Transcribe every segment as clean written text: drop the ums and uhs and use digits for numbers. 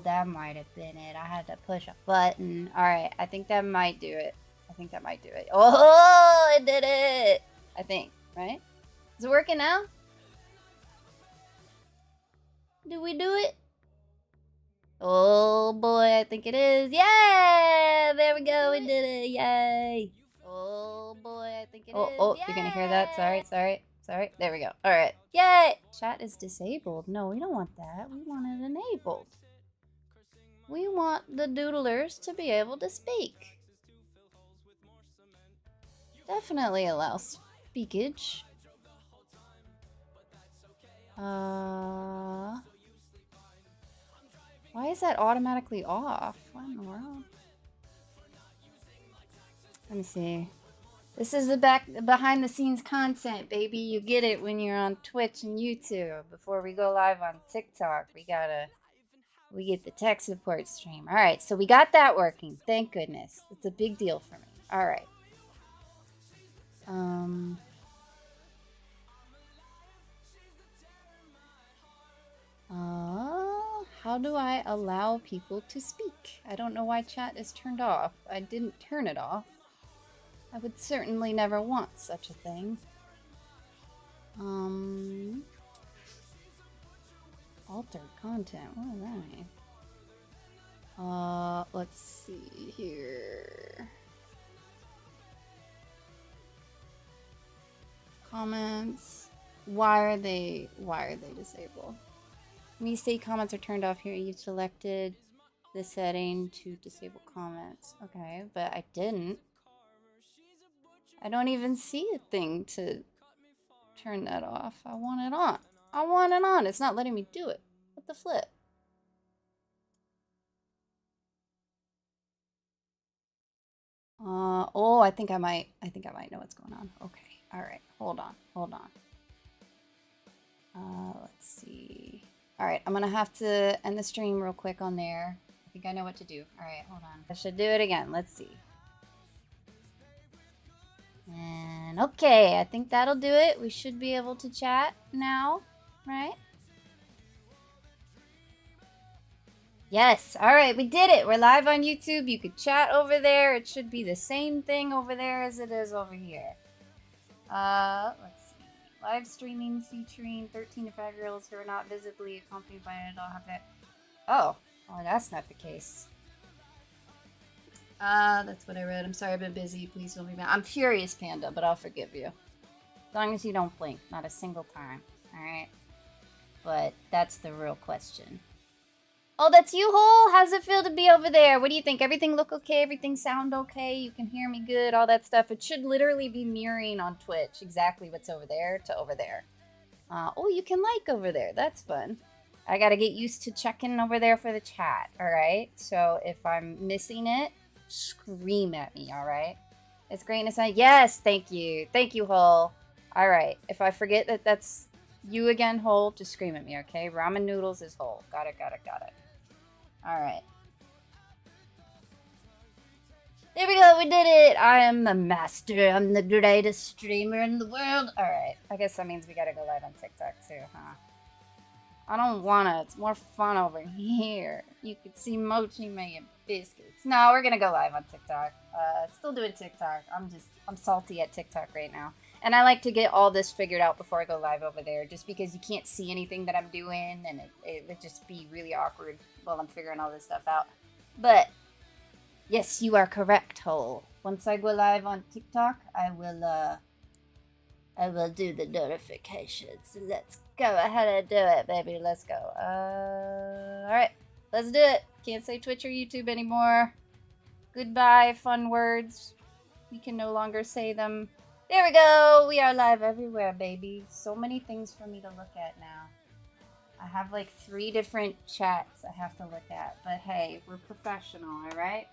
that might have been it. I had to push a button. Alright, I think that might do it. I think that might do it. Oh, it did it! I think, right? Is it working now? Do we do it? Oh boy, I think it is. Yeah! There we go, we did it. Yay! Oh boy, I think it is. Oh, you're gonna hear that? Sorry. There we go. Alright. Yay! Chat is disabled. No, we don't want that. We want it enabled. We want the doodlers to be able to speak. Definitely allow speakage. Why is that automatically off? What in the world? Let me see. This is the behind the scenes content, baby. You get it when you're on Twitch and YouTube. Before we go live on TikTok, we get the tech support stream. All right, so we got that working. Thank goodness. It's a big deal for me. All right. How do I allow people to speak? I don't know why chat is turned off. I didn't turn it off. I would certainly never want such a thing. Altered content. What does that mean? Let's see here. Comments. Why are they disabled? When you say comments are turned off here, you've selected the setting to disable comments. Okay, but I didn't. I don't even see a thing to turn that off. I want it on. I want it on. It's not letting me do it. What the flip? Oh, I think I might know what's going on. Okay. All right. Hold on. Let's see. All right. I'm going to have to end the stream real quick on there. I think I know what to do. All right. Hold on. I should do it again. Let's see. And okay, I think that'll do it. We should be able to chat now, right? Yes, all right, we did it. We're live on YouTube. You could chat over there. It should be the same thing over there as it is over here. Let's see. Live streaming featuring 13 to 5-year-olds who are not visibly accompanied by an adult have it. Oh, well, that's not the case. That's what I read. I'm sorry I've been busy. Please don't be mad. I'm furious, Panda, but I'll forgive you. As long as you don't blink. Not a single time. Alright? But that's the real question. Oh, that's you, Hole? How's it feel to be over there? What do you think? Everything look okay? Everything sound okay? You can hear me good? All that stuff. It should literally be mirroring on Twitch exactly what's over there to over there. Oh, you can like over there. That's fun. I gotta get used to checking over there for the chat. Alright? So if I'm missing it, scream at me, alright? It's great to say yes, thank you, Hole. Alright, if I forget that that's you again, Hole, just scream at me, okay? Ramen noodles is Hole. Got it. Alright. There we go, we did it! I am the master, I'm the greatest streamer in the world. Alright, I guess that means we gotta go live on TikTok too, huh? I don't wanna, it's more fun over here. You could see Mochi making biscuits. No, we're gonna go live on TikTok. Still doing TikTok. I'm salty at TikTok right now. And I like to get all this figured out before I go live over there, just because you can't see anything that I'm doing, and it would just be really awkward while I'm figuring all this stuff out. But, yes, you are correct, Hole. Once I go live on TikTok, I will do the notifications. Let's go ahead and do it, baby. Let's go. Alright. Let's do it. Can't say Twitch or YouTube anymore. Goodbye, fun words. We can no longer say them. There we go. We are live everywhere, baby. So many things for me to look at now. I have like 3 different chats I have to look at. But hey, we're professional, alright?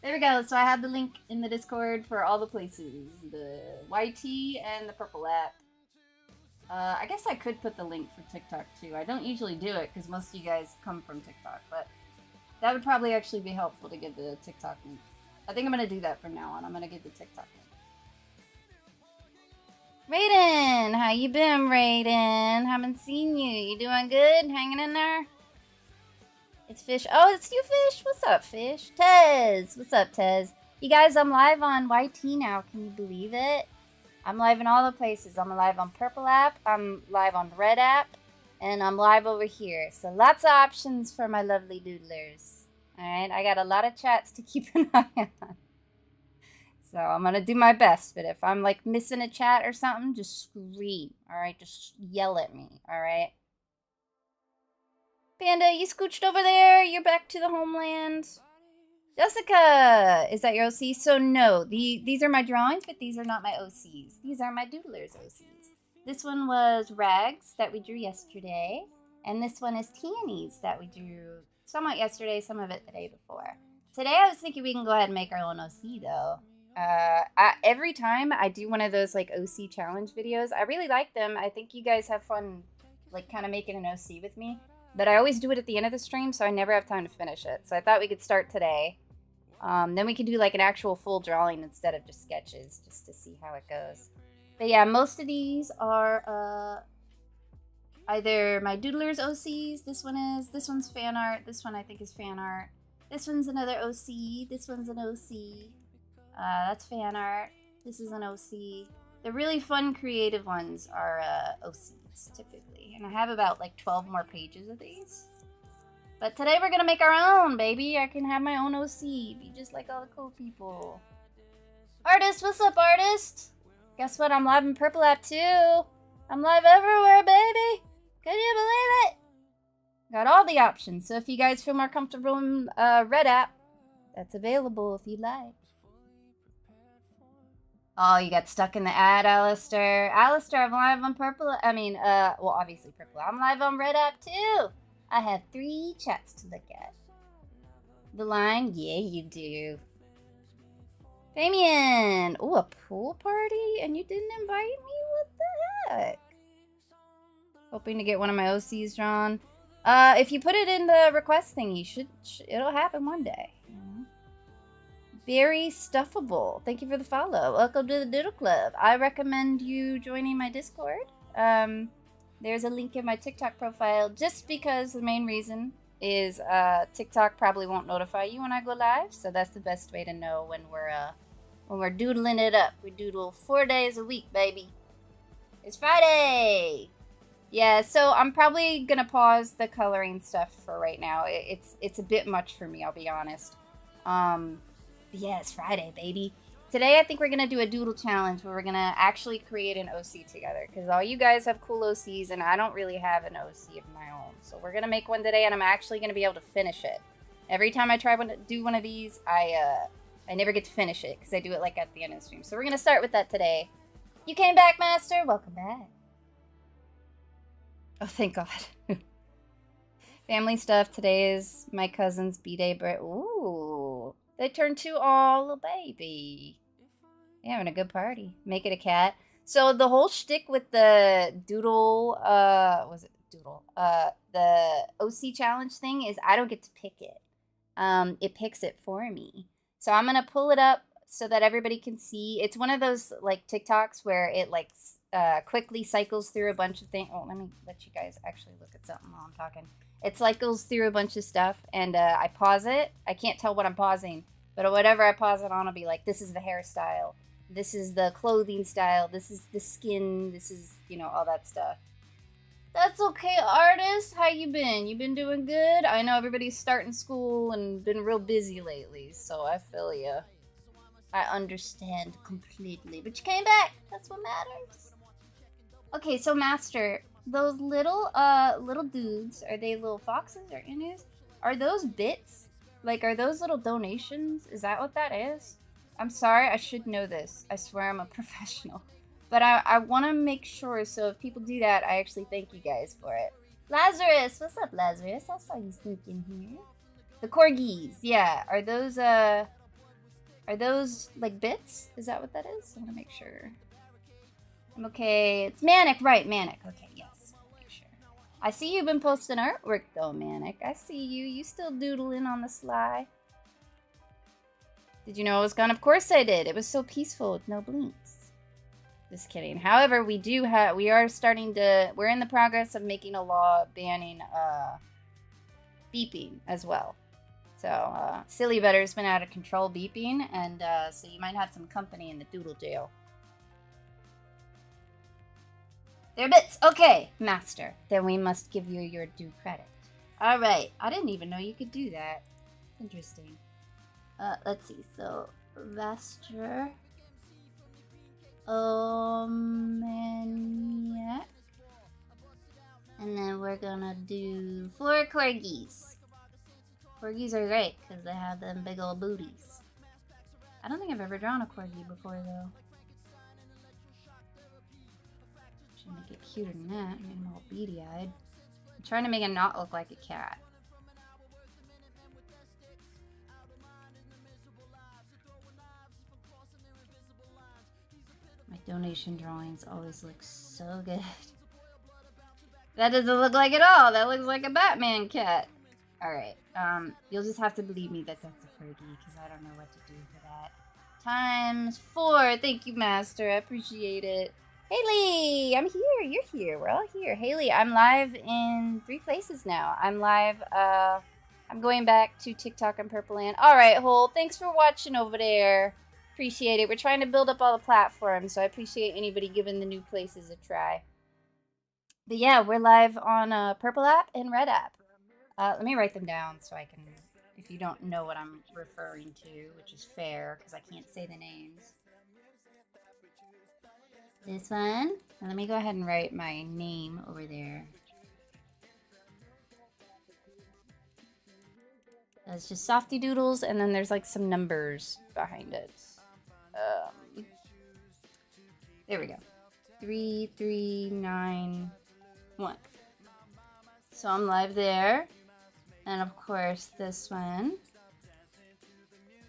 There we go. So I have the link in the Discord for all the places. The YT and the purple app. I guess I could put the link for TikTok too. I don't usually do it because most of you guys come from TikTok, but that would probably actually be helpful to get the TikTok link. I think I'm going to do that from now on. I'm going to get the TikTok link. Raiden! How you been, Raiden? Haven't seen you. You doing good? Hanging in there? It's Fish. Oh, it's you, Fish. What's up, Fish? Tez. What's up, Tez? You guys, I'm live on YT now. Can you believe it? I'm live in all the places. I'm live on Purple app. I'm live on Red app. And I'm live over here. So lots of options for my lovely doodlers. Alright, I got a lot of chats to keep an eye on. So I'm going to do my best. But if I'm like missing a chat or something, just scream. Alright, just yell at me. Alright. Panda, you scooched over there. You're back to the homeland. Jessica, is that your OC? So no, these are my drawings, but these are not my OCs. These are my doodlers' OCs. This one was Rags that we drew yesterday. And this one is Tannies that we drew somewhat yesterday, some of it the day before. Today I was thinking we can go ahead and make our own OC though. Every time I do one of those like OC challenge videos, I really like them. I think you guys have fun like kind of making an OC with me. But I always do it at the end of the stream, so I never have time to finish it. So I thought we could start today. Then we could do like an actual full drawing instead of just sketches, just to see how it goes. But yeah, most of these are either my doodlers OCs. This one's fan art. This one I think is fan art. This one's another OC. This one's an OC. That's fan art. This is an OC. The really fun, creative ones are OCs, typically. And I have about, like, 12 more pages of these. But today we're gonna make our own, baby. I can have my own OC. Be just like all the cool people. Artist, what's up, artist? Guess what? I'm live in Purple app, too. I'm live everywhere, baby. Can you believe it? Got all the options. So if you guys feel more comfortable in Red app, that's available if you'd like. Oh, you got stuck in the ad, Alistair. Alistair, I'm live on Purple. Well, obviously Purple. I'm live on Red app too. I have 3 chats to look at. The line, yeah, you do. Damien, oh, a pool party, and you didn't invite me. What the heck? Hoping to get one of my OCs drawn. If you put it in the request thing, it'll happen one day. Very stuffable. Thank you for the follow. Welcome to the Doodle Club. I recommend you joining my Discord. There's a link in my TikTok profile just because the main reason is TikTok probably won't notify you when I go live. So that's the best way to know when we're doodling it up. We doodle 4 days a week, baby. It's Friday. Yeah, so I'm probably gonna pause the coloring stuff for right now. It's a bit much for me, I'll be honest. Yeah, it's Friday, baby. Today, I think we're going to do a doodle challenge where we're going to actually create an OC together. Because all you guys have cool OCs, and I don't really have an OC of my own. So we're going to make one today, and I'm actually going to be able to finish it. Every time I try to do one of these, I never get to finish it. Because I do it like at the end of the stream. So we're going to start with that today. You came back, Master. Welcome back. Oh, thank God. Family stuff. Today is my cousin's B-Day. Ooh. They turned 2. Oh, little baby. They're having a good party. Make it a cat. So the whole shtick with the Doodle, the OC challenge thing is I don't get to pick it. It picks it for me. So I'm going to pull it up so that everybody can see. It's one of those like TikToks where it like quickly cycles through a bunch of things. Oh, let me let you guys actually look at something while I'm talking. It cycles through a bunch of stuff, and I pause it. I can't tell what I'm pausing, but whatever I pause it on, I'll be like, this is the hairstyle. This is the clothing style. This is the skin. This is, all that stuff. That's okay, artist. How you been? You been doing good? I know everybody's starting school and been real busy lately, so I feel ya. I understand completely. But you came back. That's what matters. Okay, so Master... Those little dudes, are they little foxes or inus? Are those bits? Like, are those little donations? Is that what that is? I'm sorry, I should know this. I swear I'm a professional. But I want to make sure, so if people do that, I actually thank you guys for it. Lazarus! What's up, Lazarus? I saw you sneak in here. The corgis, yeah. Are those, like, bits? Is that what that is? I want to make sure. I'm okay. It's Manic, right, Manic. Okay, yes. I see you've been posting artwork, though, Manic. I see you. You still doodling on the sly. Did you know it was gone? Of course I did. It was so peaceful with no blinks. Just kidding. However, we're in the progress of making a law banning beeping as well. So, Silly Better's been out of control beeping, and so you might have some company in the Doodle jail. They're bits. Okay, Master. Then we must give you your due credit. Alright. I didn't even know you could do that. Interesting. Let's see. So, Master. Maniac. And then we're gonna do 4 corgis. Corgis are great because they have them big old booties. I don't think I've ever drawn a corgi before though. Should make it cuter than that. Make him all beady-eyed. I'm trying to make it not look like a cat. My donation drawings always look so good. That doesn't look like it all. That looks like a Batman cat. Alright, you'll just have to believe me that that's a corgi, because I don't know what to do for that. ×4. Thank you, Master. I appreciate it. Haley, I'm here. You're here. We're all here. Haley, I'm live in 3 places now. I'm live, I'm going back to TikTok and Purple Land. Alright, Hole, thanks for watching over there. Appreciate it. We're trying to build up all the platforms, so I appreciate anybody giving the new places a try. But yeah, we're live on Purple app and Red app. Let me write them down so I can, if you don't know what I'm referring to, which is fair, because I can't say the names. This one. And let me go ahead and write my name over there. It's just Softy Doodles, and then there's like some numbers behind it. There we go. 3391. So I'm live there. And of course this one,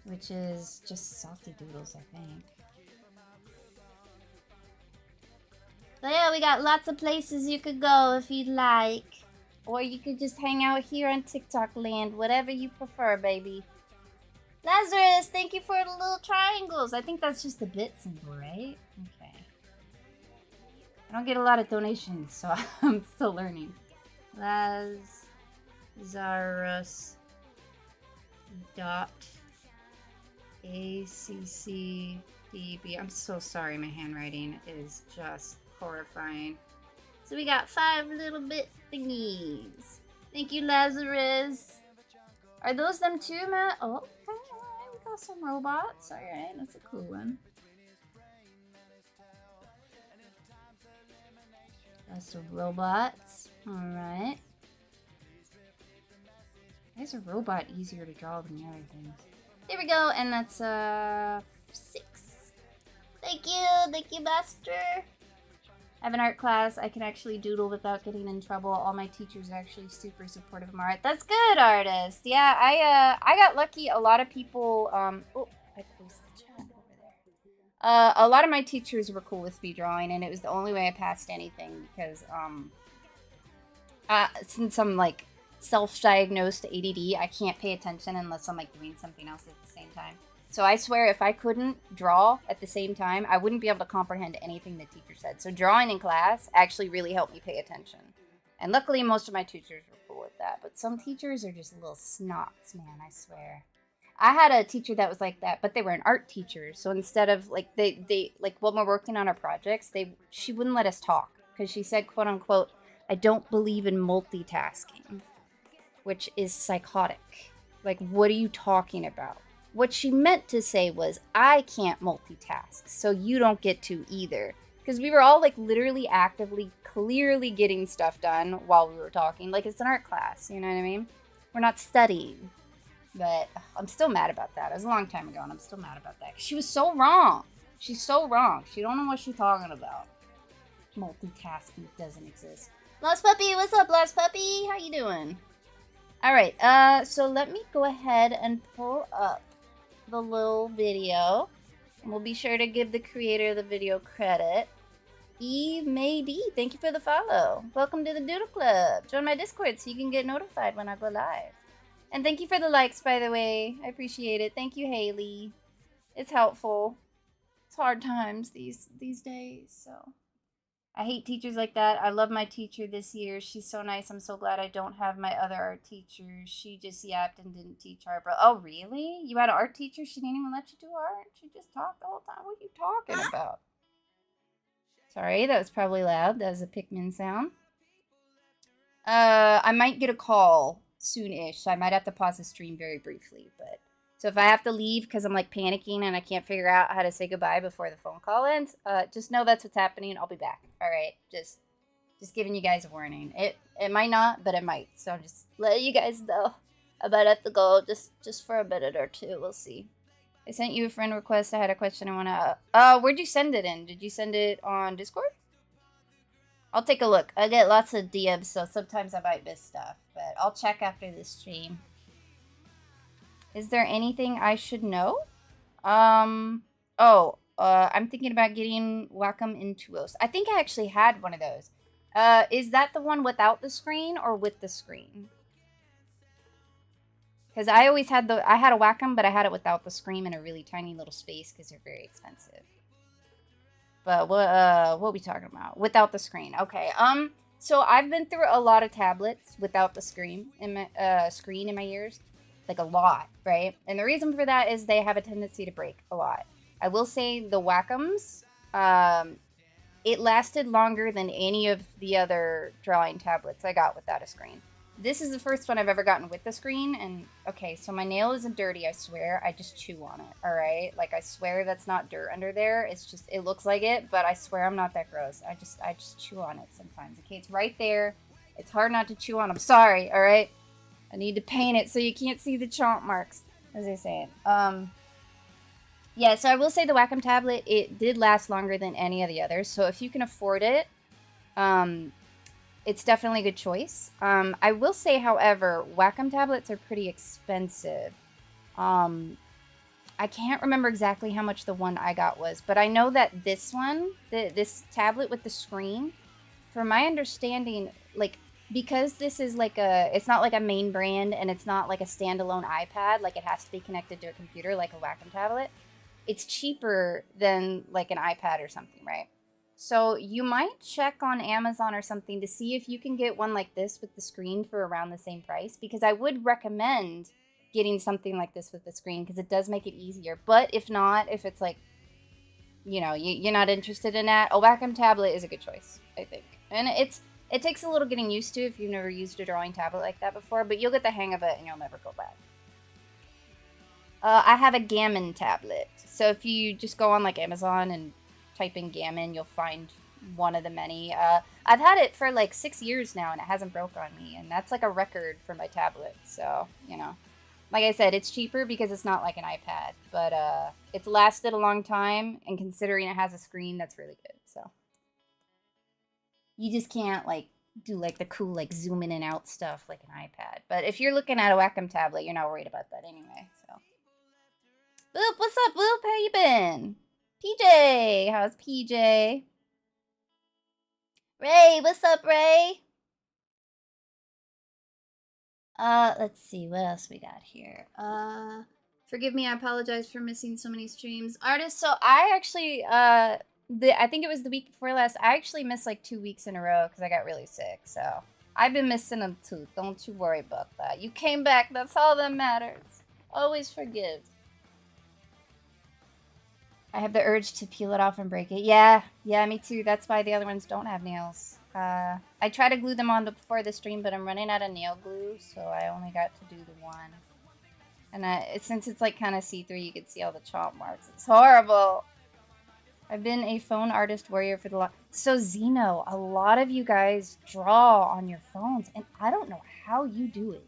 which is just Softy Doodles, I think. So yeah, we got lots of places you could go if you'd like. Or you could just hang out here on TikTok land, whatever you prefer, baby. Lazarus, thank you for the little triangles. I think that's just the bit symbol, right? Okay. I don't get a lot of donations, so I'm still learning. Lazarus .ACCDB. I'm so sorry, my handwriting is just horrifying. So we got 5 little bit thingies. Thank you, Lazarus. Are those them too, Matt? Oh, okay. We got some robots. Alright, that's a cool one. Got some robots. Alright. Why is a robot easier to draw than the other things? There we go, and that's 6. Thank you, Master. I have an art class. I can actually doodle without getting in trouble. All my teachers are actually super supportive of my art. That's good, artist. Yeah, I got lucky. A lot of people. Oh, I posted the chat over there. A lot of my teachers were cool with me drawing, and it was the only way I passed anything because since I'm like self-diagnosed ADD, I can't pay attention unless I'm like doing something else at the same time. So I swear if I couldn't draw at the same time, I wouldn't be able to comprehend anything the teacher said. So drawing in class actually really helped me pay attention. And luckily most of my teachers were cool with that. But some teachers are just little snots, man, I swear. I had a teacher that was like that, but they were an art teacher. So instead of like they like when we're working on our projects, she wouldn't let us talk because she said, quote unquote, I don't believe in multitasking, which is psychotic. Like, what are you talking about? What she meant to say was, I can't multitask, so you don't get to either. Because we were all, like, literally actively, clearly getting stuff done while we were talking. Like, it's an art class, you know what I mean? We're not studying. But I'm still mad about that. It was a long time ago, and I'm still mad about that. She was so wrong. She's so wrong. She don't know what she's talking about. Multitasking doesn't exist. Lost Puppy, what's up, Lost Puppy? How you doing? Alright, so let me go ahead and pull up the little video. And we'll be sure to give the creator of the video credit. Eve May D, thank you for the follow. Welcome to the Doodle Club. Join my Discord so you can get notified when I go live. And thank you for the likes, by the way. I appreciate it. Thank you, Haley. It's helpful. It's hard times these days, so I hate teachers like that. I love my teacher this year. She's so nice. I'm so glad I don't have my other art teacher. She just yapped and didn't teach art. Bro, oh really? You had an art teacher? She didn't even let you do art? She just talked the whole time? What are you talking about? Sorry, that was probably loud. That was a Pikmin sound. I might get a call soon-ish, so I might have to pause the stream very briefly. But so if I have to leave because I'm like panicking and I can't figure out how to say goodbye before the phone call ends, just know that's what's happening. I'll be back. All right, just giving you guys a warning. It might not, but it might. So I'm just letting you guys know. I might have to go just for a minute or two. We'll see. I sent you a friend request. I had a question I want to. Where'd you send it in? Did you send it on Discord? I'll take a look. I get lots of DMs, so sometimes I might miss stuff, but I'll check after this stream. Is there anything I should know? I'm thinking about getting Wacom Intuos. I think I actually had one of those. Is that the one without the screen or with the screen? Because I always had I had a Wacom, but I had it without the screen in a really tiny little space because they're very expensive. But what are we talking about? Without the screen. Okay. So I've been through a lot of tablets without the screen in my ears. Like a lot, right? And the reason for that is they have a tendency to break a lot. I will say the Wacoms, it lasted longer than any of the other drawing tablets I got without a screen. This is the first one I've ever gotten with the screen, and okay, so my nail isn't dirty, I swear. I just chew on it, all right? Like, I swear that's not dirt under there. It's just, it looks like it, but I swear I'm not that gross. I just chew on it sometimes, okay? It's right there. It's hard not to chew on. I'm sorry, all right? I need to paint it so you can't see the chomp marks, as they're saying. Yeah, so I will say the Wacom tablet, it did last longer than any of the others, so if you can afford it, it's definitely a good choice. I will say, however, Wacom tablets are pretty expensive. I can't remember exactly how much the one I got was, but I know that this one, this tablet with the screen, from my understanding, like, because this is like it's not like a main brand and it's not like a standalone iPad, like it has to be connected to a computer like a Wacom tablet, it's cheaper than like an iPad or something, right? So you might check on Amazon or something to see if you can get one like this with the screen for around the same price, because I would recommend getting something like this with the screen because it does make it easier. But if not, if it's like, you know, you're not interested in that, a Wacom tablet is a good choice, I think. And it takes a little getting used to if you've never used a drawing tablet like that before, but you'll get the hang of it and you'll never go back. I have a Gammon tablet. So if you just go on like Amazon and type in Gammon, you'll find one of the many. I've had it for like 6 years now and it hasn't broke on me, and that's like a record for my tablet. So, you know, like I said, it's cheaper because it's not like an iPad, but it's lasted a long time, and considering it has a screen, that's really good. So you just can't like do like the cool like zoom in and out stuff like an iPad. But if you're looking at a Wacom tablet, you're not worried about that anyway. So Boop, what's up, Boop? How you been? PJ, how's PJ? Ray, what's up, Ray? Let's see, what else we got here? Forgive me, I apologize for missing so many streams. Artists, so I actually, I think it was the week before last, I actually missed like 2 weeks in a row because I got really sick, so I've been missing them too. Don't you worry about that. You came back, that's all that matters. Always forgive. I have the urge to peel it off and break it. Yeah, me too. That's why the other ones don't have nails. I try to glue them on before the stream, but I'm running out of nail glue, so I only got to do the one. And since it's like kind of see-through, you can see all the chomp marks. It's horrible. I've been a phone artist warrior for the So Zeno, a lot of you guys draw on your phones, and I don't know how you do it.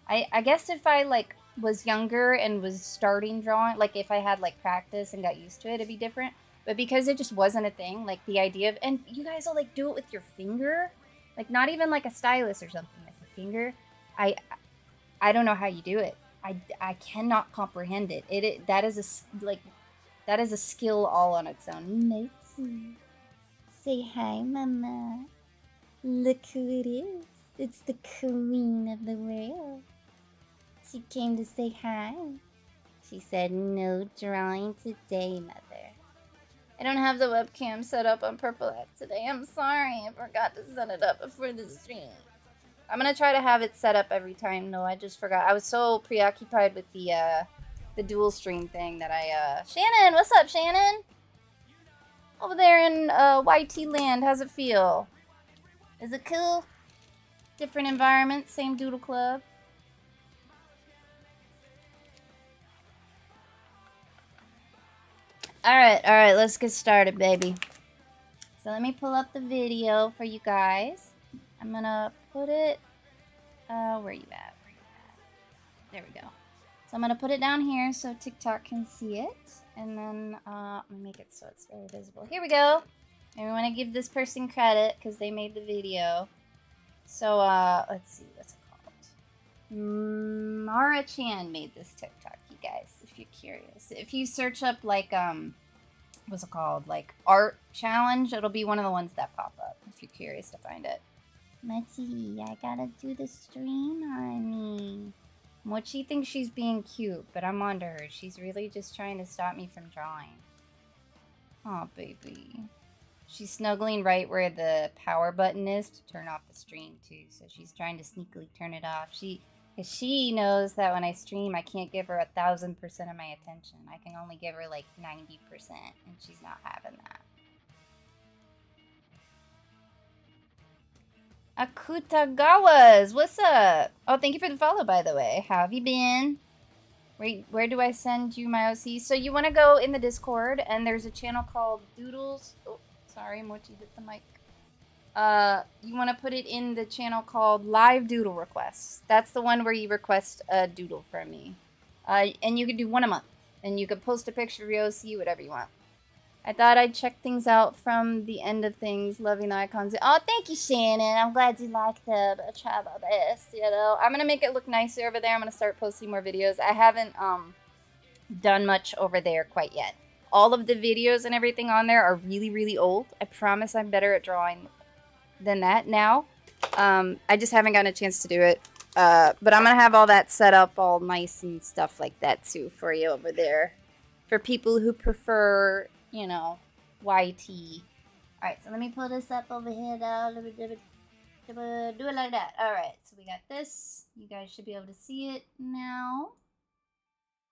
I guess if I like was younger and was starting drawing, like if I had like practice and got used to it, it'd be different. But because it just wasn't a thing, like the idea of, and you guys will like do it with your finger, like not even like a stylus or something, like your finger. I don't know how you do it. I cannot comprehend it. That is a skill all on its own. Natsu, say hi, Mama. Look who it is. It's the queen of the world. She came to say hi. She said, no drawing today, Mother. I don't have the webcam set up on Purple app today. I'm sorry. I forgot to set it up before the stream. I'm gonna try to have it set up every time. No, I just forgot. I was so preoccupied with the dual stream thing that I Shannon, what's up, Shannon? Over there in YT land, how's it feel? Is it cool? Different environment, same Doodle Club. Alright, let's get started, baby. So let me pull up the video for you guys. I'm gonna put it, where you at? There we go. So I'm gonna put it down here so TikTok can see it. And then, I'm gonna make it so it's very visible. Here we go. And we wanna give this person credit because they made the video. So, let's see, what's it called? Mara Chan made this TikTok, you guys, if you're curious. If you search up, like, what's it called? Like, art challenge, it'll be one of the ones that pop up, if you're curious to find it. Mochi, I gotta do the stream, honey. Mochi thinks she's being cute, but I'm onto her. She's really just trying to stop me from drawing. Aw, baby. She's snuggling right where the power button is to turn off the stream, too. So she's trying to sneakily turn it off. Because she knows that when I stream, I can't give her 1,000% of my attention. I can only give her, like, 90%, and she's not having that. Akutagawas, what's up? Oh, thank you for the follow, by the way. How have you been? Where do I send you my OC? So you want to go in the Discord, and there's a channel called Doodles. Oh, sorry, Mochi hit the mic. You want to put it in the channel called Live Doodle Requests. That's the one where you request a doodle from me. And you can do one a month. And you can post a picture of your OC, whatever you want. I thought I'd check things out from the end of things, loving the icons. Oh, thank you, Shannon. I'm glad you like them. I try my best, you know. I'm going to make it look nicer over there. I'm going to start posting more videos. I haven't done much over there quite yet. All of the videos and everything on there are really, really old. I promise I'm better at drawing than that now. I just haven't gotten a chance to do it. But I'm going to have all that set up all nice and stuff like that, too, for you over there. For people who prefer... you know, YT. Alright, so let me pull this up over here now. Do it like that. Alright, so we got this. You guys should be able to see it now.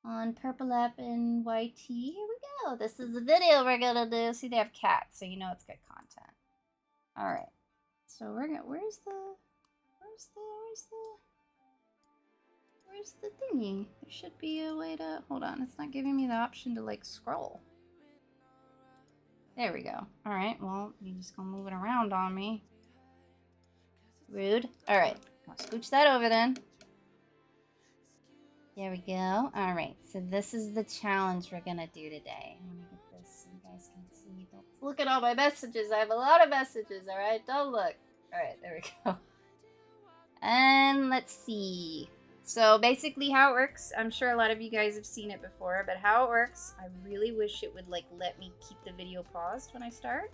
On Purple App and YT. Here we go. This is the video we're gonna do. See, they have cats, so you know it's good content. Alright. So we're gonna, where's the thingy? There should be a way to, hold on, it's not giving me the option to, like, scroll. There we go. Alright, well, you're just gonna move it around on me. Rude. Alright, I'll scooch that over then. There we go. Alright, so this is the challenge we're gonna do today. Let me get this so you guys can see. Don't look at all my messages. I have a lot of messages, alright? Don't look. Alright, there we go. And let's see. So basically how it works, I'm sure a lot of you guys have seen it before, but how it works, I really wish it would like let me keep the video paused when I start.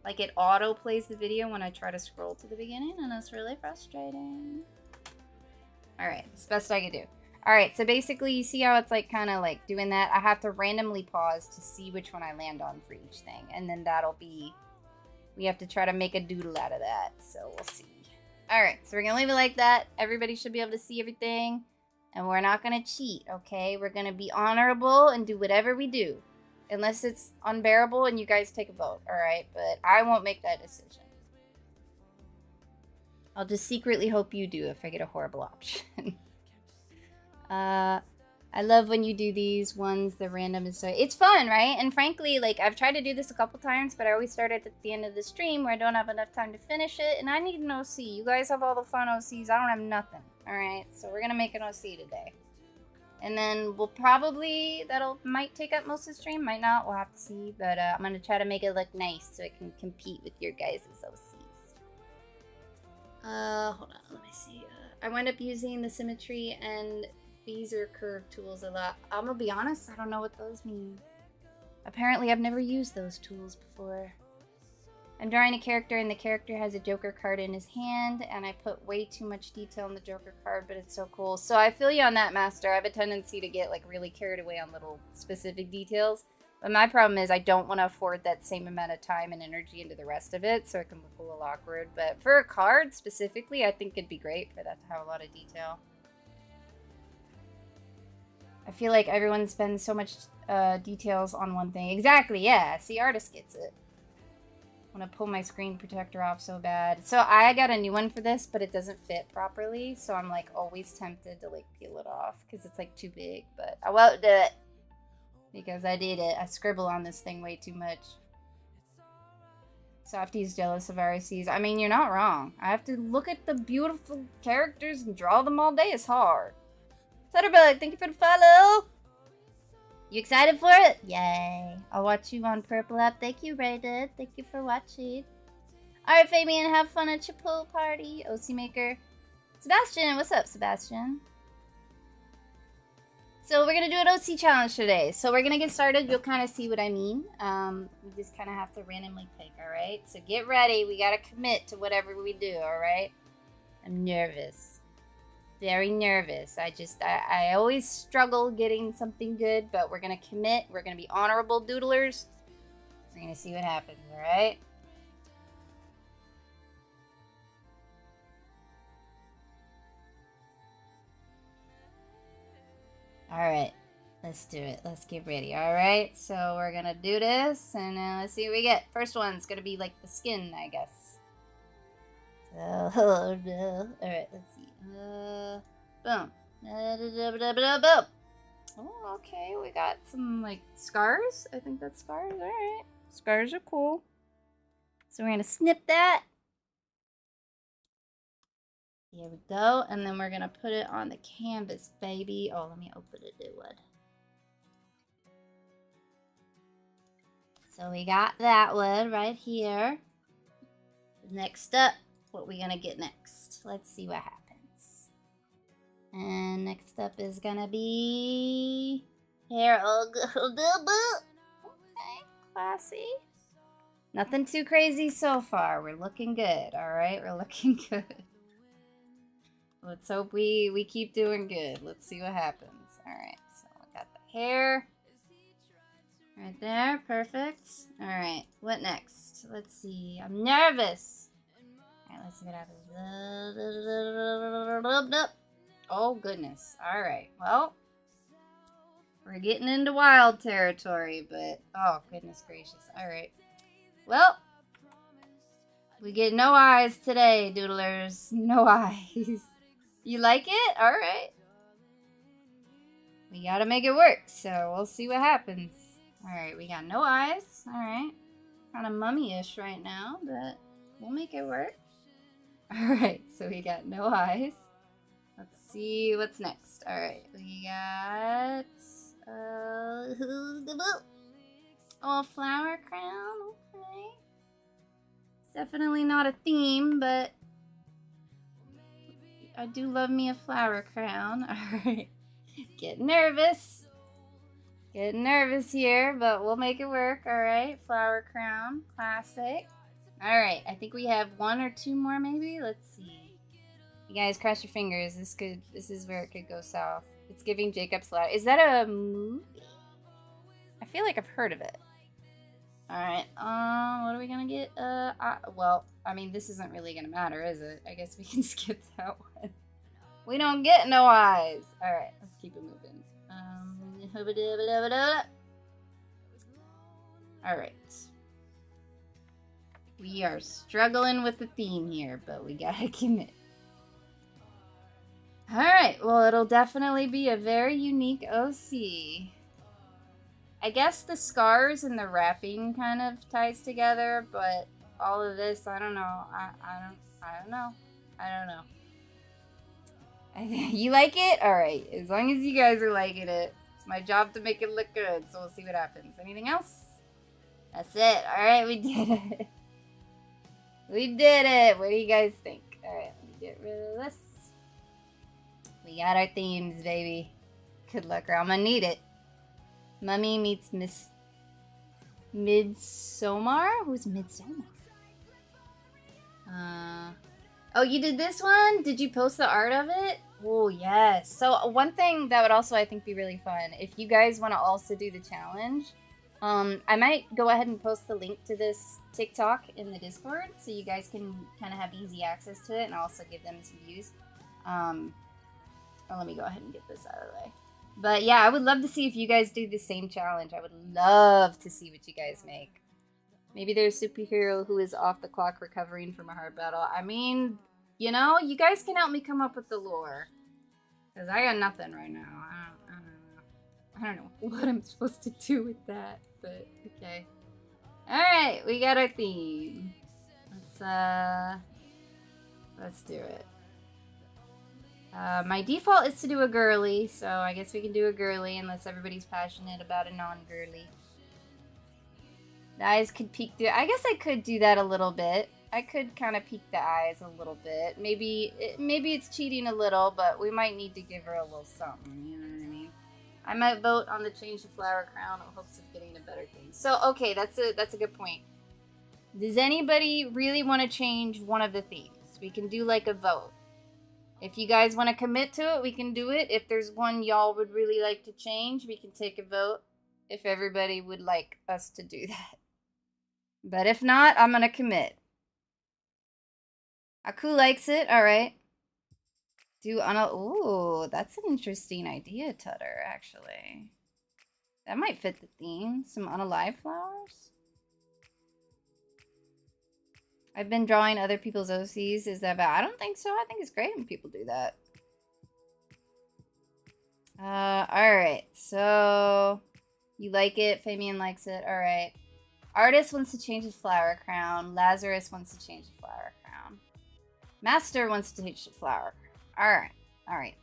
Like it auto plays the video when I try to scroll to the beginning, and it's really frustrating. Alright, it's the best I can do. Alright, so basically you see how it's like kind of like doing that? I have to randomly pause to see which one I land on for each thing, and then that'll be, we have to try to make a doodle out of that, so we'll see. Alright, so we're going to leave it like that. Everybody should be able to see everything. And we're not going to cheat, okay? We're going to be honorable and do whatever we do. Unless it's unbearable and you guys take a vote, alright? But I won't make that decision. I'll just secretly hope you do if I get a horrible option. I love when you do these ones, the random is so... It's fun, right? And frankly, like, I've tried to do this a couple times, but I always start at the end of the stream where I don't have enough time to finish it, and I need an OC. You guys have all the fun OCs. I don't have nothing, alright? So we're gonna make an OC today. And then we'll probably... might take up most of the stream, might not. We'll have to see. But I'm gonna try to make it look nice so it can compete with your guys' OCs. Hold on. Let me see. I wind up using the symmetry and... these are curved tools a lot. I'm gonna be honest, I don't know what those mean. Apparently, I've never used those tools before. I'm drawing a character, and the character has a Joker card in his hand, and I put way too much detail in the Joker card, but it's so cool. So I feel you on that, Master. I have a tendency to get like really carried away on little specific details. But my problem is I don't want to afford that same amount of time and energy into the rest of it, so it can look a little awkward. But for a card specifically, I think it'd be great for that to have a lot of detail. I feel like everyone spends so much details on one thing. Exactly, yeah. See, artist gets it. I want to pull my screen protector off so bad. So I got a new one for this, but it doesn't fit properly. So I'm like always tempted to like peel it off because it's like too big. But I won't do it because I did it. I scribble on this thing way too much. Softy's jealous of RCs. I mean, you're not wrong. I have to look at the beautiful characters and draw them all day. It's hard. Sutterbug, thank you for the follow. You excited for it? Yay. I'll watch you on Purple Up. Thank you, Rated. Thank you for watching. Alright, Fabian, have fun at your pool party. OC Maker. Sebastian, what's up, Sebastian? So we're going to do an OC challenge today. So we're going to get started. You'll kind of see what I mean. We just kind of have to randomly pick, alright? So get ready. We got to commit to whatever we do, alright? I'm nervous. Very nervous. I always struggle getting something good, but we're going to commit. We're going to be honorable doodlers. We're going to see what happens, alright? Alright, let's do it. Let's get ready, alright? So we're going to do this, and let's see what we get. First one's going to be like the skin, I guess. Oh, no. Alright, let's see. Boom. Boom. Oh, okay. We got some, like, scars. I think that's scars. Alright. Scars are cool. So we're going to snip that. Here we go. And then we're going to put it on the canvas, baby. Oh, let me open a new one. So we got that one right here. Next up, what we going to get next? Let's see what happens. And next up is gonna be hair. Okay, classy. Nothing too crazy so far. We're looking good. All right, we're looking good. Let's hope we keep doing good. Let's see what happens. All right, so we got the hair right there. Perfect. All right, what next? Let's see. I'm nervous. All right, let's see what happens. Oh, goodness. All right. Well, we're getting into wild territory, but oh, goodness gracious. All right. Well, we get no eyes today, doodlers. No eyes. You like it? All right. We got to make it work, so we'll see what happens. All right. We got no eyes. All right. Kind of mummy-ish right now, but we'll make it work. All right. So we got no eyes. Let's see what's next. All right, we got oh, flower crown. Okay, it's definitely not a theme, but I do love me a flower crown. All right, getting nervous here, but we'll make it work. All right, flower crown, classic. All right, I think we have one or two more, maybe. Let's see. You guys, cross your fingers. This is where it could go south. It's giving Jacob's Ladder. Is that a movie? I feel like I've heard of it. Alright, what are we gonna get? Well, I mean, this isn't really gonna matter, is it? I guess we can skip that one. We don't get no eyes. Alright, let's keep it moving. Alright. We are struggling with the theme here, but we gotta commit. Alright, well, it'll definitely be a very unique OC. I guess the scars and the wrapping kind of ties together, but all of this, I don't know. I don't know. You like it? Alright, as long as you guys are liking it. It's my job to make it look good, so we'll see what happens. Anything else? That's it. Alright, we did it. We did it. What do you guys think? Alright, let me get rid of this. We got our themes, baby. Good luck, or I'm gonna need it. Mummy meets Miss Midsommar? Who's Midsommar? Oh, you did this one? Did you post the art of it? Oh, yes. So one thing that would also, I think, be really fun, if you guys want to also do the challenge, I might go ahead and post the link to this TikTok in the Discord so you guys can kind of have easy access to it and also give them some views. Let me go ahead and get this out of the way. But yeah, I would love to see if you guys do the same challenge. I would love to see what you guys make. Maybe there's a superhero who is off the clock recovering from a hard battle. I mean, you know, you guys can help me come up with the lore. Because I got nothing right now. I don't know what I'm supposed to do with that, but okay. Alright, we got our theme. Let's do it. My default is to do a girly, so I guess we can do a girly unless everybody's passionate about a non-girly. The eyes could peek through. I guess I could do that a little bit. I could kind of peek the eyes a little bit. Maybe it's cheating a little, but we might need to give her a little something, you know what I mean? I might vote on the change the flower crown in hopes of getting a better thing. So, okay, that's a good point. Does anybody really want to change one of the themes? We can do like a vote. If you guys want to commit to it, we can do it. If there's one y'all would really like to change, we can take a vote. If everybody would like us to do that. But if not, I'm going to commit. Aku likes it. All right. Ooh, that's an interesting idea, Tutter, actually. That might fit the theme. Some unalive flowers. I've been drawing other people's OCs. Is that bad? I don't think so. I think it's great when people do that. Alright. So, you like it. Fabian likes it. Alright. Artist wants to change his flower crown. Lazarus wants to change the flower crown. Master wants to change the flower crown. Alright.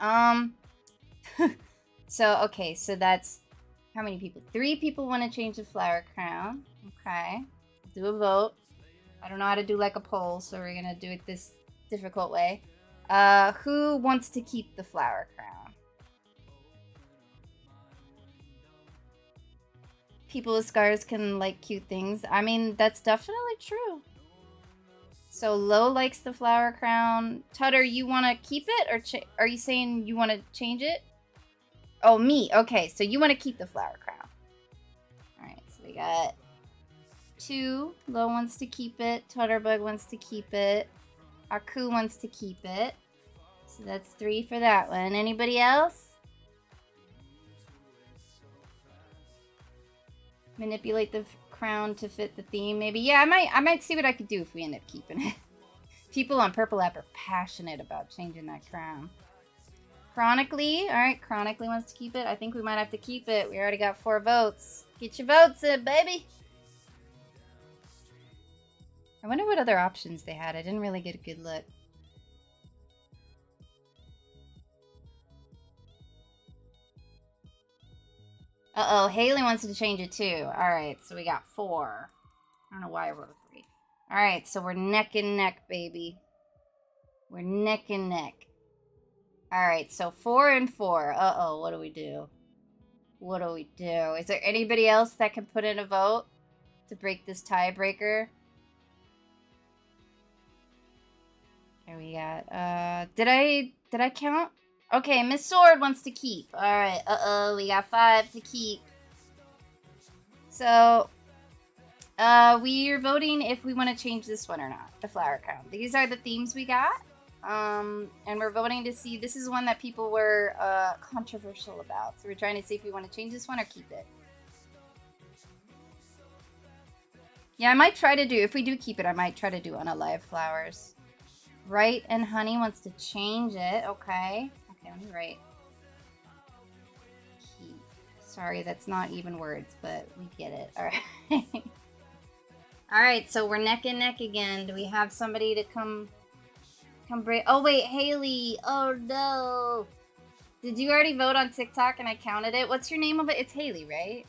So, okay. So, that's... How many people? 3 people want to change the flower crown. Okay. Do a vote. I don't know how to do like a poll, so we're gonna do it this difficult way. Who wants to keep the flower crown? People with scars can like cute things. I mean, that's definitely true. So Lo likes the flower crown. Tutter, you want to keep it, or are you saying you want to change it? Oh, me. Okay, so you want to keep the flower crown. All right, so we got 2. Lo wants to keep it. Tutterbug wants to keep it. Aku wants to keep it. So that's 3 for that one. Anybody else? Manipulate the crown to fit the theme, maybe. Yeah, I might see what I could do if we end up keeping it. People on Purple App are passionate about changing that crown. Chronically. Alright, Chronically wants to keep it. I think we might have to keep it. We already got 4 votes. Get your votes in, baby! I wonder what other options they had. I didn't really get a good look. Uh-oh, Haley wants to change it too. Alright, so we got 4. I don't know why I wrote 3. Alright, so we're neck and neck, baby. We're neck and neck. Alright, so 4 and 4. Uh-oh, what do we do? What do we do? Is there anybody else that can put in a vote to break this tiebreaker? Here we got, did I count? Okay, Miss Sword wants to keep. Alright, uh-oh, we got 5 to keep. So, we're voting if we want to change this one or not, the flower crown. These are the themes we got. And we're voting to see, this is one that people were, controversial about. So we're trying to see if we want to change this one or keep it. Yeah, I might try to do, if we do keep it, I might try to do unalive flowers. Right and Honey wants to change it. Okay. Okay, let me write. Keep. Sorry, that's not even words, but we get it. Alright. Alright, so we're neck and neck again. Do we have somebody to come break? Oh, wait, Haley. Oh, no. Did you already vote on TikTok and I counted it? What's your name of it? It's Haley, right?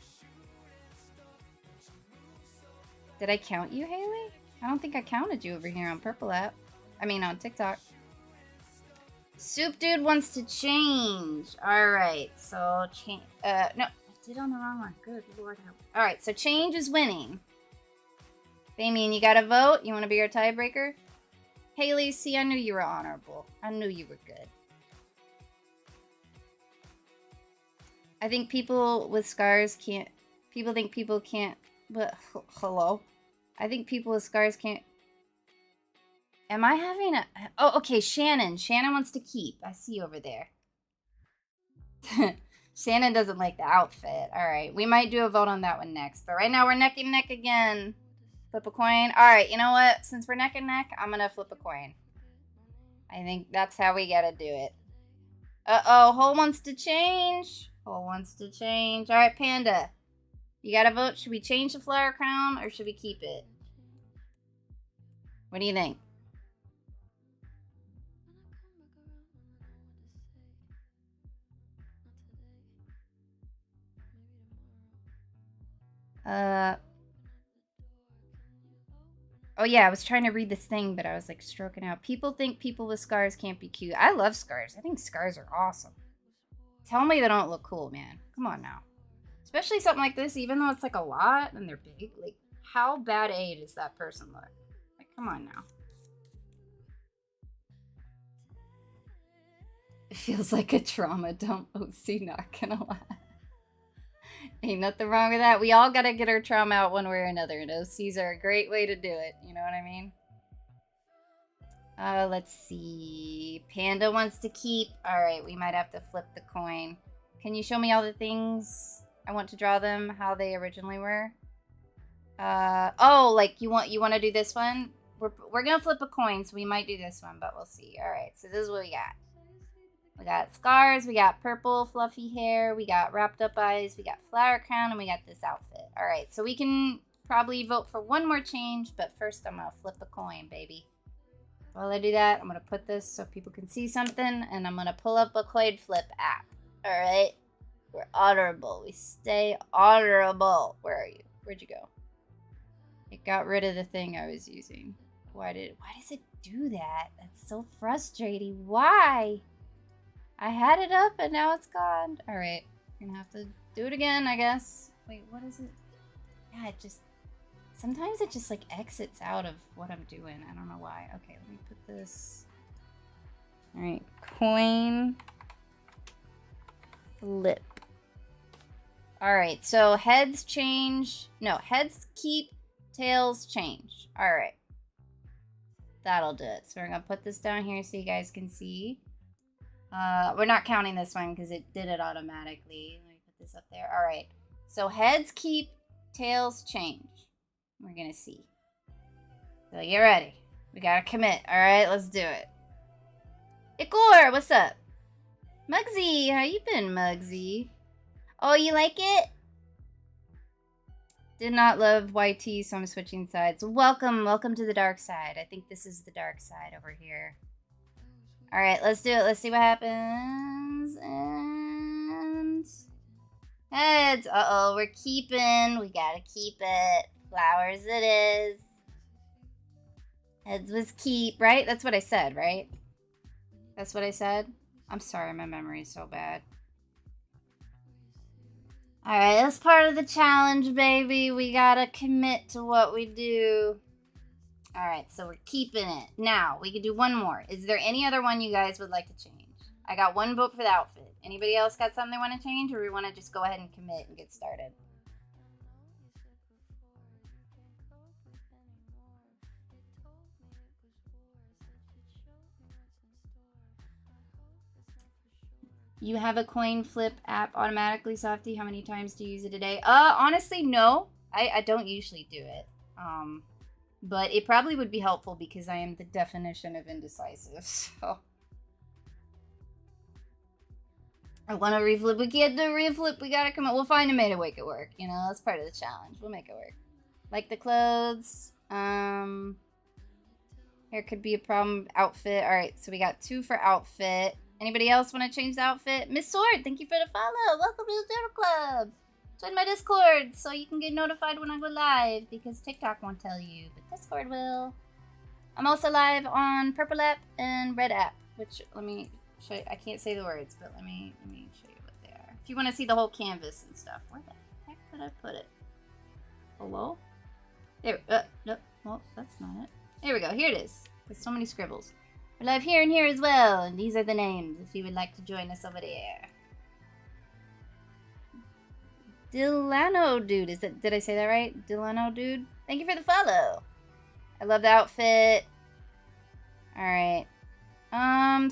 Did I count you, Haley? I don't think I counted you over here on Purple App. I mean, on TikTok. Soup Dude wants to change. Alright, so change. No, I did on the wrong one. Good Lord. Alright, so change is winning. Damien, you got a vote? You want to be our tiebreaker? Haley, see, I knew you were honorable. I knew you were good. I think people with scars can't People think people can't... But, hello? I think people with scars can't... Am I having a... Oh, okay, Shannon. Shannon wants to keep. I see over there. Shannon doesn't like the outfit. Alright, we might do a vote on that one next. But right now we're neck and neck again. Flip a coin. Alright, you know what? Since we're neck and neck, I'm gonna flip a coin. I think that's how we gotta do it. Uh-oh, Hole wants to change. Hole wants to change. Alright, Panda. You gotta vote. Should we change the flower crown or should we keep it? What do you think? Oh yeah, I was trying to read this thing, but I was like stroking out. People think people with scars can't be cute. I love scars. I think scars are awesome. Tell me they don't look cool, man. Come on now. Especially something like this, even though it's like a lot and they're big. Like, how bad A does that person look? Like, come on now. It feels like a trauma dump. OC, not gonna lie. Ain't nothing wrong with that. We all gotta get our trauma out one way or another, and OCs are a great way to do it. You know what I mean? Let's see. Panda wants to keep. Alright, we might have to flip the coin. Can you show me all the things I want to draw them, how they originally were? Oh, like you want to do this one? We're gonna flip a coin, so we might do this one, but we'll see. Alright, so this is what we got. We got scars, we got purple fluffy hair, we got wrapped up eyes, we got flower crown, and we got this outfit. Alright, so we can probably vote for one more change, but first I'm gonna flip a coin, baby. While I do that, I'm gonna put this so people can see something, and I'm gonna pull up a coin flip app. Alright? We're honorable. We stay honorable. Where are you? Where'd you go? It got rid of the thing I was using. Why does it do that? That's so frustrating. Why? I had it up and now it's gone. Alright. We're gonna have to do it again, I guess. Wait, what is it? Yeah, it just... Sometimes it just, like, exits out of what I'm doing. I don't know why. Okay, let me put this... Alright. Coin... Flip. Alright, so heads change. No, heads keep, tails change. Alright. That'll do it. So we're gonna put this down here so you guys can see. We're not counting this one because it did it automatically. Let me put this up there. Alright. So heads keep, tails change. We're gonna see. So get ready. We gotta commit. Alright, let's do it. Igor, what's up? Mugsy, how you been, Mugsy? Oh, you like it? Did not love YT, so I'm switching sides. Welcome to the dark side. I think this is the dark side over here. Alright, let's do it. Let's see what happens. And... heads. Uh-oh, we're keeping. We gotta keep it. Flowers it is. Heads was keep, right? That's what I said, right? That's what I said? I'm sorry, my memory's so bad. Alright, that's part of the challenge, baby. We gotta commit to what we do. Alright, so we're keeping it. Now, we can do one more. Is there any other one you guys would like to change? I got one vote for the outfit. Anybody else got something they want to change, or we want to just go ahead and commit and get started? You have a coin flip app automatically, Softy. How many times do you use it a day? Honestly, no. I don't usually do it. But it probably would be helpful because I am the definition of indecisive, so. I want to reflip. We can't do reflip. We gotta come up. We'll find a way to make it work. You know, that's part of the challenge. We'll make it work. Like the clothes. Here could be a problem. Outfit. Alright, so we got 2 for outfit. Anybody else want to change the outfit? Miss Sword, thank you for the follow. Welcome to the Doodle Club. Join my Discord so you can get notified when I go live because TikTok won't tell you, but Discord will. I'm also live on Purple app and Red app, which let me show you. I can't say the words, but let me show you what they are. If you want to see the whole canvas and stuff. Where the heck did I put it? Hello? There. Nope. Well, that's not it. Here we go. Here it is. With so many scribbles. We're live here and here as well, and these are the names if you would like to join us over there. Delano Dude. Did I say that right? Delano Dude. Thank you for the follow. I love the outfit. Alright.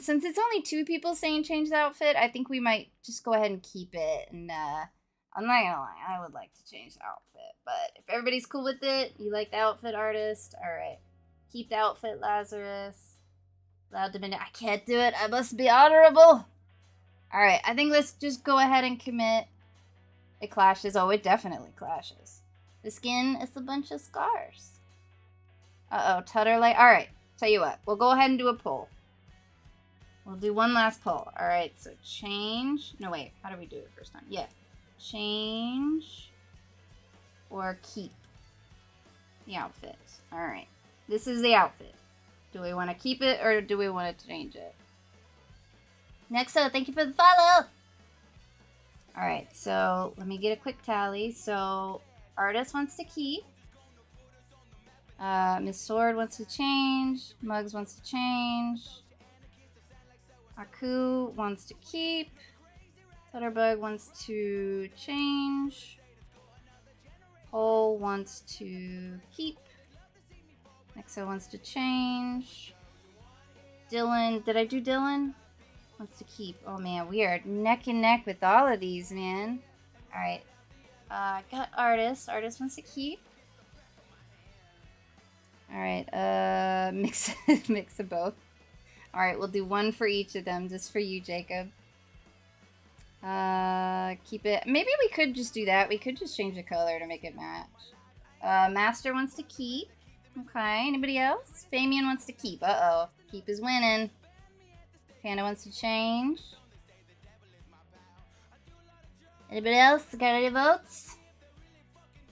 Since it's only 2 people saying change the outfit, I think we might just go ahead and keep it. And, I'm not gonna lie, I would like to change the outfit. But if everybody's cool with it, you like the outfit, artist? Alright. Keep the outfit, Lazarus. Allowed to be. I can't do it. I must be honorable. Alright, I think let's just go ahead and commit. It clashes. Oh, it definitely clashes. The skin is a bunch of scars. Uh-oh, Tutter light. Alright, tell you what. We'll go ahead and do a poll. We'll do one last poll. Alright, so change. No, wait. How do we do it first time? Yeah. Change or keep the outfit. Alright. This is the outfit. Do we want to keep it or do we want to change it? Next up, thank you for the follow. Alright, so let me get a quick tally. So, artist wants to keep. Miss Sword wants to change. Muggs wants to change. Aku wants to keep. Tutterbug wants to change. Hole wants to keep. Nexo wants to change. Dylan, did I do Dylan? Wants to keep. Oh man, we are neck and neck with all of these, man. Alright. Got artist. Artist wants to keep. Alright, mix of both. Alright, we'll do one for each of them, just for you, Jacob. Keep it. Maybe we could just do that. We could just change the color to make it match. Master wants to keep. Okay, anybody else? Famian wants to keep. Uh-oh. Keep is winning. Panda wants to change. Anybody else got any votes?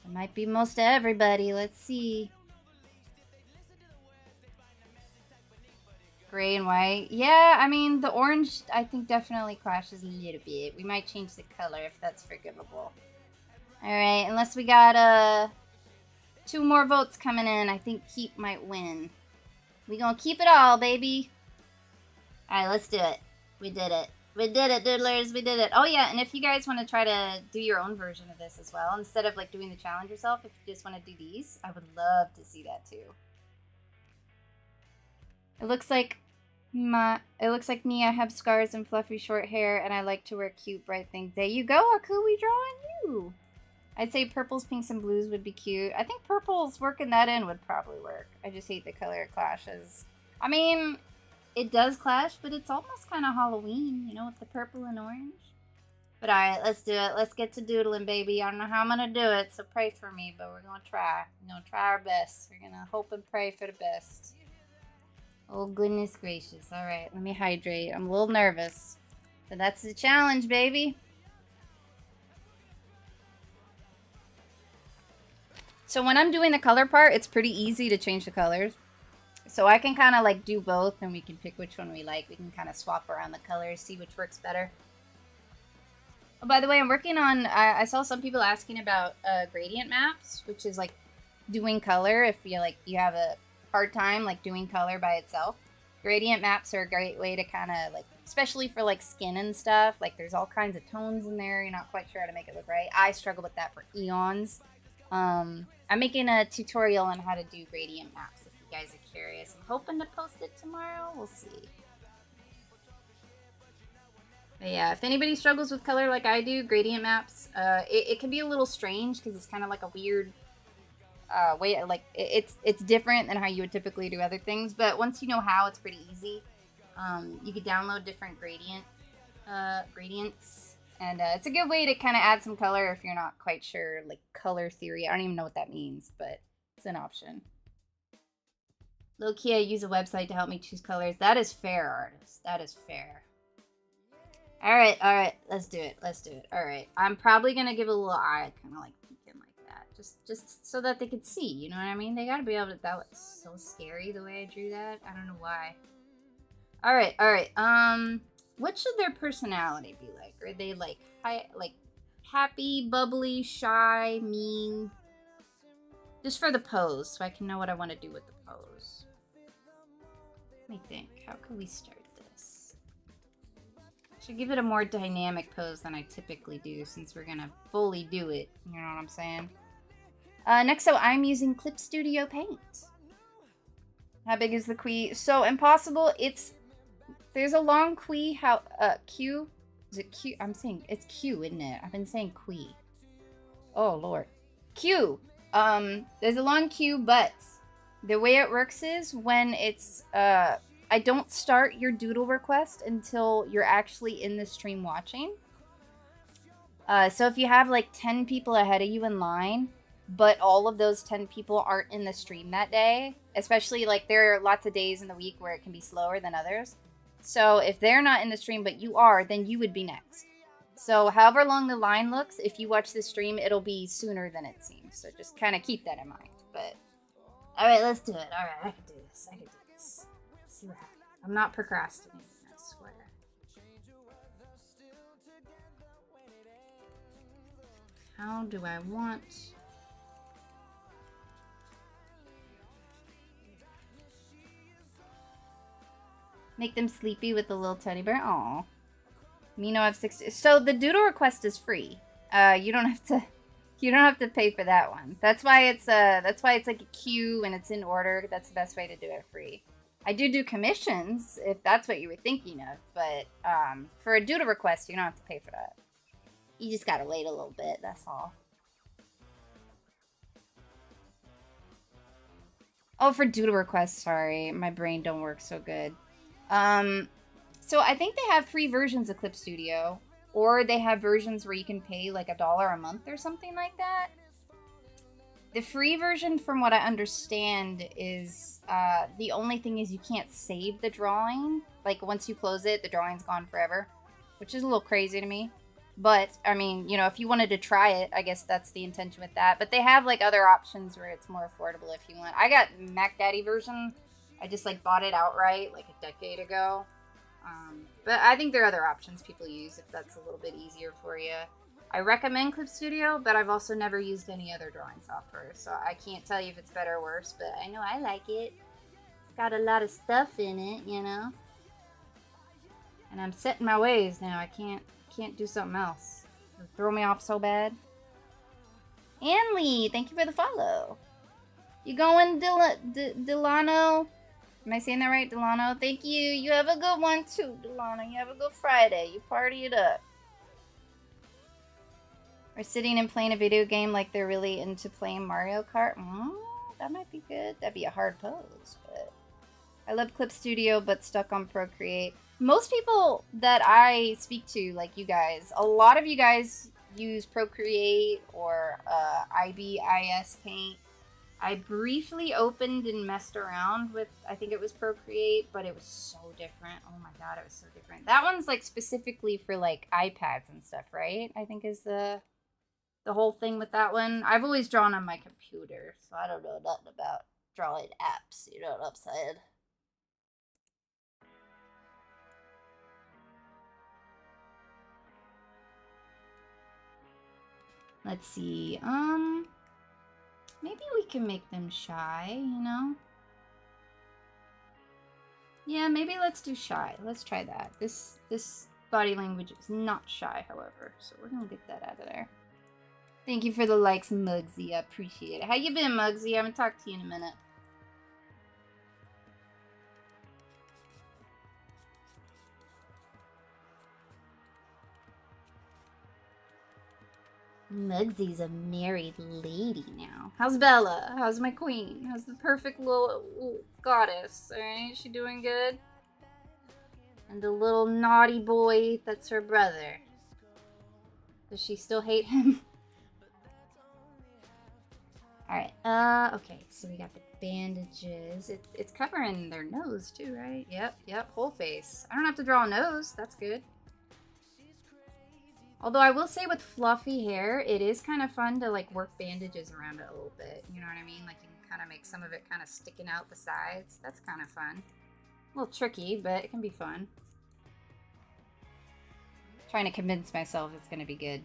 It might be most of everybody. Let's see. Gray and white. Yeah, I mean, the orange, I think, definitely clashes a little bit. We might change the color if that's forgivable. Alright, unless we got, 2 more votes coming in, I think keep might win. We gonna keep it all, baby. Alright, let's do it. We did it. We did it, Doodlers. We did it. Oh, yeah, and if you guys want to try to do your own version of this as well, instead of, like, doing the challenge yourself, if you just want to do these, I would love to see that, too. It looks like me. I have scars and fluffy short hair, and I like to wear cute, bright things. There you go, Aku. We draw on you. I'd say purples, pinks, and blues would be cute. I think purples working that in would probably work. I just hate the color it clashes. I mean, it does clash, but it's almost kind of Halloween, you know, with the purple and orange. But alright, let's do it. Let's get to doodling, baby. I don't know how I'm gonna do it, so pray for me, but we're gonna try. We're gonna try our best. We're gonna hope and pray for the best. Oh, goodness gracious. Alright, let me hydrate. I'm a little nervous. But that's the challenge, baby. So when I'm doing the color part, it's pretty easy to change the colors. So I can kind of like do both and we can pick which one we like. We can kind of swap around the colors, see which works better. Oh, by the way, I'm working on, I saw some people asking about gradient maps, which is like doing color if you have a hard time like doing color by itself. Gradient maps are a great way to kind of like, especially for like skin and stuff, like there's all kinds of tones in there, you're not quite sure how to make it look right. I struggle with that for eons. I'm making a tutorial on how to do gradient maps if you guys are curious. I'm hoping to post it tomorrow, we'll see. But yeah, if anybody struggles with color like I do, gradient maps, it can be a little strange because it's kind of like a weird way, like it's different than how you would typically do other things, but once you know how, it's pretty easy. You can download different gradients, and it's a good way to kind of add some color if you're not quite sure, like color theory. I don't even know what that means, but it's an option. Low-key, I use a website to help me choose colors. That is fair, artist. That is fair. Alright, let's do it. Alright, I'm probably gonna give a little eye, kind of like peeking like that. Just so that they could see, you know what I mean? They gotta be able to, that was so scary the way I drew that. I don't know why. Alright, what should their personality be like? Are they like, happy, bubbly, shy, mean? Just for the pose, so I can know what I want to do with the pose. Let me think, how can we start this? Should give it a more dynamic pose than I typically do since we're gonna fully do it. You know what I'm saying? Next up, I'm using Clip Studio Paint. How big is the Quee? So Impossible, there's a long Quee, Q? Is it Q? I'm saying, it's Q, isn't it? I've been saying Quee. Oh, Lord. Q. There's a long queue, but the way it works is when it's, I don't start your doodle request until you're actually in the stream watching. So if you have like 10 people ahead of you in line, but all of those 10 people aren't in the stream that day, especially like there are lots of days in the week where it can be slower than others. So if they're not in the stream, but you are, then you would be next. So however long the line looks, if you watch the stream, it'll be sooner than it seems. So just kind of keep that in mind. But all right, let's do it. All right, I can do this. I can do this. Let's see what happens. I'm not procrastinating, I swear. How do I want... Make them sleepy with the little teddy bear. Aw. Mino have 60. So the doodle request is free. You don't have to pay for that one. That's why it's like a queue and it's in order. That's the best way to do it free. I do commissions if that's what you were thinking of, but for a doodle request, you don't have to pay for that. You just gotta wait a little bit. That's all. Oh, for doodle requests, sorry, my brain don't work so good. So I think they have free versions of Clip Studio, or they have versions where you can pay like $1 a month or something like that. The free version, from what I understand, is the only thing is you can't save the drawing. Like once you close it, the drawing's gone forever, which is a little crazy to me. But I mean, you know, if you wanted to try it, I guess that's the intention with that. But they have like other options where it's more affordable if you want. I got Mac Daddy version. I just like bought it outright like a decade ago. But I think there are other options people use if that's a little bit easier for you. I recommend Clip Studio, but I've also never used any other drawing software, so I can't tell you if it's better or worse, but I know I like it. It's got a lot of stuff in it, you know? And I'm set in my ways now. I can't do something else. It'll throw me off so bad. Anley, thank you for the follow. You going, Delano? Am I saying that right, Delano? Thank you. You have a good one, too, Delano. You have a good Friday. You party it up. Or sitting and playing a video game like they're really into playing Mario Kart. That might be good. That'd be a hard pose, but... I love Clip Studio, but stuck on Procreate. Most people that I speak to, like you guys, a lot of you guys use Procreate or IBIS Paint. I briefly opened and messed around with, I think it was Procreate, but it was so different. Oh my god, it was so different. That one's like specifically for like iPads and stuff, right? I think is the whole thing with that one. I've always drawn on my computer, so I don't know nothing about drawing apps, you know what I'm saying? Let's see, maybe we can make them shy, you know? Yeah, maybe let's do shy. Let's try that. This body language is not shy, however, so we're gonna get that out of there. Thank you for the likes, Mugsy. I appreciate it. How you been, Mugsy? I haven't talked to you in a minute. Mugsy's a married lady now. How's Bella? How's my queen? How's the perfect little goddess? Alright, she doing good? And the little naughty boy, that's her brother. Does she still hate him? Alright, okay, so we got the bandages. It's covering their nose too, right? Yep, whole face. I don't have to draw a nose, that's good. Although I will say with fluffy hair, it is kind of fun to like work bandages around it a little bit. You know what I mean? Like you can kind of make some of it kind of sticking out the sides. That's kind of fun. A little tricky, but it can be fun. Trying to convince myself it's going to be good.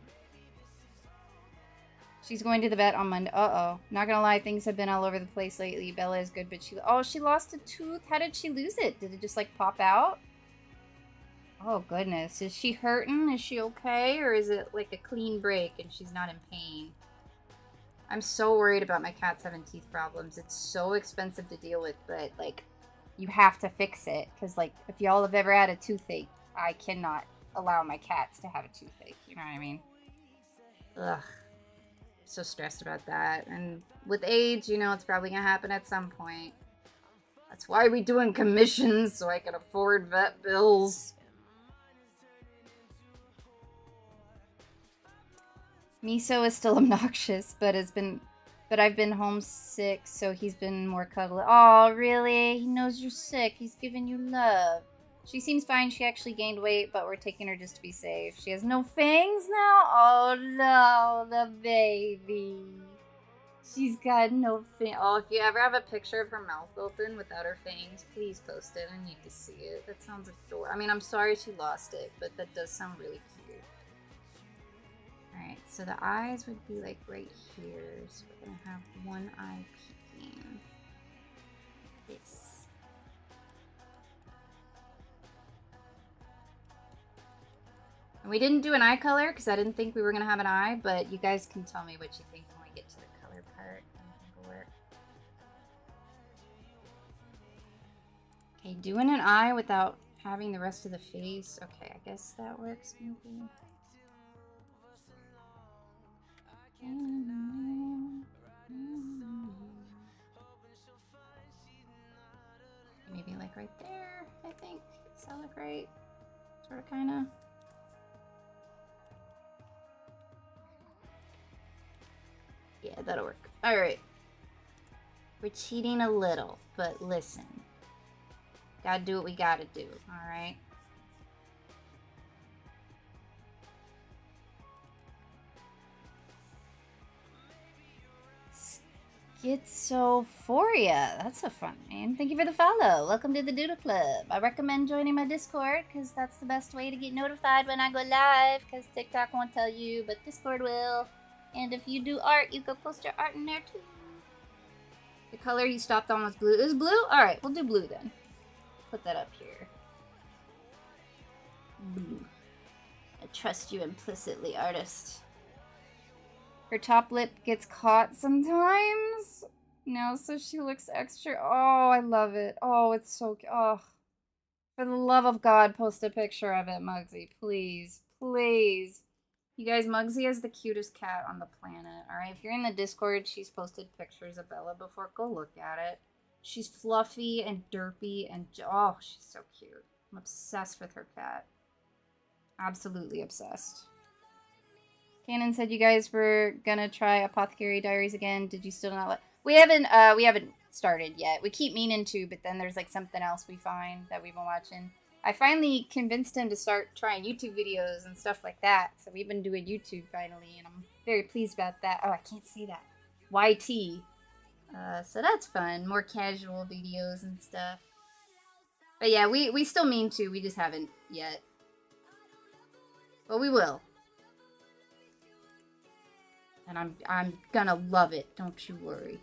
She's going to the vet on Monday. Uh-oh. Not gonna lie, things have been all over the place lately. Bella is good, but she lost a tooth. How did she lose it? Did it just like pop out? Oh, goodness. Is she hurting? Is she okay? Or is it like a clean break and she's not in pain? I'm so worried about my cats having teeth problems. It's so expensive to deal with, but, like, you have to fix it. Because, like, if y'all have ever had a toothache, I cannot allow my cats to have a toothache. You know what I mean? Ugh. So stressed about that. And with age, you know, it's probably gonna happen at some point. That's why we doing commissions, so I can afford vet bills. Miso is still obnoxious, but I've been homesick, so he's been more cuddly. Oh, really? He knows you're sick. He's giving you love. She seems fine. She actually gained weight, but we're taking her just to be safe. She has no fangs now? Oh, no, the baby. She's got no fangs. Oh, if you ever have a picture of her mouth open without her fangs, please post it. I need to see it. That sounds adorable. I mean, I'm sorry she lost it, but that does sound really cute. Alright, so the eyes would be like right here. So we're gonna have one eye peeking. This. And we didn't do an eye color because I didn't think we were gonna have an eye, but you guys can tell me what you think when we get to the color part. Okay, doing an eye without having the rest of the face. Okay, I guess that works maybe. Maybe like right there, I think. Does that look right? Sort of, kind of. Yeah, that'll work. Alright. We're cheating a little, but listen. Gotta do what we gotta do, alright? Schizophoria. That's a fun name. Thank you for the follow. Welcome to the Doodle Club. I recommend joining my Discord because that's the best way to get notified when I go live because TikTok won't tell you, but Discord will. And if you do art, you can post your art in there too. The color you stopped on was blue. Is blue? Alright, we'll do blue then. Put that up here. Blue. I trust you implicitly, artist. Her top lip gets caught sometimes. No, so she looks extra. Oh, I love it. Oh, it's so. Oh. For the love of God, post a picture of it, Muggsy. Please. Please. You guys, Muggsy is the cutest cat on the planet. Alright, if you're in the Discord, she's posted pictures of Bella before. Go look at it. She's fluffy and derpy and. Oh, she's so cute. I'm obsessed with her cat. Absolutely obsessed. Cannon said you guys were gonna try Apothecary Diaries again. Did you still not let? We haven't started yet. We keep meaning to, but then there's like something else we find that we've been watching. I finally convinced him to start trying YouTube videos and stuff like that. So we've been doing YouTube finally, and I'm very pleased about that. Oh, I can't say that. YT. So that's fun. More casual videos and stuff. But yeah, we still mean to. We just haven't yet. But we will. And I'm gonna love it, don't you worry.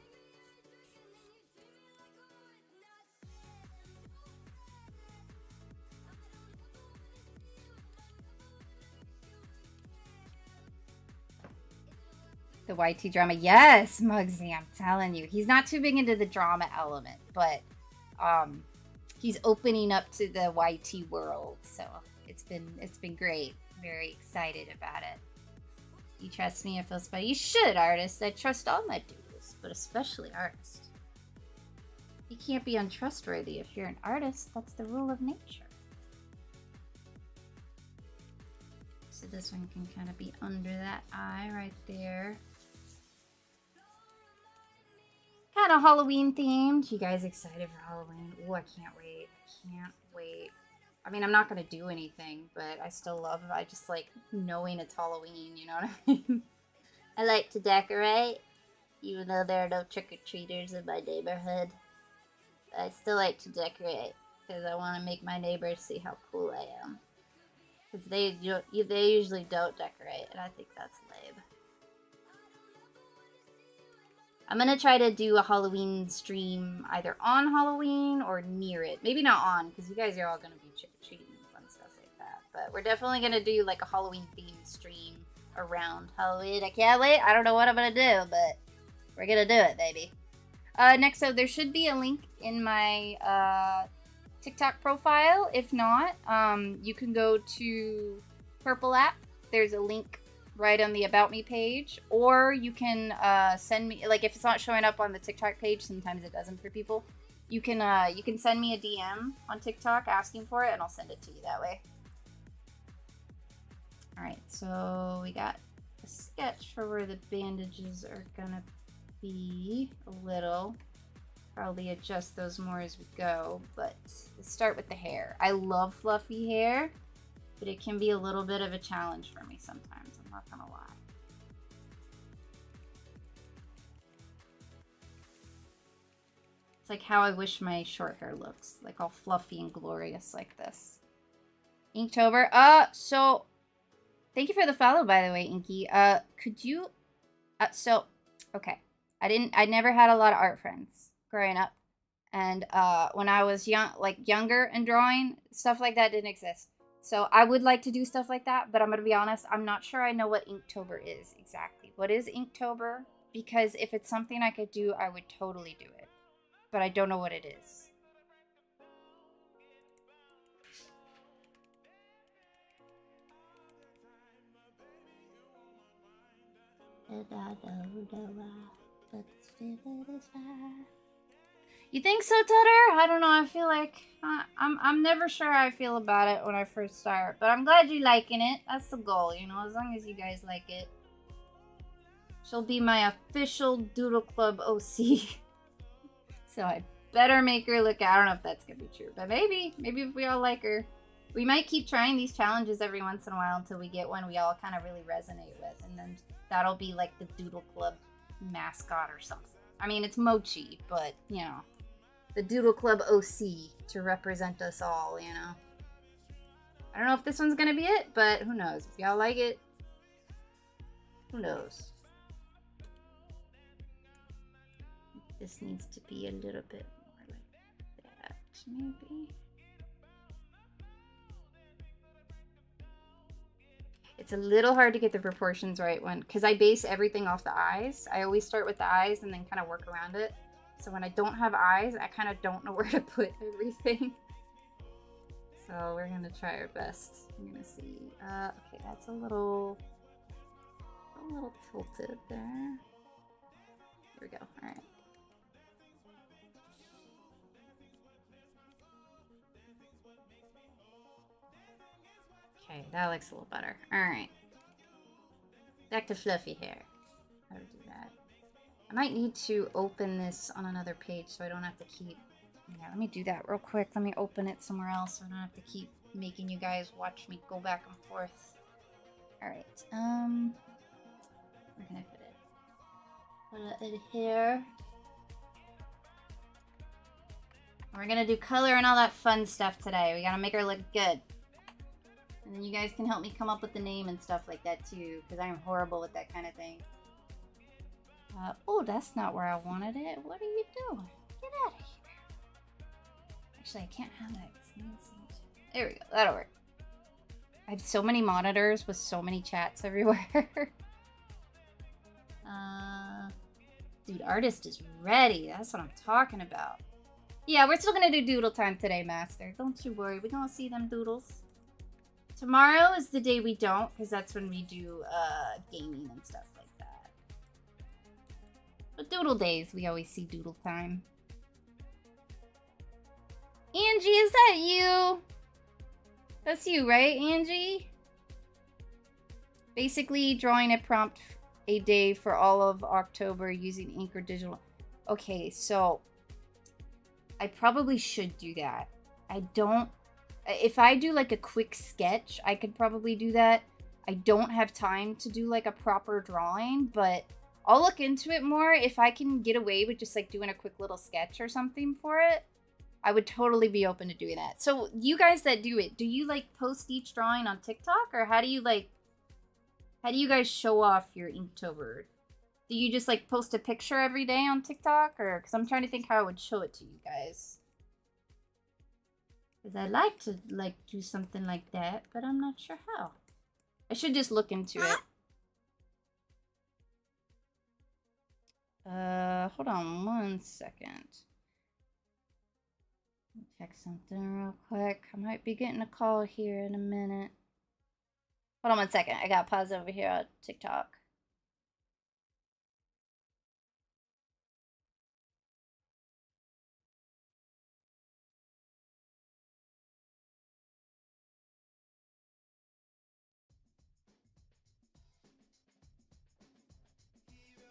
The YT drama. Yes, Muggsy, I'm telling you. He's not too big into the drama element, but he's opening up to the YT world. So it's been great. Very excited about it. You trust me, I feel spotty. You should, artist. I trust all my doodles, but especially artists. You can't be untrustworthy if you're an artist. That's the rule of nature. So this one can kind of be under that eye right there. Kind of Halloween themed. You guys excited for Halloween? Oh, I can't wait. I can't wait. I mean, I'm not going to do anything, but I still love it. I just like knowing it's Halloween, you know what I mean? I like to decorate, even though there are no trick-or-treaters in my neighborhood. I still like to decorate, because I want to make my neighbors see how cool I am. Because they usually don't decorate, and I think that's lame. I'm going to try to do a Halloween stream either on Halloween or near it. Maybe not on, because you guys are all going to be trick-or-treating and fun stuff like that. but we're definitely gonna do like a Halloween themed stream around Halloween. I can't wait. I don't know what I'm gonna do, but we're gonna do it, baby. Next, so there should be a link in my TikTok profile. If not, you can go to Purple app. There's a link right on the About Me page, or you can send me, like, if it's not showing up on the TikTok page, sometimes it doesn't for people. You can send me a DM on TikTok asking for it, and I'll send it to you that way. All right, so we got a sketch for where the bandages are gonna be a little. Probably adjust those more as we go, but let's start with the hair. I love fluffy hair, but it can be a little bit of a challenge for me sometimes, I'm not gonna lie. It's like how I wish my short hair looks, like all fluffy and glorious like this. Inktober, so thank you for the follow, by the way, Inky. Could you, okay. I never had a lot of art friends growing up. And when I was younger and drawing, stuff like that didn't exist. So I would like to do stuff like that, but I'm going to be honest, I'm not sure I know what Inktober is exactly. What is Inktober? Because if it's something I could do, I would totally do it. But I don't know what it is. You think so, Tutter? I don't know. I feel like I'm never sure how I feel about it when I first start, but I'm glad you're liking it. That's the goal, you know. As long as you guys like it, she'll be my official Doodle Club OC. So I better make her look. I don't know if that's gonna be true, but maybe if we all like her, we might keep trying these challenges every once in a while until we get one we all kind of really resonate with, and then that'll be like the Doodle Club mascot or something. I mean, it's Mochi, but you know, the Doodle Club OC to represent us all, you know. I don't know if this one's gonna be it, but who knows? If y'all like it, who knows? This needs to be a little bit more like that, maybe. It's a little hard to get the proportions right because I base everything off the eyes. I always start with the eyes and then kind of work around it. So when I don't have eyes, I kind of don't know where to put everything. So we're gonna try our best. I'm gonna see. Okay, that's a little tilted there. Here we go. All right. Okay, that looks a little better. Alright. Back to fluffy hair. How to do that. I might need to open this on another page so I don't have to keep... Yeah, let me do that real quick. Let me open it somewhere else so I don't have to keep making you guys watch me go back and forth. Alright, where can I put it? Put it here. We're gonna do color and all that fun stuff today. We gotta make her look good. And then you guys can help me come up with the name and stuff like that too, because I'm horrible with that kind of thing. Oh, that's not where I wanted it. What are you doing? Get out of here. Actually, I can't have that. There we go. That'll work. I have so many monitors with so many chats everywhere. Dude, artist is ready. That's what I'm talking about. Yeah, we're still gonna do doodle time today, Master. Don't you worry. We're gonna see them doodles. Tomorrow is the day we don't, because that's when we do gaming and stuff like that. But doodle days, we always see doodle time. Angie, is that you? That's you, right, Angie? Basically, drawing a prompt a day for all of October using ink or digital. Okay, so I probably should do that. I don't... If I do like a quick sketch, I could probably do that. I don't have time to do like a proper drawing, but I'll look into it more. If I can get away with just like doing a quick little sketch or something for it, I would totally be open to doing that. So you guys that do it, do you like post each drawing on TikTok, or how do you guys show off your Inktober? Do you just like post a picture every day on TikTok, or because I'm trying to think how I would show it to you guys. Because I'd like to, like, do something like that, but I'm not sure how. I should just look into it. Hold on 1 second. Check something real quick. I might be getting a call here in a minute. Hold on 1 second. I gotta pause over here on TikTok.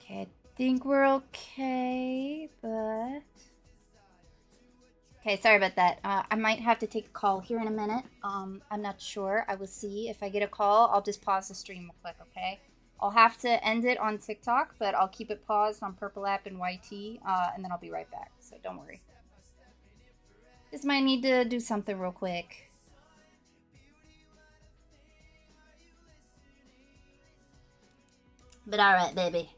Okay, I think we're okay, but... Okay, sorry about that. I might have to take a call here in a minute. I'm not sure. I will see. If I get a call, I'll just pause the stream real quick, okay? I'll have to end it on TikTok, but I'll keep it paused on Purple App and YT, and then I'll be right back, so don't worry. Just might need to do something real quick. But alright, baby.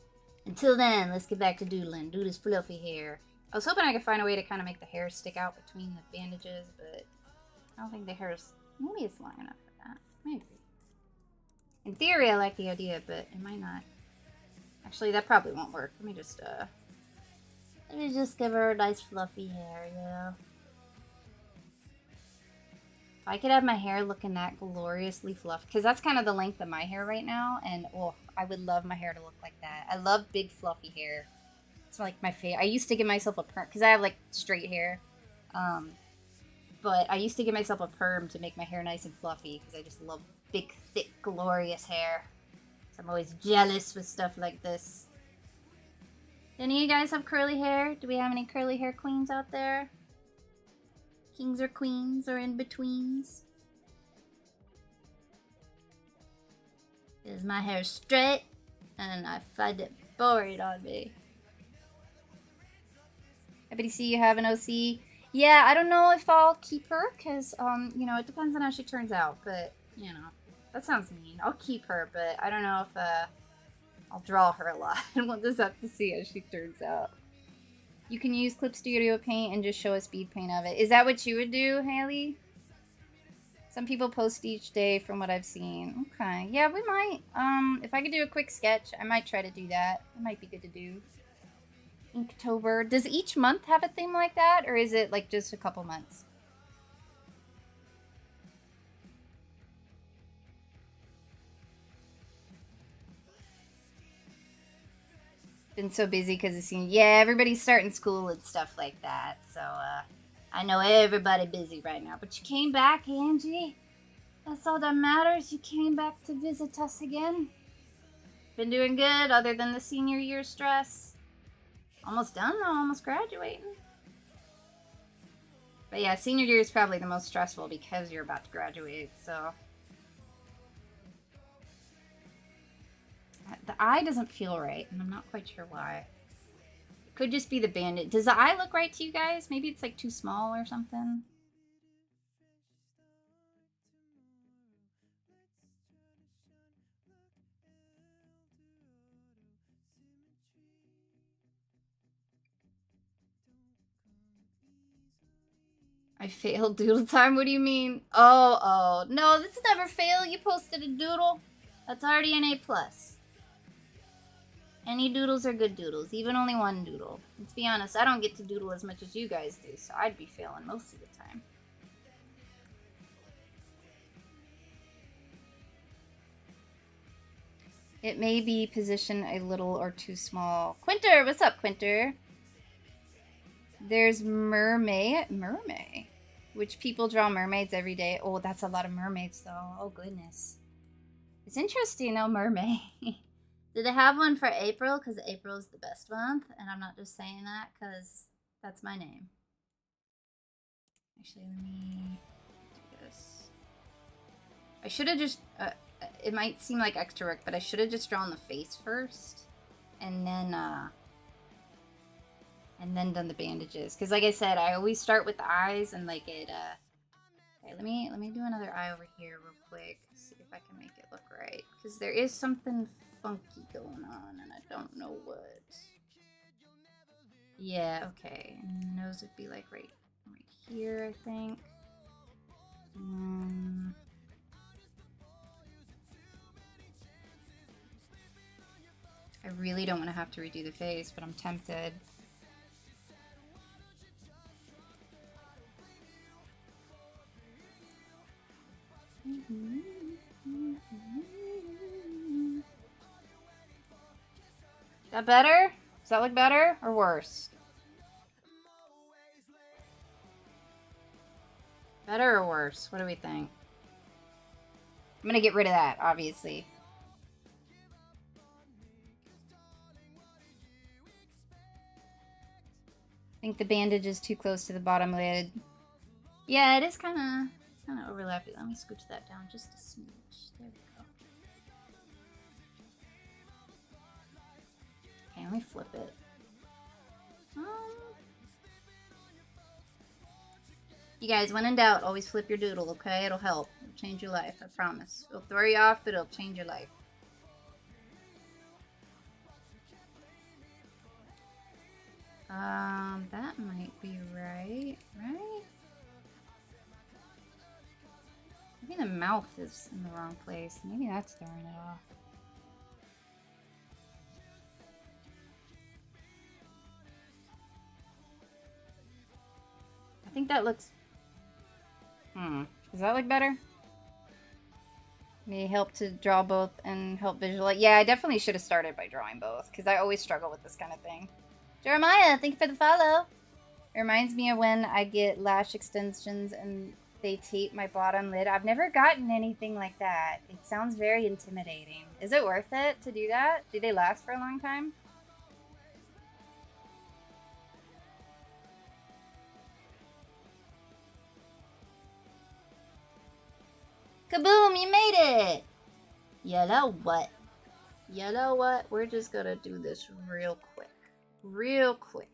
Until then, let's get back to doodling. Do this fluffy hair. I was hoping I could find a way to kind of make the hair stick out between the bandages, but I don't think the hair's... Maybe it's long enough for that. Maybe. In theory, I like the idea, but it might not. Actually, that probably won't work. Let me just give her a nice fluffy hair, you know? If I could have my hair looking that gloriously fluffy, because that's kind of the length of my hair right now, and oh, I would love my hair to look like that. I love big fluffy hair. It's like my favorite. I used to give myself a perm, because I have like straight hair, but I used to give myself a perm to make my hair nice and fluffy, because I just love big, thick, glorious hair. So I'm always jealous with stuff like this. Do any of you guys have curly hair? Do we have any curly hair queens out there? Kings or queens or in-betweens? Is my hair straight? And I find it boring on me. Happy to see you have an OC. Yeah, I don't know if I'll keep her, because, you know, it depends on how she turns out, but, you know, that sounds mean. I'll keep her, but I don't know if, I'll draw her a lot, and we'll just have to see how she turns out. You can use Clip Studio Paint and just show a speed paint of it. Is that what you would do, Haley? Some people post each day from what I've seen. Okay, yeah, we might. If I could do a quick sketch, I might try to do that. It might be good to do. Inktober. Does each month have a theme like that, or is it like just a couple months? Been so busy because it seems, yeah, everybody's starting school and stuff like that. So, I know everybody busy right now. But you came back, Angie. That's all that matters. You came back to visit us again. Been doing good, other than the senior year stress. Almost done, though. Almost graduating. But yeah, senior year is probably the most stressful because you're about to graduate, so... The eye doesn't feel right, and I'm not quite sure why. It could just be the bandit. Does the eye look right to you guys? Maybe it's like too small or something. I failed doodle time? What do you mean? Oh. No, this never fail. You posted a doodle. That's already an A+. Any doodles are good doodles, even only one doodle. Let's be honest, I don't get to doodle as much as you guys do, so I'd be failing most of the time. It may be positioned a little or too small. Quinter, what's up, Quinter? There's mermaid, which people draw mermaids every day. Oh, that's a lot of mermaids, though. Oh, goodness. It's interesting, though, mermaid. Did they have one for April? Because April is the best month, and I'm not just saying that because that's my name. Actually, let me do this. I should have just... it might seem like extra work, but I should have just drawn the face first, and then done the bandages. Because, like I said, I always start with the eyes, and like it. Okay, let me do another eye over here real quick. See if I can make it look right. Because there is something funky going on, and I don't know what. Yeah, okay. And the nose would be like right here, I think. I really don't want to have to redo the face, but I'm tempted. Is that better? Does that look better or worse? Better or worse? What do we think? I'm gonna get rid of that, obviously. I think the bandage is too close to the bottom lid. Yeah, it is kind of overlapping. Let me scooch that down just a smidge. There we go. Okay, let me flip it. You guys, when in doubt, always flip your doodle, okay? It'll help. It'll change your life, I promise. It'll throw you off, but it'll change your life. That might be right, right? Maybe the mouth is in the wrong place. Maybe that's throwing it off. I think that looks... Does that look better? May help to draw both and help visualize. Yeah, I definitely should have started by drawing both, because I always struggle with this kind of thing. Jeremiah, thank you for the follow. It reminds me of when I get lash extensions and they tape my bottom lid. I've never gotten anything like that. It sounds very intimidating. Is it worth it to do that? Do they last for a long time? Kaboom, you made it! You know what? You know what? We're just gonna do this real quick. Real quick.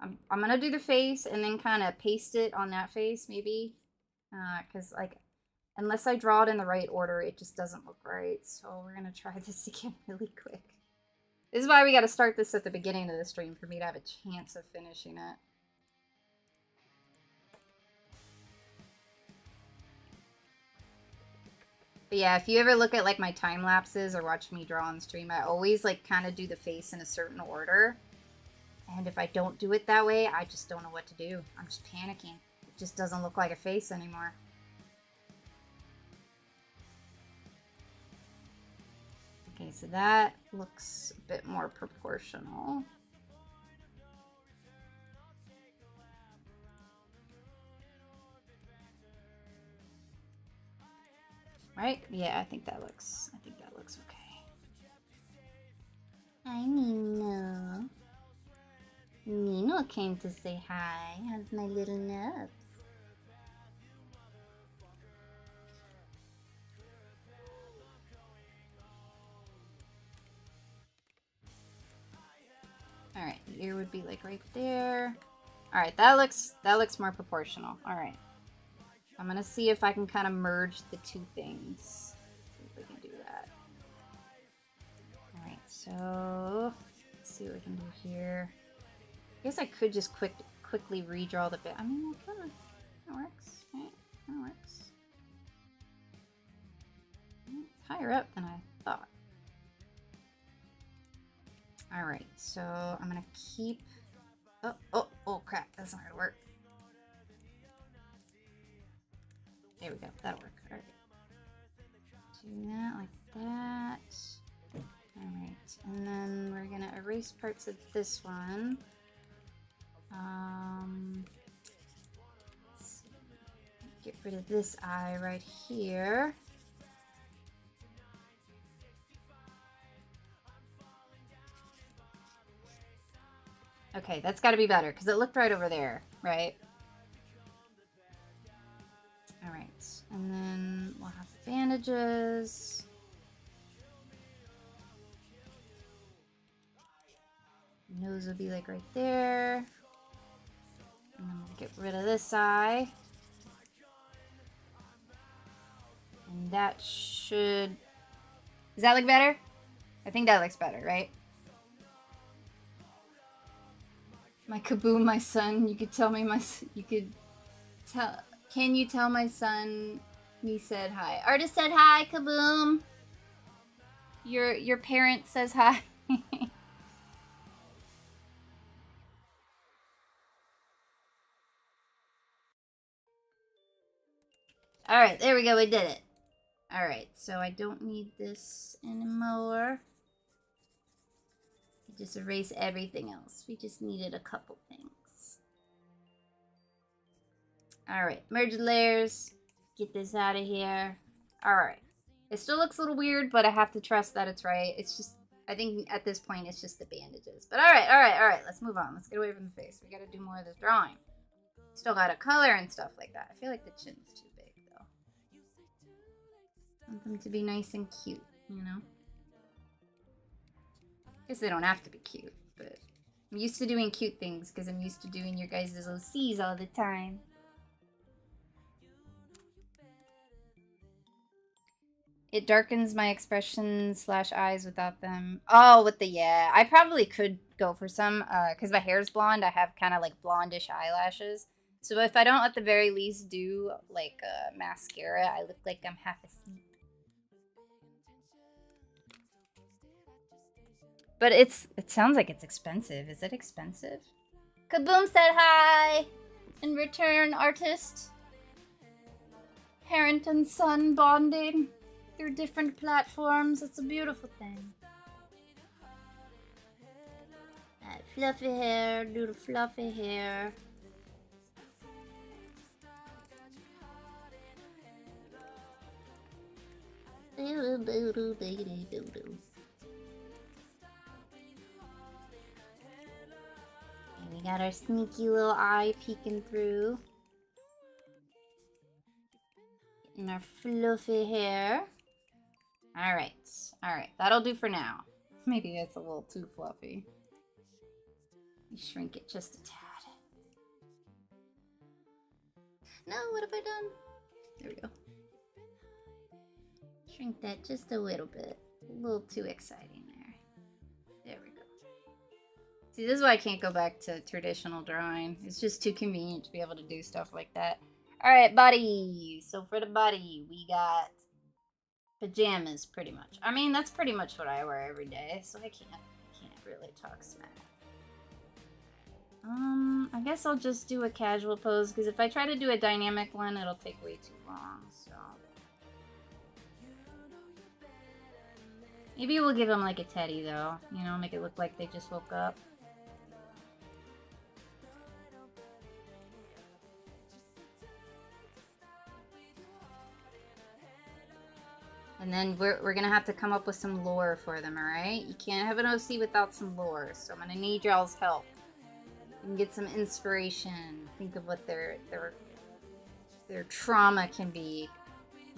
I'm gonna do the face and then kind of paste it on that face, maybe. Because, like, unless I draw it in the right order, it just doesn't look right. So we're gonna try this again really quick. This is why we gotta start this at the beginning of the stream for me to have a chance of finishing it. But yeah, if you ever look at like my time lapses or watch me draw on stream, I always like kind of do the face in a certain order. And if I don't do it that way, I just don't know what to do. I'm just panicking. It just doesn't look like a face anymore. Okay, so that looks a bit more proportional. Right? Yeah, I think that looks okay. Hi, Nino. Nino came to say hi. How's my little nubs? Alright, the ear would be like right there. Alright, that looks more proportional. Alright. I'm gonna see if I can kind of merge the two things. See if we can do that. Alright, so let's see what we can do here. I guess I could just quickly redraw the bit. I mean, that kind of works, right? Kind of works. It's higher up than I thought. Alright, so I'm gonna keep... Oh crap, that's not gonna work. There we go, that'll work. Alright. Do that like that. Alright, and then we're gonna erase parts of this one. Let's see. Get rid of this eye right here. Okay, that's got to be better because it looked right over there, right? All right, and then we'll have bandages. Nose will be like right there. And then we'll get rid of this eye. And that should... Does that look better? I think that looks better, right? My kaboom, my son. You could tell me you could Can you tell my son me said hi? Artist said hi, Kaboom. Your parent says hi. Alright, there we go, we did it. Alright, so I don't need this anymore. Just erase everything else. We just needed a couple things. Alright, merge layers. Get this out of here. Alright. It still looks a little weird, but I have to trust that it's right. It's just, I think at this point it's just the bandages. But alright. Let's move on. Let's get away from the face. We gotta do more of this drawing. Still gotta color and stuff like that. I feel like the chin's too big, though. I want them to be nice and cute, you know? I guess they don't have to be cute, but I'm used to doing cute things because I'm used to doing your guys' OCs all the time. It darkens my expression / eyes without them. Oh, with the, yeah. I probably could go for some, because my hair's blonde. I have kind of like blondish eyelashes. So if I don't at the very least do like mascara, I look like I'm half asleep. But it sounds like it's expensive. Is it expensive? Kaboom said hi! In return, artist. Parent and son bonding through different platforms. It's a beautiful thing. That fluffy hair, do the fluffy hair. We got our sneaky little eye peeking through. And our fluffy hair. Alright. That'll do for now. Maybe it's a little too fluffy. Shrink it just a tad. No, what have I done? There we go. Shrink that just a little bit. A little too exciting there. There we go. See, this is why I can't go back to traditional drawing. It's just too convenient to be able to do stuff like that. Alright, body. So for the body, we got pajamas, pretty much. I mean, that's pretty much what I wear every day, so I can't really talk smack. I guess I'll just do a casual pose, because if I try to do a dynamic one, it'll take way too long, so. Maybe we'll give them like a teddy, though. You know, make it look like they just woke up. And then we're gonna have to come up with some lore for them, alright? You can't have an OC without some lore, so I'm gonna need y'all's help. You can get some inspiration. Think of what their trauma can be.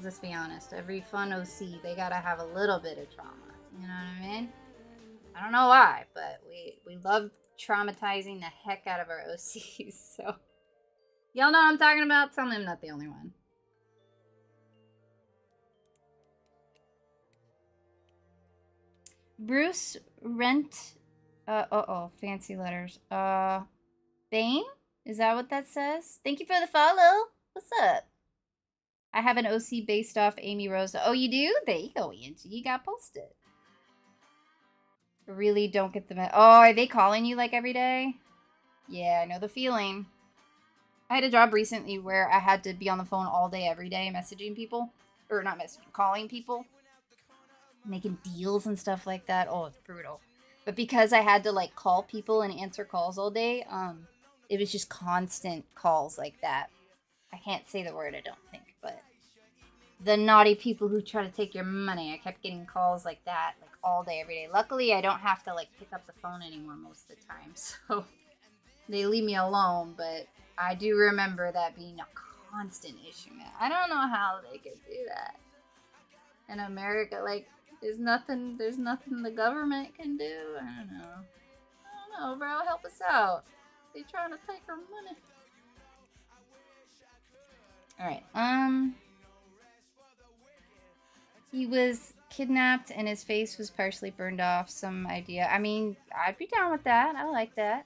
Let's be honest, every fun OC, they gotta have a little bit of trauma. You know what I mean? I don't know why, but we love traumatizing the heck out of our OCs, so. Y'all know what I'm talking about? Tell me I'm not the only one. Bruce Rent, fancy letters. Bane? Is that what that says? Thank you for the follow. What's up? I have an OC based off Amy Rosa. Oh, you do? There you go, Angie. You got posted. Really don't get the... Oh, are they calling you like every day? Yeah, I know the feeling. I had a job recently where I had to be on the phone all day, every day, messaging people. Or not messaging, calling people. Making deals and stuff like that. Oh, it's brutal. But because I had to like call people and answer calls all day, it was just constant calls like that. I can't say the word, I don't think, but the naughty people who try to take your money. I kept getting calls like that, like all day, every day. Luckily, I don't have to like pick up the phone anymore most of the time, so they leave me alone. But I do remember that being a constant issue, man. I don't know how they could do that in America. Like, there's nothing the government can do. I don't know, bro. Help us out. They trying to take our money. Alright, he was kidnapped and his face was partially burned off. Some idea. I mean, I'd be down with that. I like that.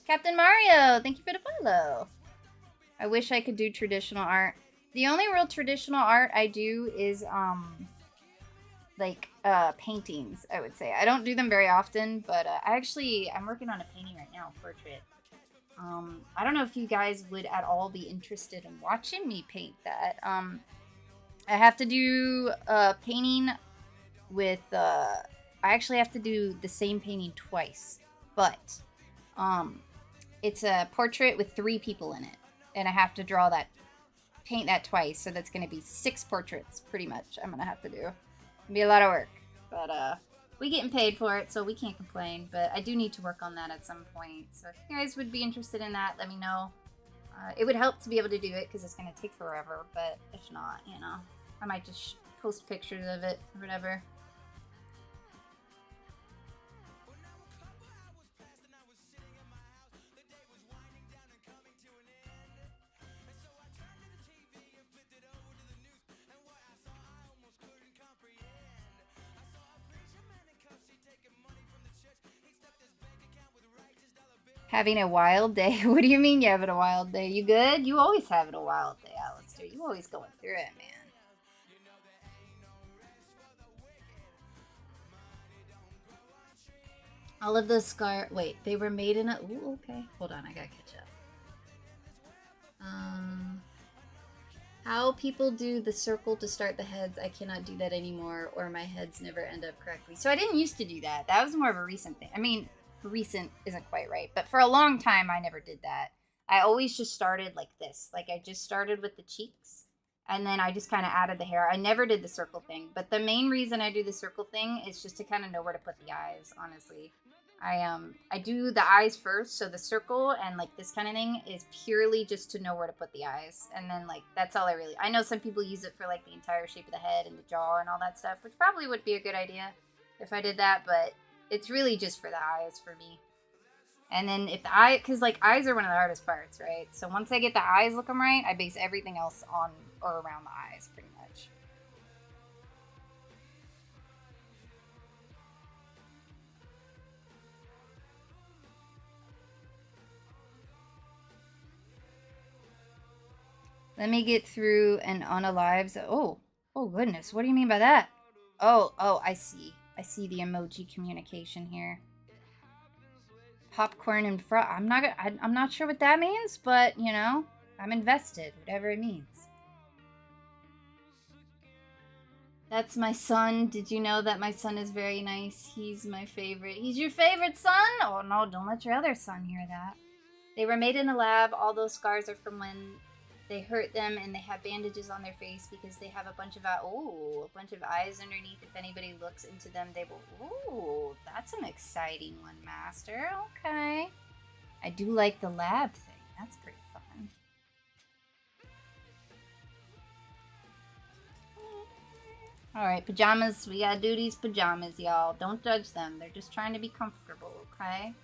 Captain Mario, thank you for the follow. I wish I could do traditional art. The only real traditional art I do is like paintings, I would say. I don't do them very often, but I'm working on a painting right now, portrait. I don't know if you guys would at all be interested in watching me paint that. I have to do a painting with I actually have to do the same painting twice, but it's a portrait with 3 people in it, and I have to paint that twice, so that's going to be 6 portraits pretty much. I'm gonna have to do. It'll be a lot of work, but we getting paid for it, so we can't complain. But I do need to work on that at some point. So if you guys would be interested in that, let me know. It would help to be able to do it because it's going to take forever. But if not, you know, I might just post pictures of it or whatever. Having a wild day? What do you mean you having a wild day? You good? You always having a wild day, Alistair. You always going through it, man. All of those wait, they were made in a... Ooh, okay. Hold on, I gotta catch up. How people do the circle to start the heads, I cannot do that anymore, or my heads never end up correctly. So I didn't used to do that. That was more of a recent thing. I mean, recent isn't quite right, but for a long time, I never did that. I always just started like this. Like, I just started with the cheeks, and then I just kind of added the hair. I never did the circle thing, but the main reason I do the circle thing is just to kind of know where to put the eyes, honestly. I do the eyes first, so the circle and like this kind of thing is purely just to know where to put the eyes, and then like that's all I know some people use it for like the entire shape of the head and the jaw and all that stuff, which probably would be a good idea if I did that, but it's really just for the eyes for me. And then if because like eyes are one of the hardest parts, right? So once I get the eyes looking right, I base everything else on or around the eyes pretty much. Let me get through and unalives. Oh goodness. What do you mean by that? Oh, I see. I see the emoji communication here. Popcorn and I'm not sure what that means, but you know, I'm invested, whatever it means. That's my son. Did you know that my son is very nice? He's my favorite. He's your favorite son? Oh no, don't let your other son hear that. They were made in a lab. All those scars are from when they hurt them, and they have bandages on their face because they have a bunch of eyes underneath. If anybody looks into them, they will. Ooh, that's an exciting one, Master. Okay, I do like the lab thing. That's pretty fun. All right, pajamas. We gotta do these pajamas, y'all. Don't judge them. They're just trying to be comfortable. Okay.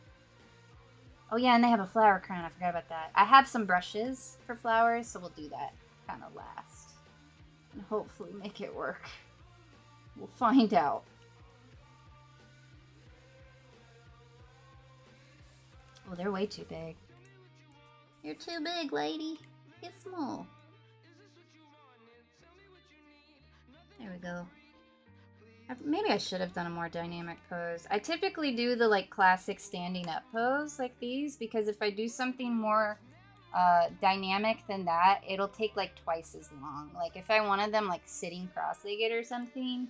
Oh yeah, and they have a flower crown. I forgot about that. I have some brushes for flowers, so we'll do that kind of last. And hopefully make it work. We'll find out. Oh, they're way too big. You're too big, lady. Get small. There we go. Maybe I should have done a more dynamic pose. I typically do the like classic standing up pose like these because if I do something more dynamic than that, it'll take like twice as long. Like if I wanted them like sitting cross-legged or something,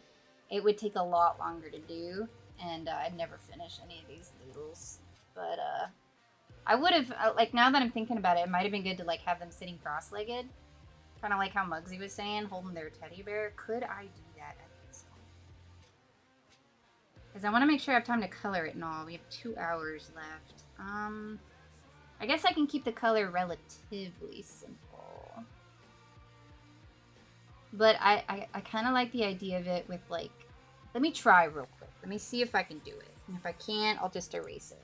it would take a lot longer to do, and I'd never finish any of these doodles. But I would have like now that I'm thinking about it, it might have been good to like have them sitting cross-legged, kind of like how Muggsy was saying, holding their teddy bear. Could I do that? Because I want to make sure I have time to color it and all. We have 2 hours left. I guess I can keep the color relatively simple. But I kind of like the idea of it with like... Let me try real quick. Let me see if I can do it. And if I can't, I'll just erase it.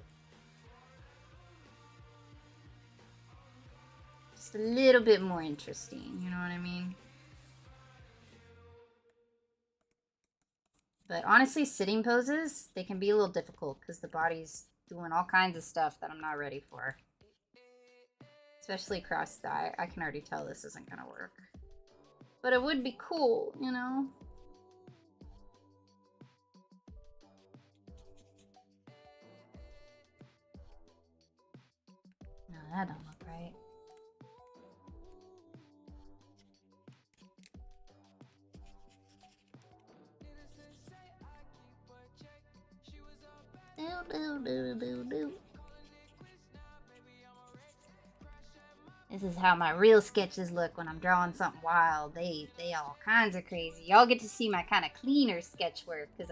Just a little bit more interesting, you know what I mean? But honestly, sitting poses, they can be a little difficult because the body's doing all kinds of stuff that I'm not ready for. Especially cross thigh. I can already tell this isn't gonna work. But it would be cool, you know? No, that don't look right. Do. This is how my real sketches look when I'm drawing something wild. They all kinds of crazy. Y'all get to see my kind of cleaner sketch work because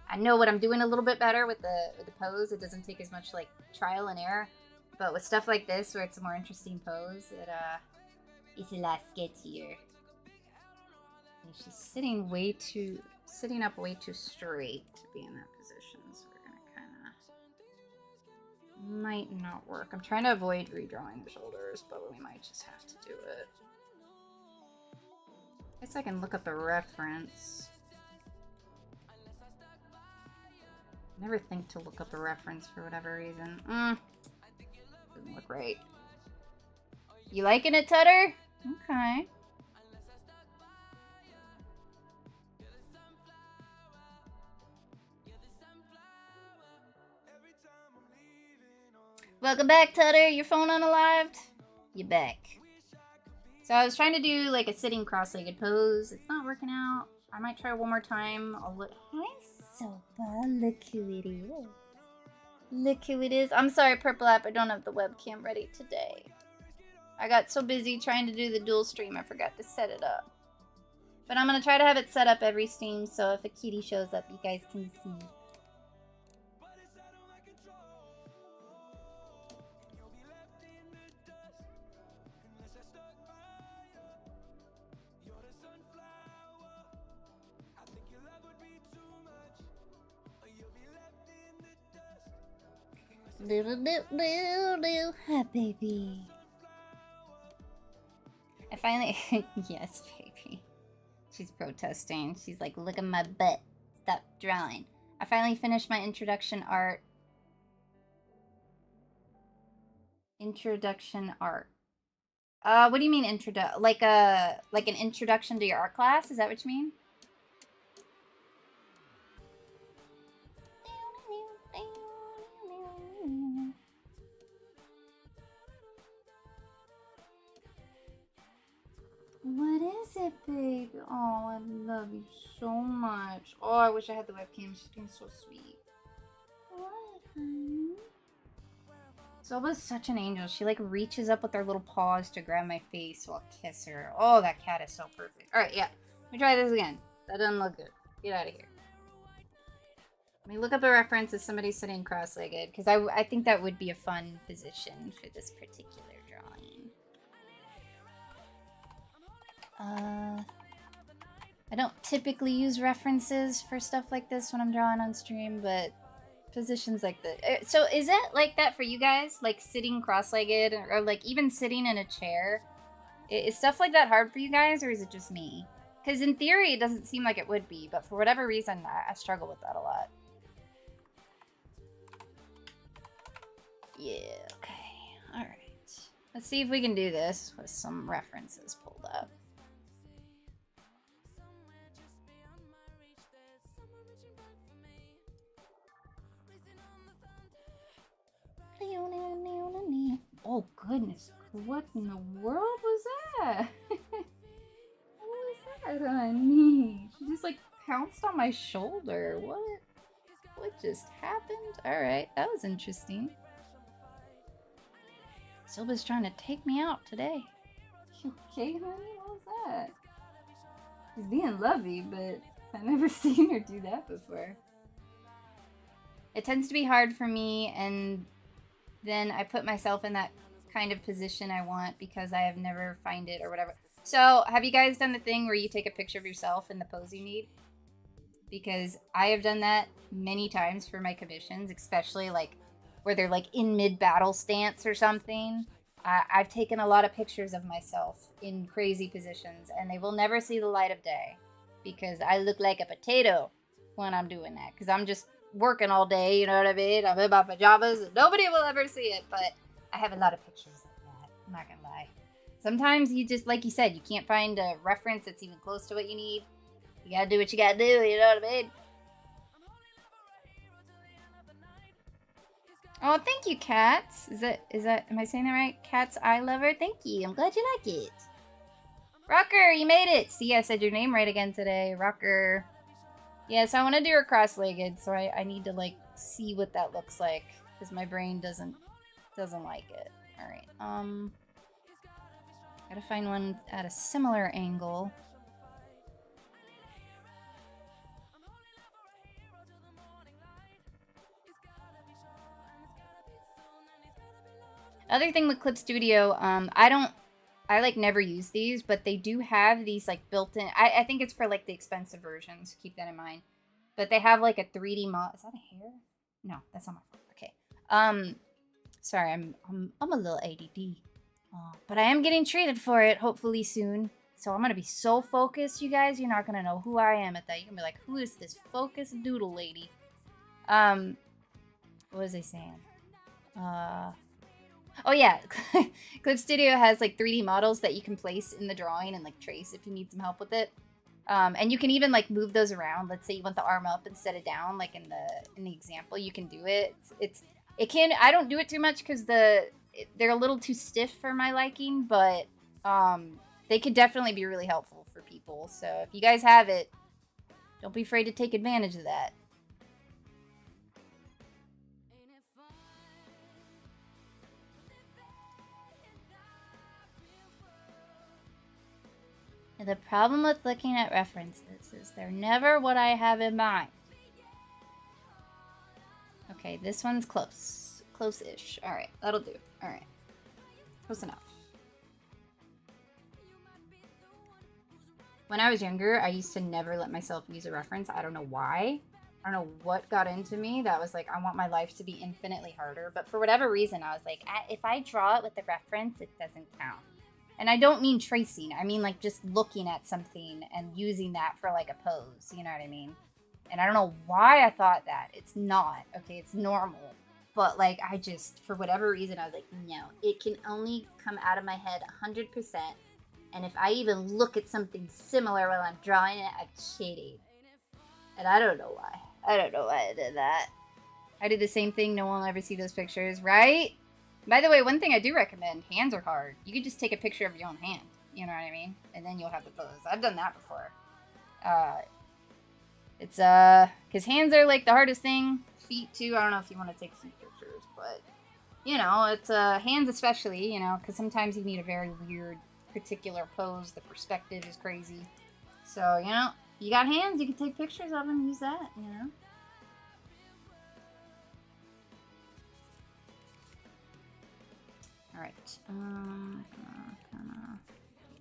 I know what I'm doing a little bit better with the pose. It doesn't take as much like trial and error. But with stuff like this where it's a more interesting pose, it's a lot sketchier. And she's sitting up way too straight to be in that position. So we're gonna might not work. I'm trying to avoid redrawing the shoulders, but we might just have to do it. I guess I can look up a reference. Never think to look up a reference for whatever reason. Doesn't look right. You liking it, Tutter? Okay. Welcome back, Tutter. Your phone unalived? You back. So I was trying to do like a sitting cross-legged pose. It's not working out. I might try one more time. I'll look. Hi, Sofa. Look who it is. Look who it is. I'm sorry, Purple App. I don't have the webcam ready today. I got so busy trying to do the dual stream, I forgot to set it up. But I'm going to try to have it set up every stream, so if a kitty shows up, you guys can see. Hi, baby. I finally... Yes, baby. She's protesting. She's like, look at my butt. Stop drawing. I finally finished my introduction art. Introduction art. What do you mean like an introduction to your art class? Is that what you mean? What is it, babe? Oh, I love you so much. Oh, I wish I had the webcam. She's being so sweet. What, honey? Zoba's such an angel. She, like, reaches up with her little paws to grab my face so I'll kiss her. Oh, that cat is so perfect. Alright, yeah. Let me try this again. That doesn't look good. Get out of here. Let me look up a reference of somebody sitting cross-legged, because I think that would be a fun position for this particular drawing. I don't typically use references for stuff like this when I'm drawing on stream, but positions like this. So is it like that for you guys? Like sitting cross-legged or like even sitting in a chair? Is stuff like that hard for you guys, or is it just me? Because in theory, it doesn't seem like it would be, but for whatever reason, I struggle with that a lot. Yeah, okay. Alright. Let's see if we can do this with some references pulled up. Oh goodness, what in the world was that? What was that, honey? She just like pounced on my shoulder. What just happened? Alright, that was interesting. Silva's trying to take me out today. You okay, honey? What was that? She's being lovey, but I've never seen her do that before. It tends to be hard for me, and then I put myself in that kind of position I want because I have never find it or whatever. So, have you guys done the thing where you take a picture of yourself in the pose you need? Because I have done that many times for my commissions, especially like where they're like in mid-battle stance or something. I've taken a lot of pictures of myself in crazy positions, and they will never see the light of day because I look like a potato when I'm doing that, because I'm just working all day, you know what I mean? I'm in my pajamas and nobody will ever see it, but I have a lot of pictures like that. I'm not gonna lie. Sometimes you just, like you said, you can't find a reference that's even close to what you need. You gotta do what you gotta do, you know what I mean? Oh, thank you, Cats. Is that, am I saying that right? Cats Eye Lover? Thank you. I'm glad you like it. Rocker, you made it. See, I said your name right again today. Rocker. Yeah, so I want to do her cross-legged, so I need to, like, see what that looks like, because my brain doesn't like it. Alright, gotta find one at a similar angle. Other thing with Clip Studio, I like never use these, but they do have these like built-in. I think it's for like the expensive versions. Keep that in mind. But they have like a 3D model. Is that a hair? No, that's not my fault. Okay. Sorry, I'm a little ADD. But I am getting treated for it, hopefully soon. So I'm gonna be so focused, you guys. You're not gonna know who I am at that. You're gonna be like, who is this focused doodle lady? What was I saying? Oh yeah, Clip Studio has like 3D models that you can place in the drawing and like trace if you need some help with it. And you can even like move those around. Let's say you want the arm up instead of down, like in the example, you can do it. It can. I don't do it too much because they're a little too stiff for my liking, but they could definitely be really helpful for people. So if you guys have it, don't be afraid to take advantage of that. The problem with looking at references is they're never what I have in mind. Okay, this one's close. Close-ish. Alright, that'll do. Alright. Close enough. When I was younger, I used to never let myself use a reference. I don't know why. I don't know what got into me. That was like, I want my life to be infinitely harder. But for whatever reason, I was like, if I draw it with the reference, it doesn't count. And I don't mean tracing. I mean like just looking at something and using that for like a pose. You know what I mean? And I don't know why I thought that. It's not. Okay, it's normal. But like I just, for whatever reason, I was like, no. It can only come out of my head 100%. And if I even look at something similar while I'm drawing it, I'm shading. And I don't know why. I don't know why I did that. I did the same thing. No one will ever see those pictures, right? By the way, one thing I do recommend, hands are hard. You could just take a picture of your own hand. You know what I mean? And then you'll have the pose. I've done that before. It's, because hands are, like, the hardest thing. Feet, too. I don't know if you want to take feet pictures, but, you know, it's, hands especially, you know, because sometimes you need a very weird, particular pose. The perspective is crazy. So, you know, you got hands, you can take pictures of them, use that, you know? Alright,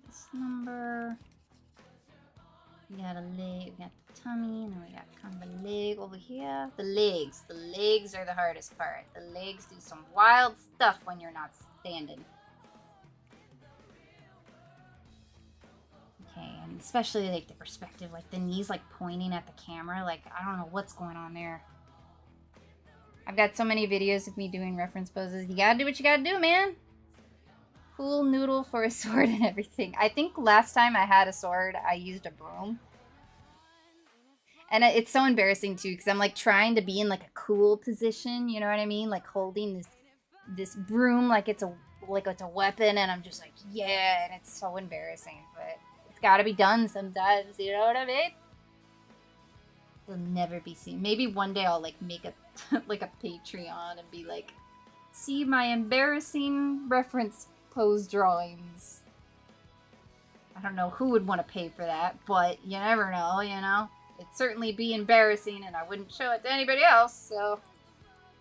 this number. We got a leg, we got the tummy, and then we got kind of a leg over here. The legs are the hardest part. The legs do some wild stuff when you're not standing. Okay, and especially like the perspective, like the knees like pointing at the camera, like I don't know what's going on there. I've got so many videos of me doing reference poses. You gotta do what you gotta do, man. Cool noodle for a sword and everything. I think last time I had a sword, I used a broom. And it's so embarrassing too, because I'm like trying to be in like a cool position, you know what I mean? Like holding this broom like it's a weapon, and I'm just like, yeah, and it's so embarrassing, but it's gotta be done sometimes, you know what I mean? It'll never be seen. Maybe one day I'll like make a like a Patreon and be like, see my embarrassing reference pose drawings. I don't know who would want to pay for that, but you never know, you know? It'd certainly be embarrassing, and I wouldn't show it to anybody else, so.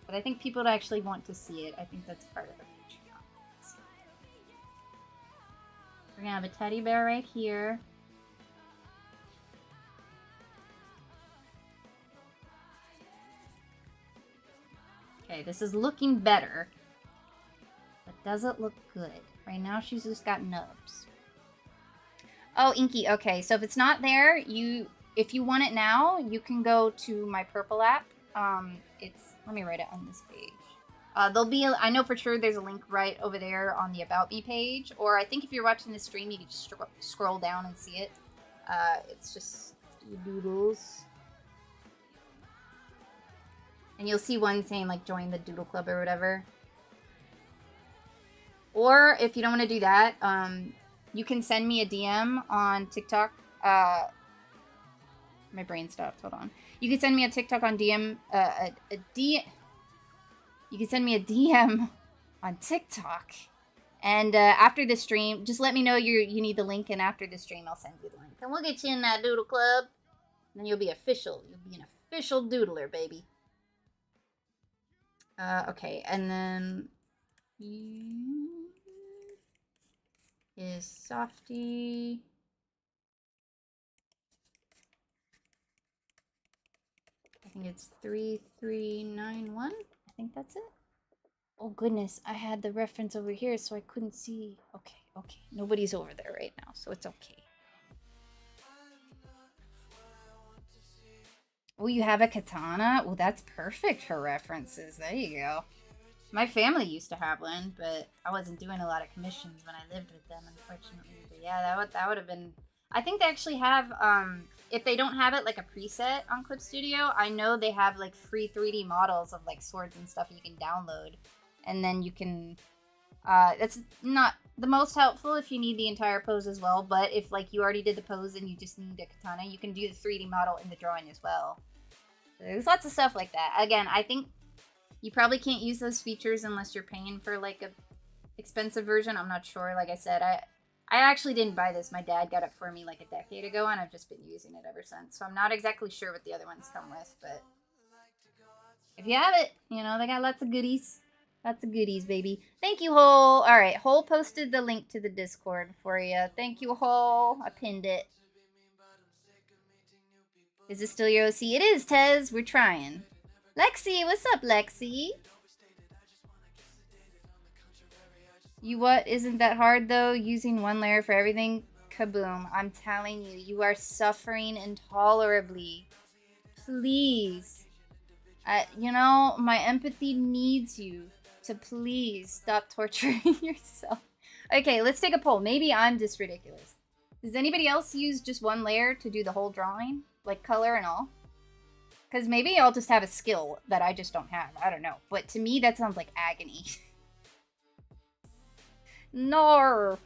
But I think people would actually want to see it. I think that's part of the Patreon. We're gonna have a teddy bear right here. Okay, this is looking better. But does it look good? Right now she's just got nubs. Oh, Inky, okay. So if it's not there, if you want it now, you can go to my purple app. Let me write it on this page. There'll be, I know for sure there's a link right over there on the About Me page, or I think if you're watching the stream, you can just scroll down and see it. It's just Doodles. And you'll see one saying, like, join the Doodle Club or whatever. Or if you don't want to do that, you can send me a DM on TikTok. My brain stopped. Hold on. You can send me a TikTok on DM. You can send me a DM on TikTok. And after the stream, just let me know you need the link. And after the stream, I'll send you the link. And we'll get you in that Doodle Club. And then you'll be official. You'll be an official doodler, baby. Okay, and then is Softy. I think it's 3391. I think that's it. Oh goodness, I had the reference over here so I couldn't see. Okay. Nobody's over there right now, so it's okay. Oh, you have a katana? Well, that's perfect for references. There you go. My family used to have one, but I wasn't doing a lot of commissions when I lived with them, unfortunately. But yeah, that would have been... I think they actually have, if they don't have it like a preset on Clip Studio, I know they have like free 3D models of like swords and stuff you can download. And then you can... that's not the most helpful if you need the entire pose as well, but if like you already did the pose and you just need a katana, you can do the 3D model in the drawing as well. There's lots of stuff like that. Again, I think you probably can't use those features unless you're paying for like a expensive version. I'm not sure. Like I said, I actually didn't buy this. My dad got it for me like a decade ago, and I've just been using it ever since. So I'm not exactly sure what the other ones come with, but if you have it, you know, they got lots of goodies. Lots of goodies, baby. Thank you, Hole. All right, Hole posted the link to the Discord for you. Thank you, Hole. I pinned it. Is it still your OC? It is, Tez. We're trying. Lexi, what's up, Lexi? You what? Isn't that hard, though? Using one layer for everything? Kaboom. I'm telling you, you are suffering intolerably. Please. You know, my empathy needs you to please stop torturing yourself. Okay, let's take a poll. Maybe I'm just ridiculous. Does anybody else use just one layer to do the whole drawing? Like color and all? Because maybe I'll just have a skill that I just don't have. I don't know. But to me, that sounds like agony. No.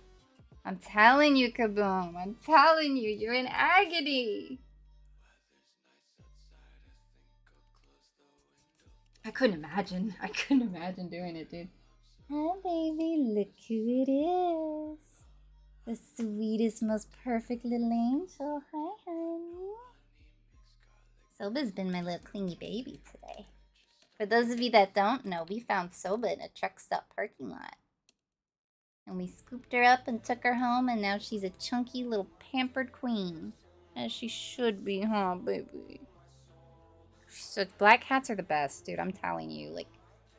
I'm telling you, Kaboom. I'm telling you, you're in agony. I couldn't imagine. I couldn't imagine doing it, dude. Hi, baby. Look who it is. The sweetest, most perfect little angel. Hi, honey. Soba's been my little clingy baby today. For those of you that don't know, we found Soba in a truck stop parking lot. And we scooped her up and took her home, and now she's a chunky little pampered queen. As she should be, huh, baby? So black cats are the best, dude. I'm telling you. Like,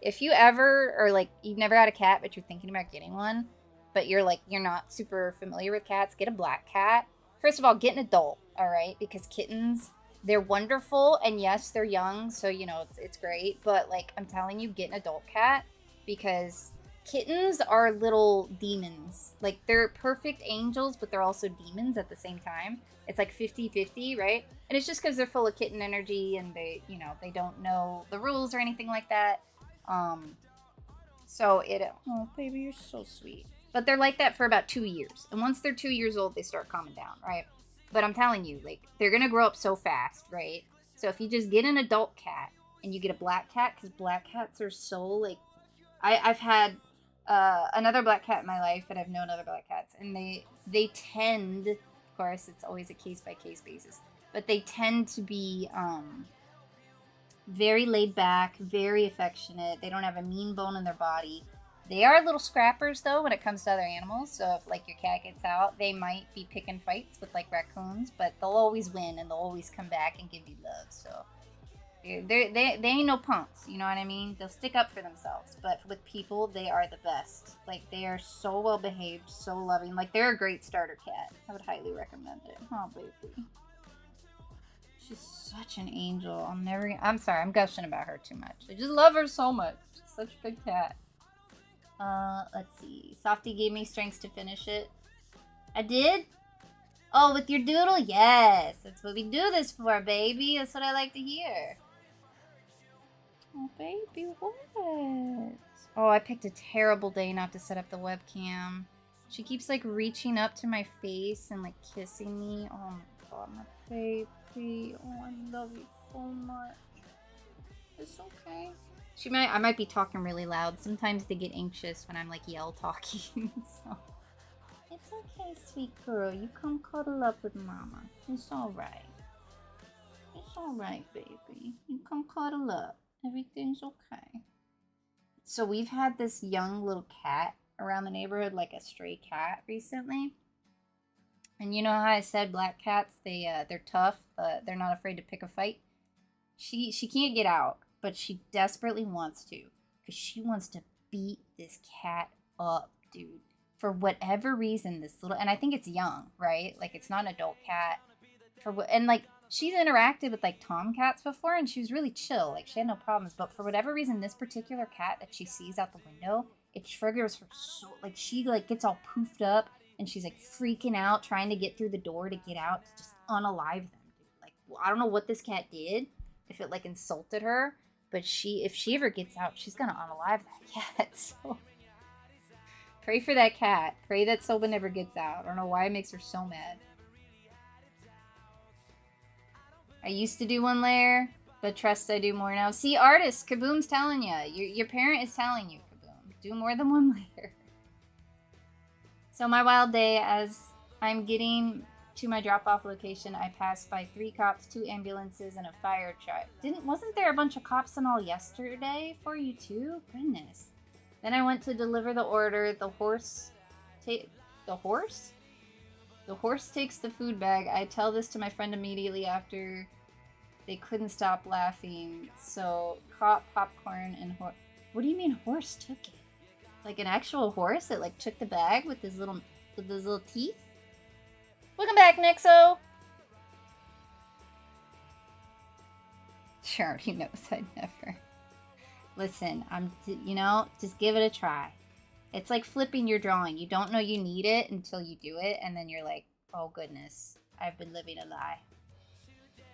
if you ever, or like, you've never had a cat, but you're thinking about getting one, but you're like, you're not super familiar with cats, get a black cat. First of all, get an adult, all right? Because kittens, they're wonderful, and yes, they're young, so, you know, it's great. But, like, I'm telling you, get an adult cat, because kittens are little demons. Like, they're perfect angels, but they're also demons at the same time. It's like 50-50, right? And it's just because they're full of kitten energy, and they, you know, they don't know the rules or anything like that. So oh, baby, you're so sweet. But they're like that for about 2 years. And once they're 2 years old, they start calming down, right? But I'm telling you, like, they're going to grow up so fast, right? So if you just get an adult cat and you get a black cat, because black cats are so, like... I've had another black cat in my life, and I've known other black cats. And they tend, of course, it's always a case-by-case basis, but they tend to be very laid back, very affectionate. They don't have a mean bone in their body. They are little scrappers, though, when it comes to other animals. So if, like, your cat gets out, they might be picking fights with, like, raccoons, but they'll always win, and they'll always come back and give you love. So they ain't no punks, you know what I mean? They'll stick up for themselves. But with people, they are the best. Like, they are so well behaved, so loving. Like, they're a great starter cat. I would highly recommend it. Oh, baby. She's such an angel. I'm sorry, I'm gushing about her too much. I just love her so much. She's such a good cat. Let's see. Softy gave me strengths to finish it. I did? Oh, with your doodle? Yes. That's what we do this for, baby. That's what I like to hear. Oh, baby, what? Oh, I picked a terrible day not to set up the webcam. She keeps, like, reaching up to my face and, like, kissing me. Oh, my God, my baby. Oh, I love you so much. It's okay. I might be talking really loud. Sometimes they get anxious when I'm, like, yell talking, so... It's okay, sweet girl. You come cuddle up with Mama. It's alright. It's alright, baby. You come cuddle up. Everything's okay. So we've had this young little cat around the neighborhood, like a stray cat, recently. And you know how I said black cats, they're tough. They're not afraid to pick a fight. She can't get out, but she desperately wants to. Because she wants to beat this cat up, dude. For whatever reason, this little, and I think it's young, right? Like, it's not an adult cat. And like, she's interacted with like tomcats before, and she was really chill. Like, she had no problems. But for whatever reason, this particular cat that she sees out the window, it triggers her so, like, she like gets all poofed up, and she's like freaking out, trying to get through the door to get out to just unalive them, dude. Like, well, I don't know what this cat did, if it like insulted her, but if she ever gets out, she's gonna unalive that cat. So. Pray for that cat. Pray that Soba never gets out. I don't know why it makes her so mad. I used to do one layer, but trust I do more now. See, artist, Kaboom's telling you. Your parent is telling you, Kaboom. Do more than one layer. So my wild day, as I'm getting to my drop-off location, I passed by 3 cops, 2 ambulances, and a fire truck. Wasn't there a bunch of cops and all yesterday for you too? Goodness. Then I went to deliver the order. The horse takes the food bag. I tell this to my friend immediately after. They couldn't stop laughing. So, cop, popcorn, and horse. What do you mean horse took it? Like an actual horse that like took the bag with his little teeth? Welcome back, Nixo. She already knows I'd never. Listen, just give it a try. It's like flipping your drawing. You don't know you need it until you do it, and then you're like, oh goodness, I've been living a lie.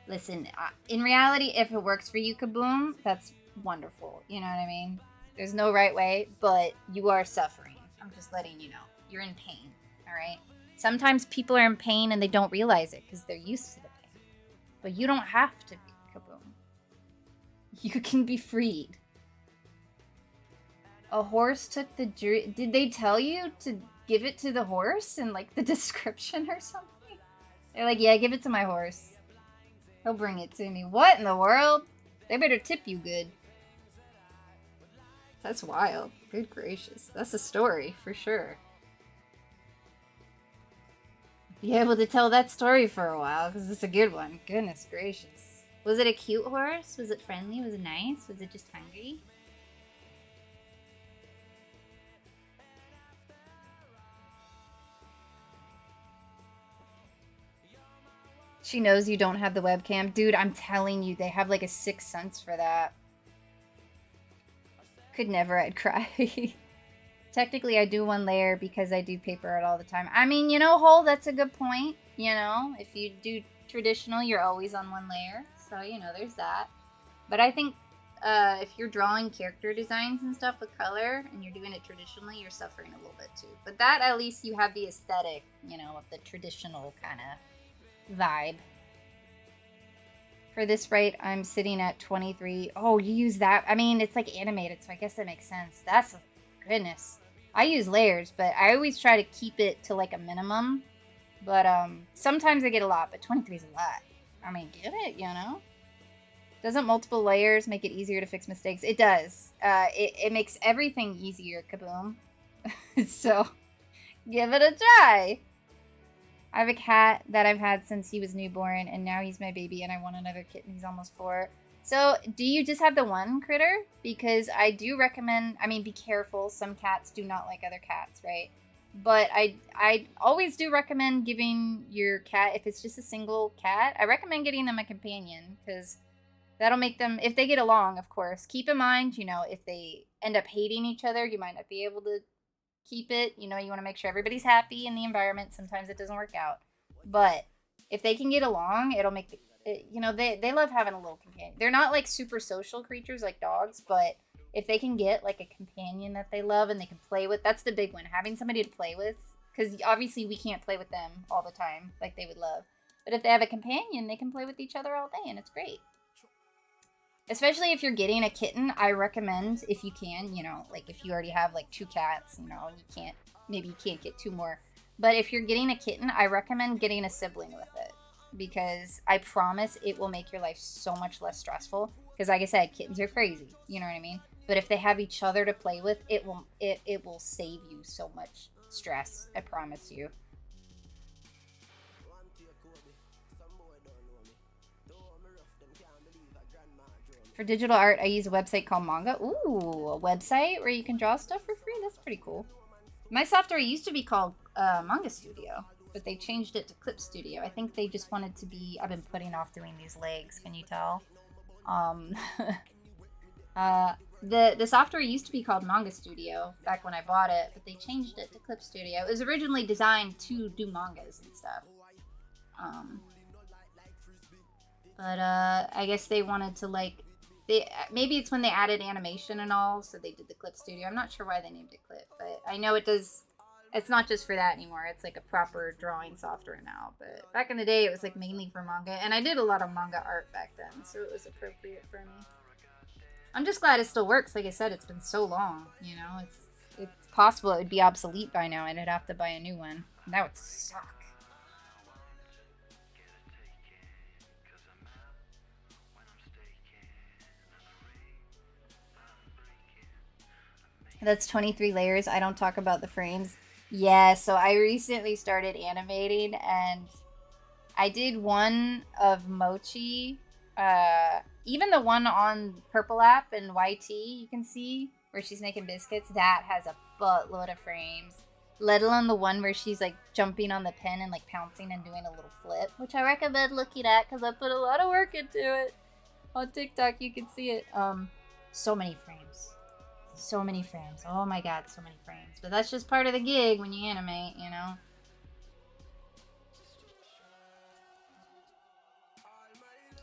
Listen, in reality, if it works for you, Kaboom, that's wonderful. You know what I mean? There's no right way, but you are suffering. I'm just letting you know. You're in pain, all right? Sometimes people are in pain and they don't realize it because they're used to the pain. But you don't have to be, Kaboom. You can be freed. A horse took the jury. Did they tell you to give it to the horse in like the description or something? They're like, yeah, give it to my horse. He'll bring it to me. What in the world? They better tip you good. That's wild. Good gracious. That's a story for sure. Be able to tell that story for a while because it's a good one. Goodness gracious. Was it a cute horse? Was it friendly? Was it nice? Was it just hungry? She knows you don't have the webcam. Dude, I'm telling you, they have like a 6th sense for that. Could never, I'd cry. Technically, I do one layer because I do paper art all the time. I mean, Hole, that's a good point. If you do traditional, you're always on one layer. So, there's that. But I think if you're drawing character designs and stuff with color and you're doing it traditionally, you're suffering a little bit too. But that, at least you have the aesthetic, of the traditional kind of vibe. For this right, I'm sitting at 23. Oh, you use that? I mean, it's like animated, so I guess that makes sense. That's, goodness. I use layers, but I always try to keep it to like a minimum. But sometimes I get a lot, but 23 is a lot. I mean, get it, Doesn't multiple layers make it easier to fix mistakes? It does. It makes everything easier, Kaboom. So, give it a try. I have a cat that I've had since he was newborn, and now he's my baby, and I want another kitten. He's almost 4. So, do you just have the one critter? Because I do recommend, be careful. Some cats do not like other cats, right? But I always do recommend giving your cat, if it's just a single cat, I recommend getting them a companion, because that'll make them, if they get along, of course. Keep in mind, you know, if they end up hating each other, you might not be able to keep it. You know, you want to make sure everybody's happy in the environment. Sometimes it doesn't work out. But if they can get along, it'll make you know, they love having a little companion. They're not like super social creatures like dogs, but if they can get like a companion that they love and they can play with, that's the big one. Having somebody to play with, because obviously we can't play with them all the time like they would love. But if they have a companion, they can play with each other all day, and it's great. Especially if you're getting a kitten, I recommend, if you can, you know, like if you already have like 2 cats, you know, you can't, maybe you can't get 2 more. But if you're getting a kitten, I recommend getting a sibling with it, because I promise it will make your life so much less stressful. Because like I said, kittens are crazy, you know what I mean? But if they have each other to play with, it will save you so much stress, I promise you. For digital art, I use a website called Manga. Ooh, a website where you can draw stuff for free? That's pretty cool. My software used to be called Manga Studio, but they changed it to Clip Studio. I think they just wanted to be... I've been putting off doing these legs, can you tell? The software used to be called Manga Studio back when I bought it, but they changed it to Clip Studio. It was originally designed to do mangas and stuff. But I guess they wanted to, like... maybe it's when they added animation and all, so they did the Clip Studio. I'm not sure why they named it Clip, but I know it does. It's not just for that anymore. It's like a proper drawing software now. But back in the day, it was like mainly for manga, and I did a lot of manga art back then, so it was appropriate for me. I'm just glad it still works. Like I said, it's been so long. You know, it's possible it would be obsolete by now, and I'd have to buy a new one. And that would suck. That's 23 layers. I don't talk about the frames. Yeah, so I recently started animating, and I did one of Mochi. Even the one on Purple App and YT, you can see, where she's making biscuits, that has a buttload of frames. Let alone the one where she's like jumping on the pen and like pouncing and doing a little flip, which I recommend looking at because I put a lot of work into it. On TikTok, you can see it. So many frames. So many frames. Oh my god, so many frames. But that's just part of the gig when you animate, you know?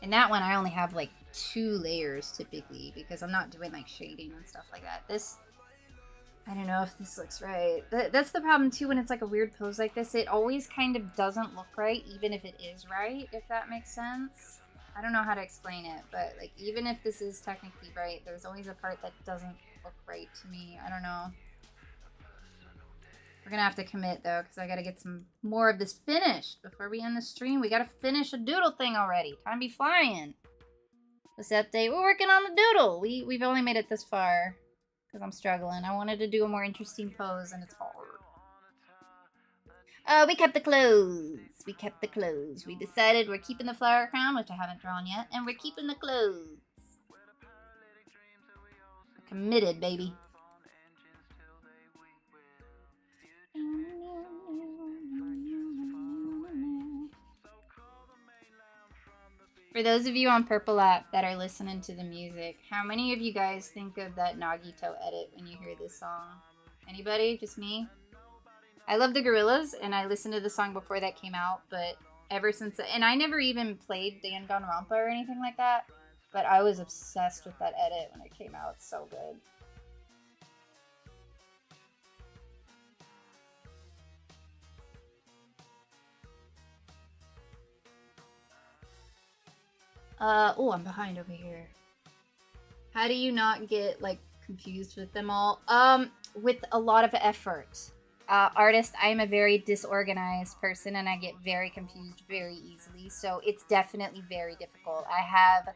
In that one, I only have like 2 layers typically because I'm not doing like shading and stuff like that. This, I don't know if this looks right. That's the problem too when it's like a weird pose like this. It always kind of doesn't look right, even if it is right, if that makes sense. I don't know how to explain it, but like even if this is technically right, there's always a part that doesn't look right to me. I don't know. We're gonna have to commit though, because I gotta get some more of this finished before we end the stream. We gotta finish a doodle thing already. Time to be flying. This update, we're working on the doodle. We've only made it this far because I'm struggling. I wanted to do a more interesting pose, and it's hard. We kept the clothes. We kept the clothes. We decided we're keeping the flower crown, which I haven't drawn yet, and we're keeping the clothes. We're committed, baby. For those of you on Purple App that are listening to the music, how many of you guys think of that Nagito edit when you hear this song? Anybody? Just me? I love the Gorillaz, and I listened to the song before that came out, but ever since... And I never even played Danganronpa or anything like that, but I was obsessed with that edit when it came out. It's so good. Oh, I'm behind over here. How do you not get, like, confused with them all? With a lot of effort. Artist, I am a very disorganized person, and I get very confused very easily, so it's definitely very difficult. I have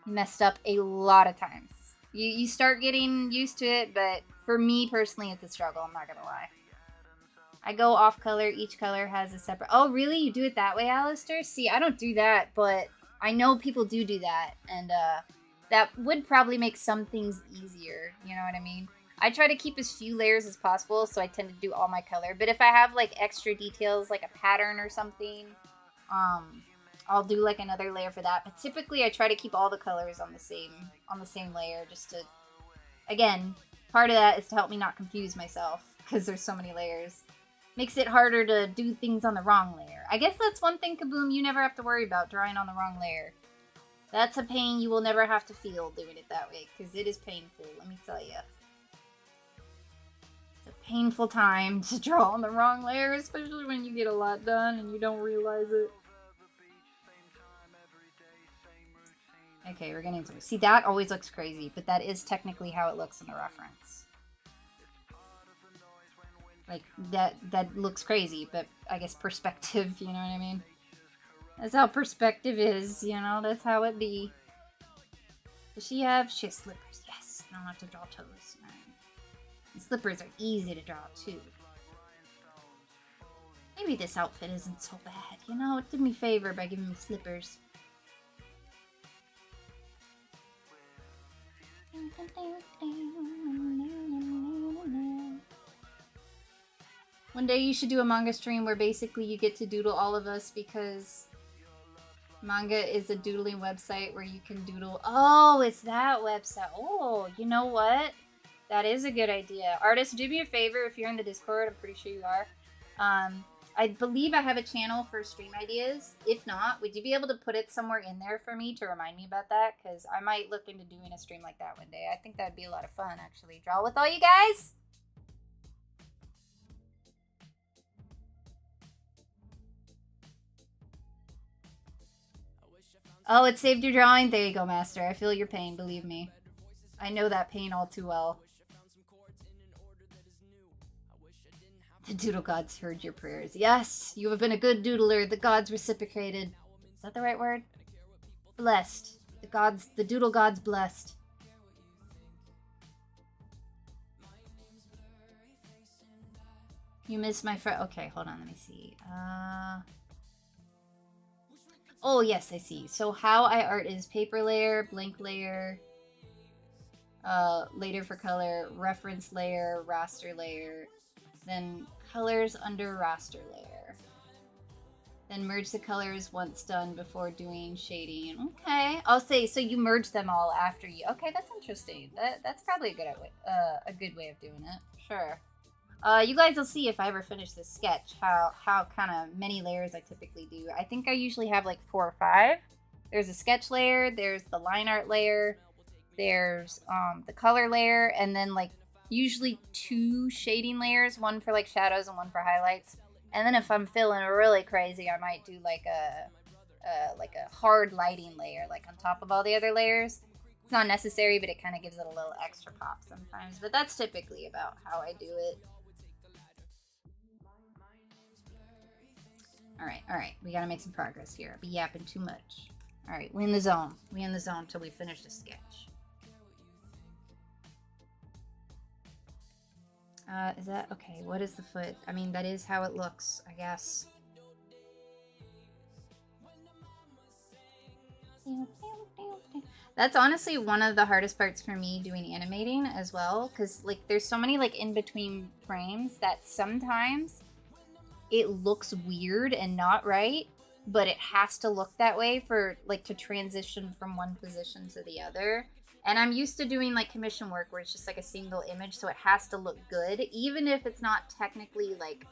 messed up a lot of times. You start getting used to it, but for me personally, it's a struggle, I'm not gonna lie. I go off color, each color has a separate... Oh, really? You do it that way, Alistair? See, I don't do that, but... I know people do that, and that would probably make some things easier, you know what I mean? I try to keep as few layers as possible, so I tend to do all my color. But if I have like extra details, like a pattern or something, I'll do like another layer for that. But typically I try to keep all the colors on the same layer, just to, again, part of that is to help me not confuse myself because there's so many layers. Makes it harder to do things on the wrong layer. I guess that's one thing, Kaboom, you never have to worry about drawing on the wrong layer. That's a pain you will never have to feel doing it that way, because it is painful, let me tell you. It's a painful time to draw on the wrong layer, especially when you get a lot done and you don't realize it. Okay, we're getting some. See, that always looks crazy, but that is technically how it looks in the reference. Like, that looks crazy, but I guess perspective, you know what I mean? That's how perspective is, you know? That's how it be. Does she have? She has slippers. Yes, I don't have to draw toes. Right. And slippers are easy to draw, too. Maybe this outfit isn't so bad, you know? It did me a favor by giving me slippers. One day you should do a manga stream where basically you get to doodle all of us, because manga is a doodling website where you can doodle. Oh, it's that website. Oh, you know what? That is a good idea. Artists, do me a favor if you're in the Discord. I'm pretty sure you are. I believe I have a channel for stream ideas. If not, would you be able to put it somewhere in there for me to remind me about that? Because I might look into doing a stream like that one day. I think that'd be a lot of fun, actually. Draw with all you guys? Oh, it saved your drawing? There you go, Master. I feel your pain, believe me. I know that pain all too well. The doodle gods heard your prayers. Yes, you have been a good doodler. The gods reciprocated. Is that the right word? Blessed. The doodle gods blessed. You miss my friend. Okay, hold on, let me see. Oh, yes, I see. So how I art is paper layer, blank layer, later for color, reference layer, raster layer, then colors under raster layer. Then merge the colors once done before doing shading. Okay, I'll say, so you merge them all after you. Okay, that's interesting. That's probably a good way of doing it. Sure. You guys will see if I ever finish this sketch how kind of many layers I typically do. I think I usually have like 4 or 5. There's a sketch layer, there's the line art layer, there's the color layer, and then like usually 2 shading layers, one for like shadows and one for highlights. And then if I'm feeling really crazy, I might do like a hard lighting layer like on top of all the other layers. It's not necessary, but it kind of gives it a little extra pop sometimes. But that's typically about how I do it. Alright, we gotta make some progress here. I'll be yapping too much. Alright, we in the zone. We in the zone till we finish the sketch. Is that, okay, what is the foot? I mean, that is how it looks, I guess. That's honestly one of the hardest parts for me doing animating as well, because like there's so many like in between frames that sometimes it looks weird and not right, but it has to look that way for like to transition from one position to the other. And I'm used to doing like commission work where it's just like a single image, so it has to look good, even if it's not technically like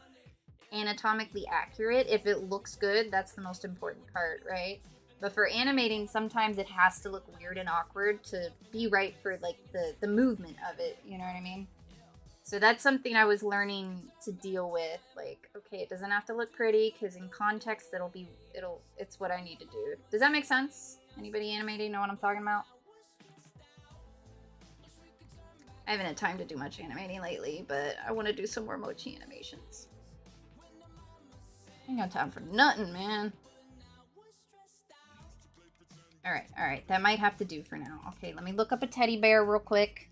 anatomically accurate. If it looks good, that's the most important part, right? But for animating, sometimes it has to look weird and awkward to be right for like the movement of it, you know what I mean? So that's something I was learning to deal with. Like, okay, it doesn't have to look pretty, because in context, it's what I need to do. Does that make sense? Anybody animating know what I'm talking about? I haven't had time to do much animating lately, but I want to do some more mochi animations. I ain't got time for nothing, man. Alright, that might have to do for now. Okay, let me look up a teddy bear real quick.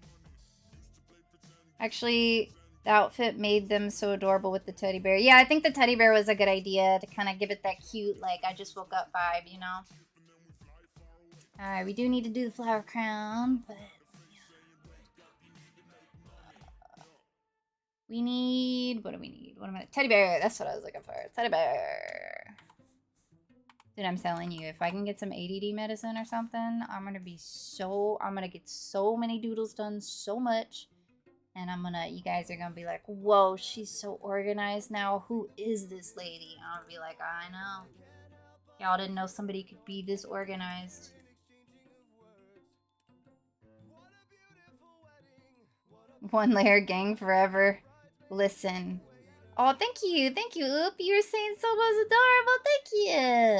Actually, the outfit made them so adorable with the teddy bear. Yeah, I think the teddy bear was a good idea to kind of give it that cute, like, I just woke up vibe, you know? Alright, we do need to do the flower crown, but... We need, what do we need? What am I, teddy bear, that's what I was looking for. Teddy bear. Dude, I'm telling you, if I can get some ADD medicine or something, I'm gonna get so many doodles done so much. And you guys are gonna be like, whoa, she's so organized now. Who is this lady? And I'll be like, I know. Y'all didn't know somebody could be this organized. One layer gang forever. Listen. Oh, thank you. Thank you, Oop. You were saying Sobo's adorable. Thank you.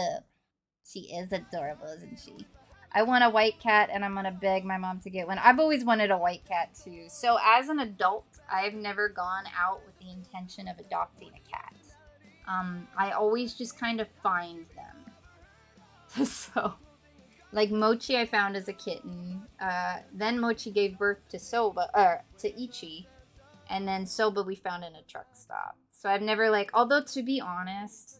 She is adorable, isn't she? I want a white cat, and I'm going to beg my mom to get one. I've always wanted a white cat, too. So as an adult, I've never gone out with the intention of adopting a cat. I always just kind of find them. So, like Mochi I found as a kitten. Then Mochi gave birth to to Ichi. And then Soba we found in a truck stop. So I've never although to be honest,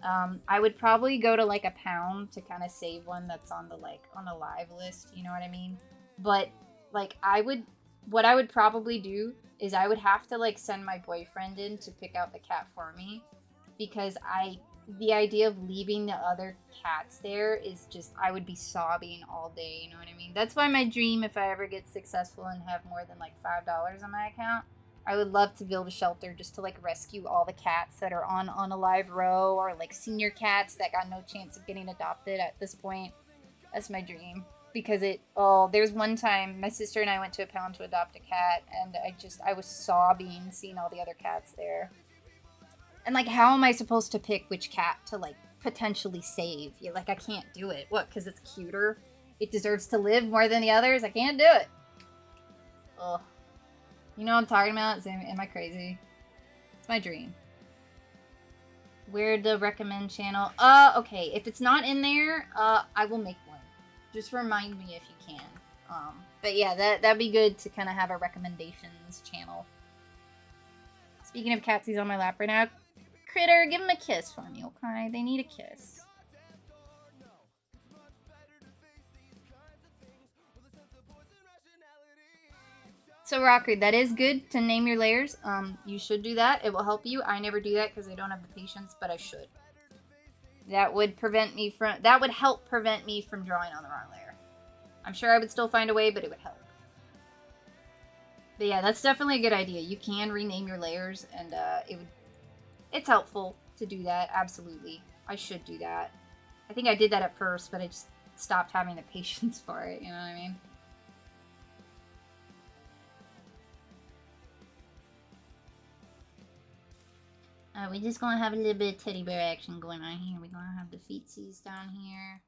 I would probably go to a pound to kind of save one that's on the live list, you know what I mean? But what I would probably do is I would have to send my boyfriend in to pick out the cat for me, because the idea of leaving the other cats there is just, I would be sobbing all day, you know what I mean? That's why my dream, if I ever get successful and have more than $5 on my account, I would love to build a shelter just to rescue all the cats that are on a live row, or senior cats that got no chance of getting adopted at this point. That's my dream. Because there's one time my sister and I went to a pound to adopt a cat, and I was sobbing seeing all the other cats there. And how am I supposed to pick which cat to potentially save? I can't do it. What? Because it's cuter? It deserves to live more than the others? I can't do it. Ugh. You know what I'm talking about? Am I crazy? It's my dream. Where to recommend channel? Okay. If it's not in there, I will make one. Just remind me if you can. But yeah, that'd be good to kind of have a recommendations channel. Speaking of cats, he's on my lap right now. Critter, give him a kiss for me, okay? They need a kiss. So, Rocker, that is good to name your layers. You should do that. It will help you. I never do that because I don't have the patience, but I should. That would help prevent me from drawing on the wrong layer. I'm sure I would still find a way, but it would help. But yeah, that's definitely a good idea. You can rename your layers, and it's helpful to do that, absolutely. I should do that. I think I did that at first, but I just stopped having the patience for it, you know what I mean? We're just gonna have a little bit of teddy bear action going on here. We're gonna have the feetsies down here.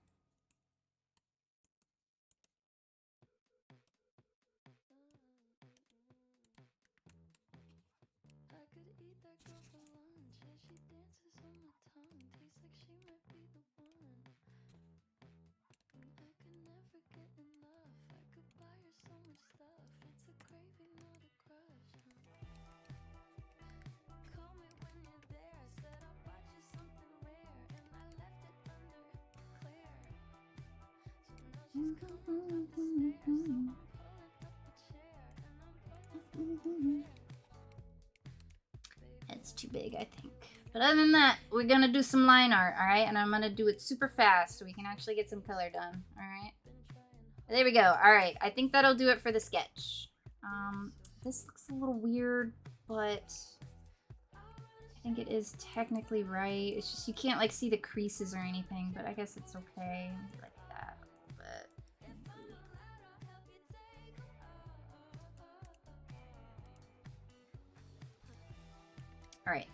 That's too big, I think. But other than that, we're gonna do some line art, alright? And I'm gonna do it super fast so we can actually get some color done, alright? There we go. Alright, I think that'll do it for the sketch. This looks a little weird, but I think it is technically right. It's just you can't see the creases or anything, but I guess it's okay. Like that a little bit. Alright.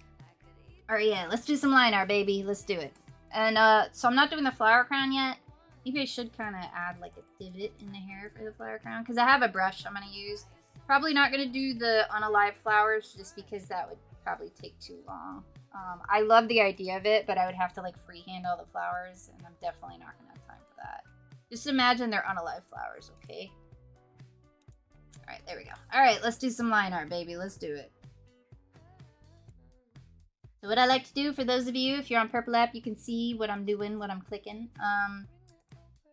Alright, yeah, let's do some line art, baby. Let's do it. And, so I'm not doing the flower crown yet. Maybe I should kind of add, a divot in the hair for the flower crown. Because I have a brush I'm going to use. Probably not going to do the unalive flowers, just because that would probably take too long. I love the idea of it, but I would have to, freehand all the flowers. And I'm definitely not going to have time for that. Just imagine they're unalive flowers, okay? Alright, there we go. Alright, let's do some line art, baby. Let's do it. So what I like to do, for those of you, if you're on Purple App, you can see what I'm doing, what I'm clicking.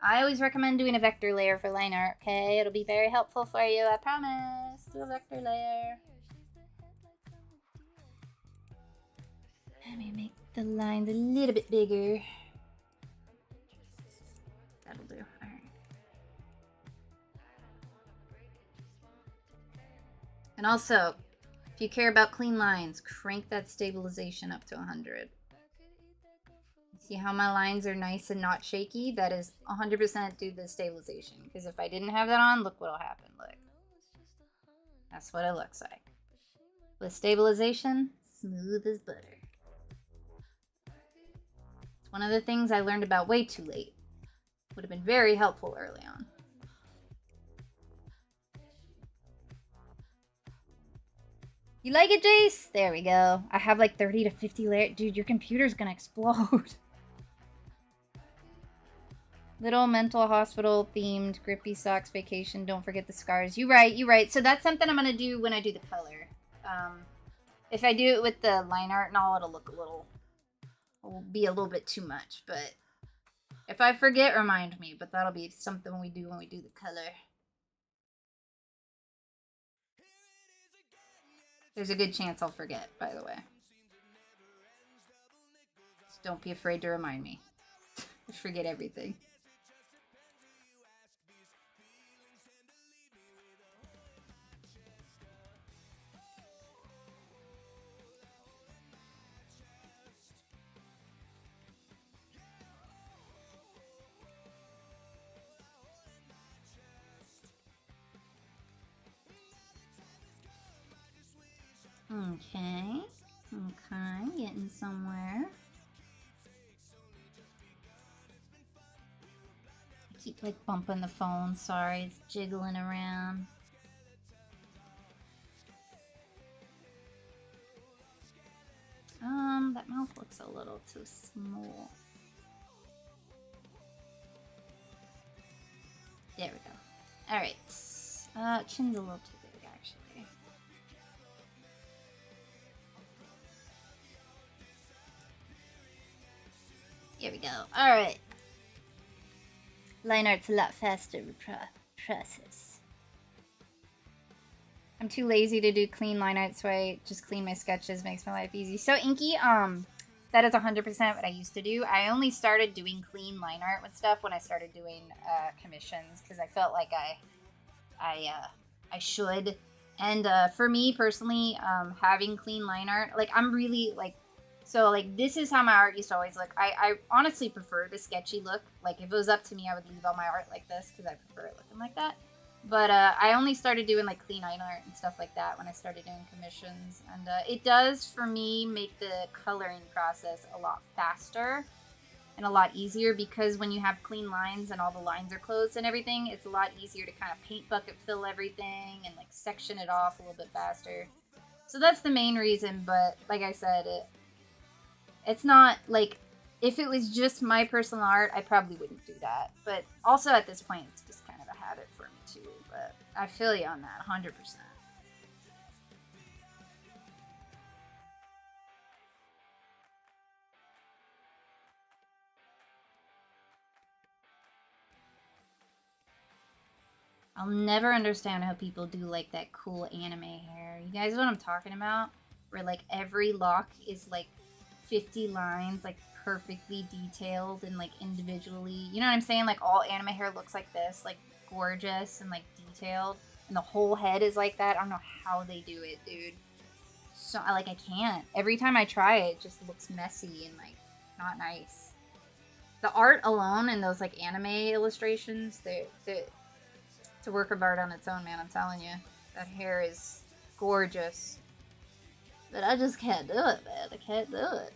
I always recommend doing a vector layer for line art, okay? It'll be very helpful for you, I promise. Do a vector layer. Let me make the lines a little bit bigger. That'll do. All right. And also, if you care about clean lines, crank that stabilization up to 100. See how my lines are nice and not shaky? That is 100% due to the stabilization. Because if I didn't have that on, look what'll happen. Look. That's what it looks like. With stabilization, smooth as butter. It's one of the things I learned about way too late. Would have been very helpful early on. You like it, Jace? There we go. I have like 30 to 50 layers. Dude, your computer's gonna explode. Little mental hospital themed grippy socks vacation. Don't forget the scars. You right, you right. So that's something I'm gonna do when I do the color. If I do it with the line art and all, it'll look a little, it'll be a little bit too much. But if I forget, remind me. But that'll be something we do when we do the color. There's a good chance I'll forget, by the way. So don't be afraid to remind me. I forget everything. Okay. Okay, getting somewhere. I keep like bumping the phone, sorry, it's jiggling around. That mouth looks a little too small. There we go. Alright. Chin's a little too big, actually. Here we go. Alright. Line art's a lot faster process. I'm too lazy to do clean line art, so I just clean my sketches. Makes my life easy. So Inky, that is 100% what I used to do. I only started doing clean line art with stuff when I started doing commissions, because I felt like I should. And for me personally, having clean line art, like I'm really like, so like this is how my art used to always look. I honestly prefer the sketchy look. Like if it was up to me, I would leave all my art like this because I prefer it looking like that. But I only started doing like clean line art and stuff like that when I started doing commissions. And it does, for me, make the coloring process a lot faster and a lot easier, because when you have clean lines and all the lines are closed and everything, it's a lot easier to kind of paint bucket fill everything and like section it off a little bit faster. So that's the main reason. But like I said, it's not like, if it was just my personal art, I probably wouldn't do that. But also at this point, it's just kind of a habit for me too. But I feel you on that 100%. I'll never understand how people do like that cool anime hair. You guys know what I'm talking about? Where like every lock is like 50 lines, like perfectly detailed and like individually. You know what I'm saying? Like all anime hair looks like this, like gorgeous and like detailed. And the whole head is like that. I don't know how they do it, dude. So I can't. Every time I try it, it just looks messy and like not nice. The art alone and those like anime illustrations, it's a work of art on its own, man. I'm telling you, that hair is gorgeous. But I just can't do it, man. I can't do it.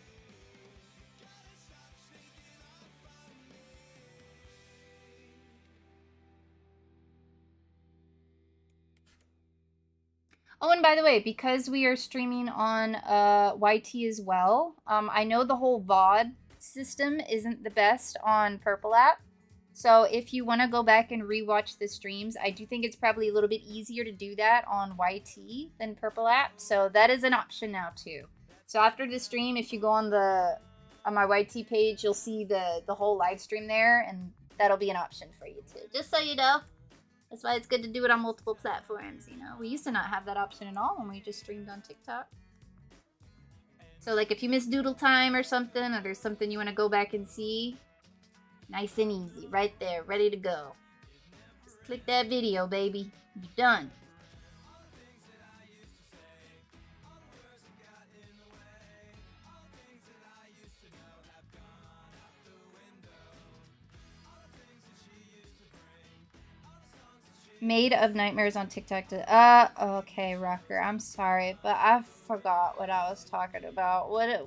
Oh, and by the way, because we are streaming on YT as well, I know the whole VOD system isn't the best on Purple app. So if you want to go back and rewatch the streams, I do think it's probably a little bit easier to do that on YT than Purple app. So that is an option now too. So after the stream, if you go on my YT page, you'll see the whole live stream there, and that'll be an option for you too. Just so you know. That's why it's good to do it on multiple platforms, you know? We used to not have that option at all when we just streamed on TikTok. So like if you miss doodle time or something, or there's something you want to go back and see, nice and easy, right there, ready to go. Just click that video, baby. You're done. Made of nightmares on TikTok. Okay, Rocker. I'm sorry, but I forgot what I was talking about. What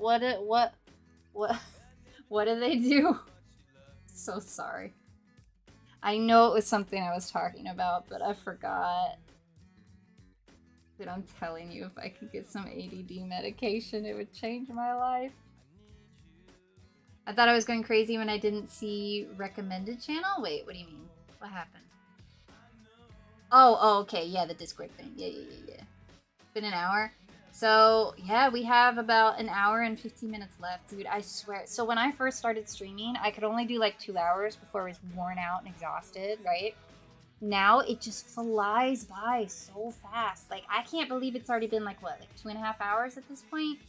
what did they do? So sorry. I know it was something I was talking about, but I forgot. But I'm telling you, if I could get some ADD medication, it would change my life. I thought I was going crazy when I didn't see recommended channel. Wait, what do you mean? What happened? Oh, okay. Yeah, the Discord thing. Yeah. Been an hour. So, yeah, we have about an hour and 15 minutes left, dude. I swear. So when I first started streaming, I could only do like 2 hours before I was worn out and exhausted, right? Now it just flies by so fast. Like, I can't believe it's already been like, what, like 2.5 hours at this point?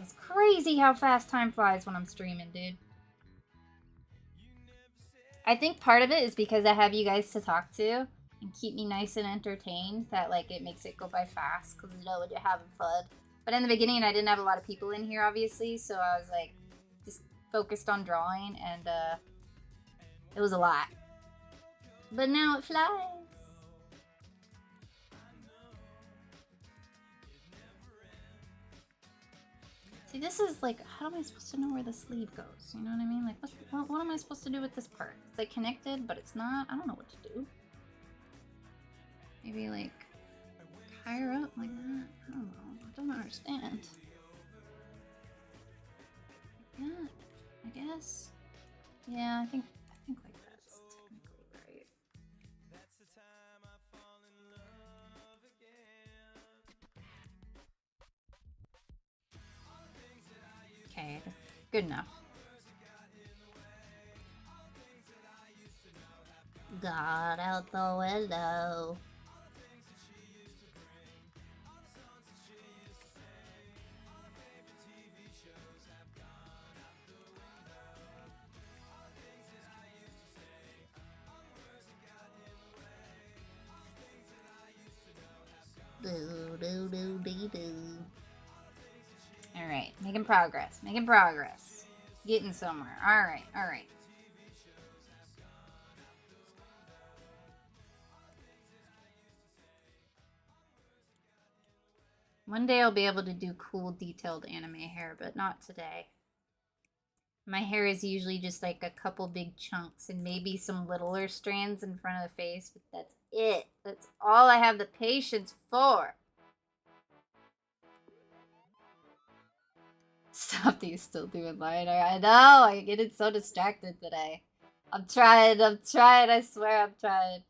It's crazy how fast time flies when I'm streaming, dude. I think part of it is because I have you guys to talk to and keep me nice and entertained, that like it makes it go by fast because you know when you're having fun. But in the beginning, I didn't have a lot of people in here, obviously, so I was like just focused on drawing, and it was a lot. But now it flies. See, this is like, how am I supposed to know where the sleeve goes? You know what I mean? Like, what am I supposed to do with this part? It's like connected, but it's not. I don't know what to do. Maybe like higher up like that. I don't know. I don't understand. Yeah, I guess. Yeah, I think like that's technically right. Okay, good enough. Got out the window. Alright, making progress. Making progress. Getting somewhere. Alright, alright. One day I'll be able to do cool, detailed anime hair, but not today. My hair is usually just like a couple big chunks and maybe some littler strands in front of the face, but that's it. That's all I have the patience for. Softy is still doing liner. I know, I get so distracted today. I'm trying, I swear I'm trying.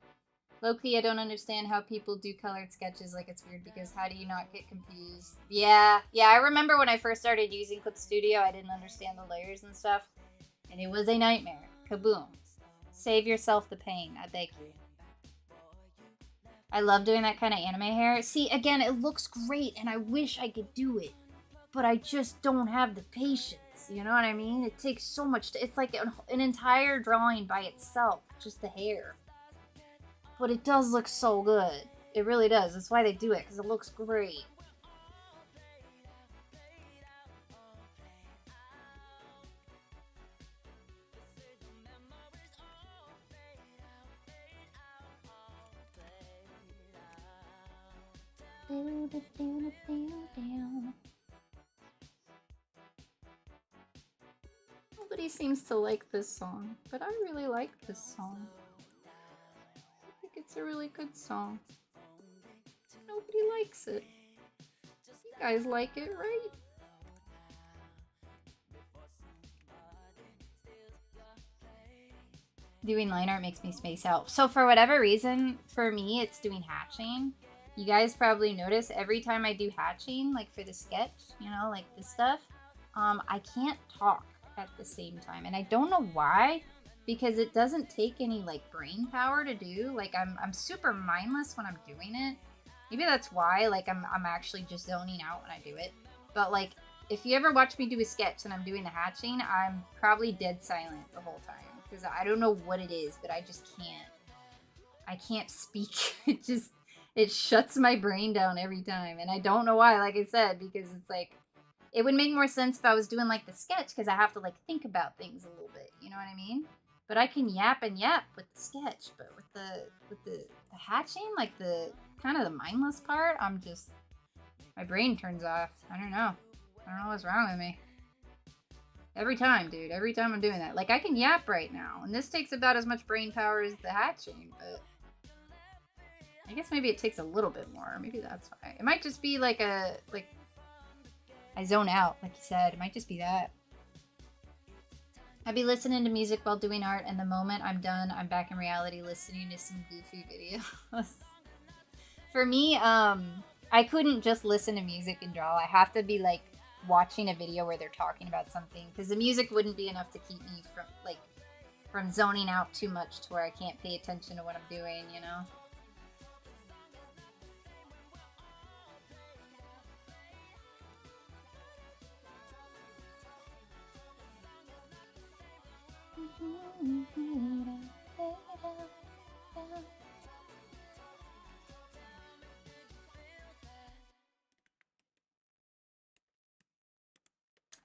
Low-key, I don't understand how people do colored sketches. Like, it's weird because how do you not get confused? Yeah, I remember when I first started using Clip Studio, I didn't understand the layers and stuff. And it was a nightmare. Kaboom. Save yourself the pain, I beg you. I love doing that kind of anime hair. See, again, it looks great and I wish I could do it. But I just don't have the patience. You know what I mean? It takes so much. It's like an entire drawing by itself. Just the hair. But it does look so good. It really does. That's why they do it, because it looks great. Nobody seems to like this song, but I really like this song. I think it's a really good song. Nobody likes it. You guys like it, right? Doing line art makes me space out. So for whatever reason, for me, it's doing hatching. You guys probably notice every time I do hatching, like for the sketch, you know, like this stuff, I can't talk at the same time. And I don't know why, because it doesn't take any like brain power to do. Like I'm super mindless when I'm doing it. Maybe that's why, like I'm actually just zoning out when I do it. But like, if you ever watch me do a sketch and I'm doing the hatching, I'm probably dead silent the whole time. Because I don't know what it is, but I just can't. I can't speak. It shuts my brain down every time. And I don't know why, like I said, because it's like, it would make more sense if I was doing like the sketch, because I have to like think about things a little bit. You know what I mean? But I can yap and yap with the sketch, but with the hatching, like the kind of the mindless part, my brain turns off. I don't know what's wrong with me. Every time, dude. Every time I'm doing that. Like, I can yap right now, and this takes about as much brain power as the hatching, but I guess maybe it takes a little bit more. Maybe that's why. It might just be like I zone out, like you said. It might just be that. I'd be listening to music while doing art, and the moment I'm done, I'm back in reality listening to some goofy videos. For me, I couldn't just listen to music and draw. I have to be like watching a video where they're talking about something, because the music wouldn't be enough to keep me from zoning out too much to where I can't pay attention to what I'm doing, you know?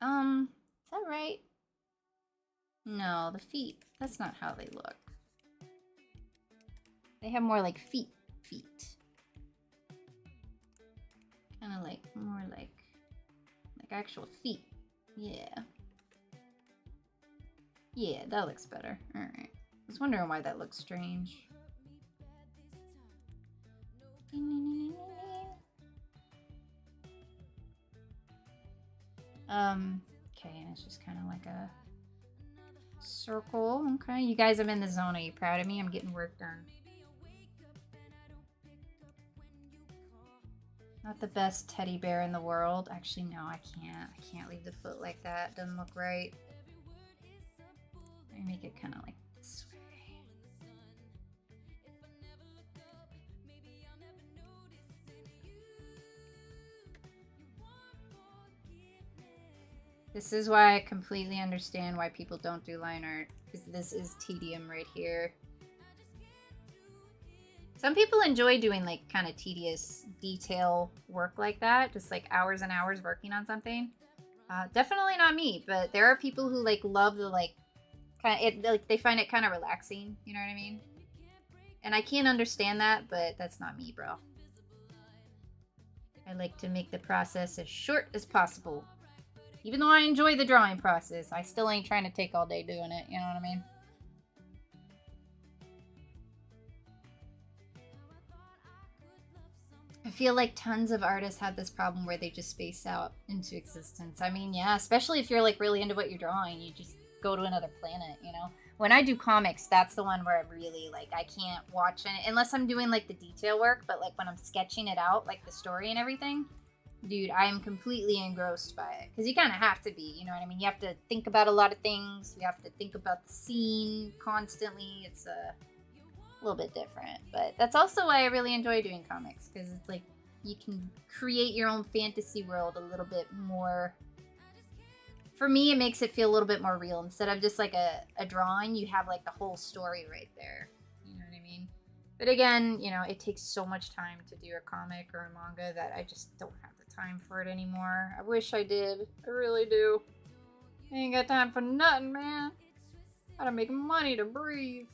Is that right? No, the feet. That's not how they look. They have more like feet. Kind of like, more like actual feet. Yeah. Yeah, that looks better. Alright. I was wondering why that looks strange. Okay, and it's just kind of like a circle. Okay, you guys, I'm in the zone. Are you proud of me? I'm getting work done. Not the best teddy bear in the world. Actually, no, I can't leave the foot like that. Doesn't look right. Let me make it kind of like this way. This is why I completely understand why people don't do line art, because this is tedium right here. Some people enjoy doing like kind of tedious detail work like that, just like hours and hours working on something. Definitely not me, but there are people who like love the like kind of like they find it kind of relaxing. You know what I mean? And I can't understand that, but that's not me, bro. I like to make the process as short as possible. Even though I enjoy the drawing process, I still ain't trying to take all day doing it. You know what I mean? I feel like tons of artists have this problem where they just space out into existence. I mean, yeah, especially if you're like really into what you're drawing, you just go to another planet, you know? When I do comics, that's the one where I really like, I can't watch it unless I'm doing like the detail work, but like when I'm sketching it out, like the story and everything, dude, I am completely engrossed by it. Because you kind of have to be, you know what I mean? You have to think about a lot of things. You have to think about the scene constantly. It's a little bit different, but that's also why I really enjoy doing comics, because it's like you can create your own fantasy world a little bit more. For me, it makes it feel a little bit more real. Instead of just like a drawing, you have like the whole story right there. You know what I mean? But again, you know, it takes so much time to do a comic or a manga that I just don't have the time for it anymore. I wish I did. I really do. I ain't got time for nothing, man. Gotta make money to breathe.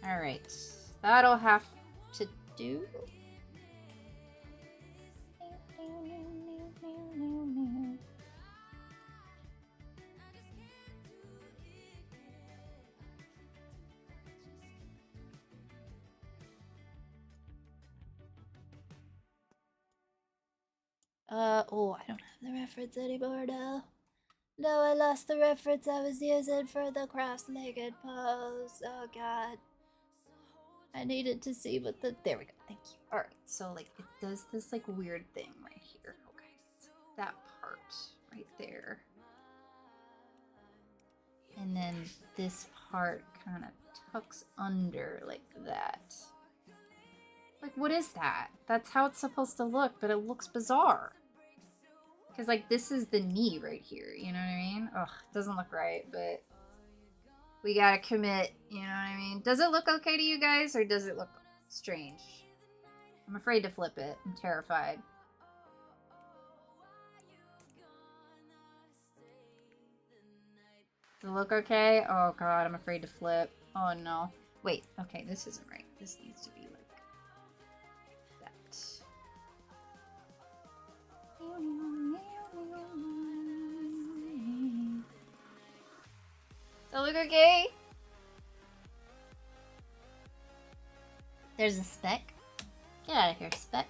All right, that'll have to do. Oh, I don't have the reference anymore now. No, I lost the reference I was using for the cross-legged pose. Oh god. I needed to see what the... There we go. Thank you. Alright, so like it does this like weird thing right here. Okay. So that part right there. And then this part kind of tucks under like that. Like, what is that? That's how it's supposed to look, but it looks bizarre. Because, like, this is the knee right here, you know what I mean? Ugh, it doesn't look right, but we gotta commit, you know what I mean? Does it look okay to you guys, or does it look strange? I'm afraid to flip it. I'm terrified. Does it look okay? Oh, God, I'm afraid to flip. Oh, no. Wait, okay, this isn't right. This needs to be like that. Does it look okay? There's a speck. Get out of here, speck.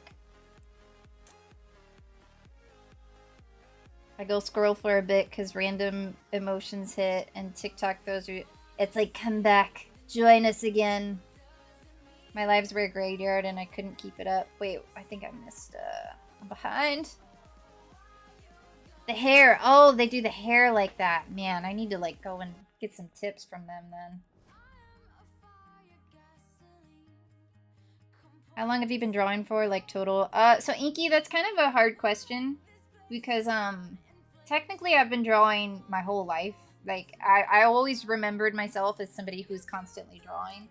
I go scroll for a bit because random emotions hit and TikTok throws you. It's like, come back. Join us again. My lives were a graveyard and I couldn't keep it up. Wait, I think I missed, I'm behind. The hair. Oh, they do the hair like that. Man, I need to like go and get some tips from them then. How long have you been drawing for, like, total? So Inky, that's kind of a hard question because, technically I've been drawing my whole life. Like, I always remembered myself as somebody who's constantly drawing.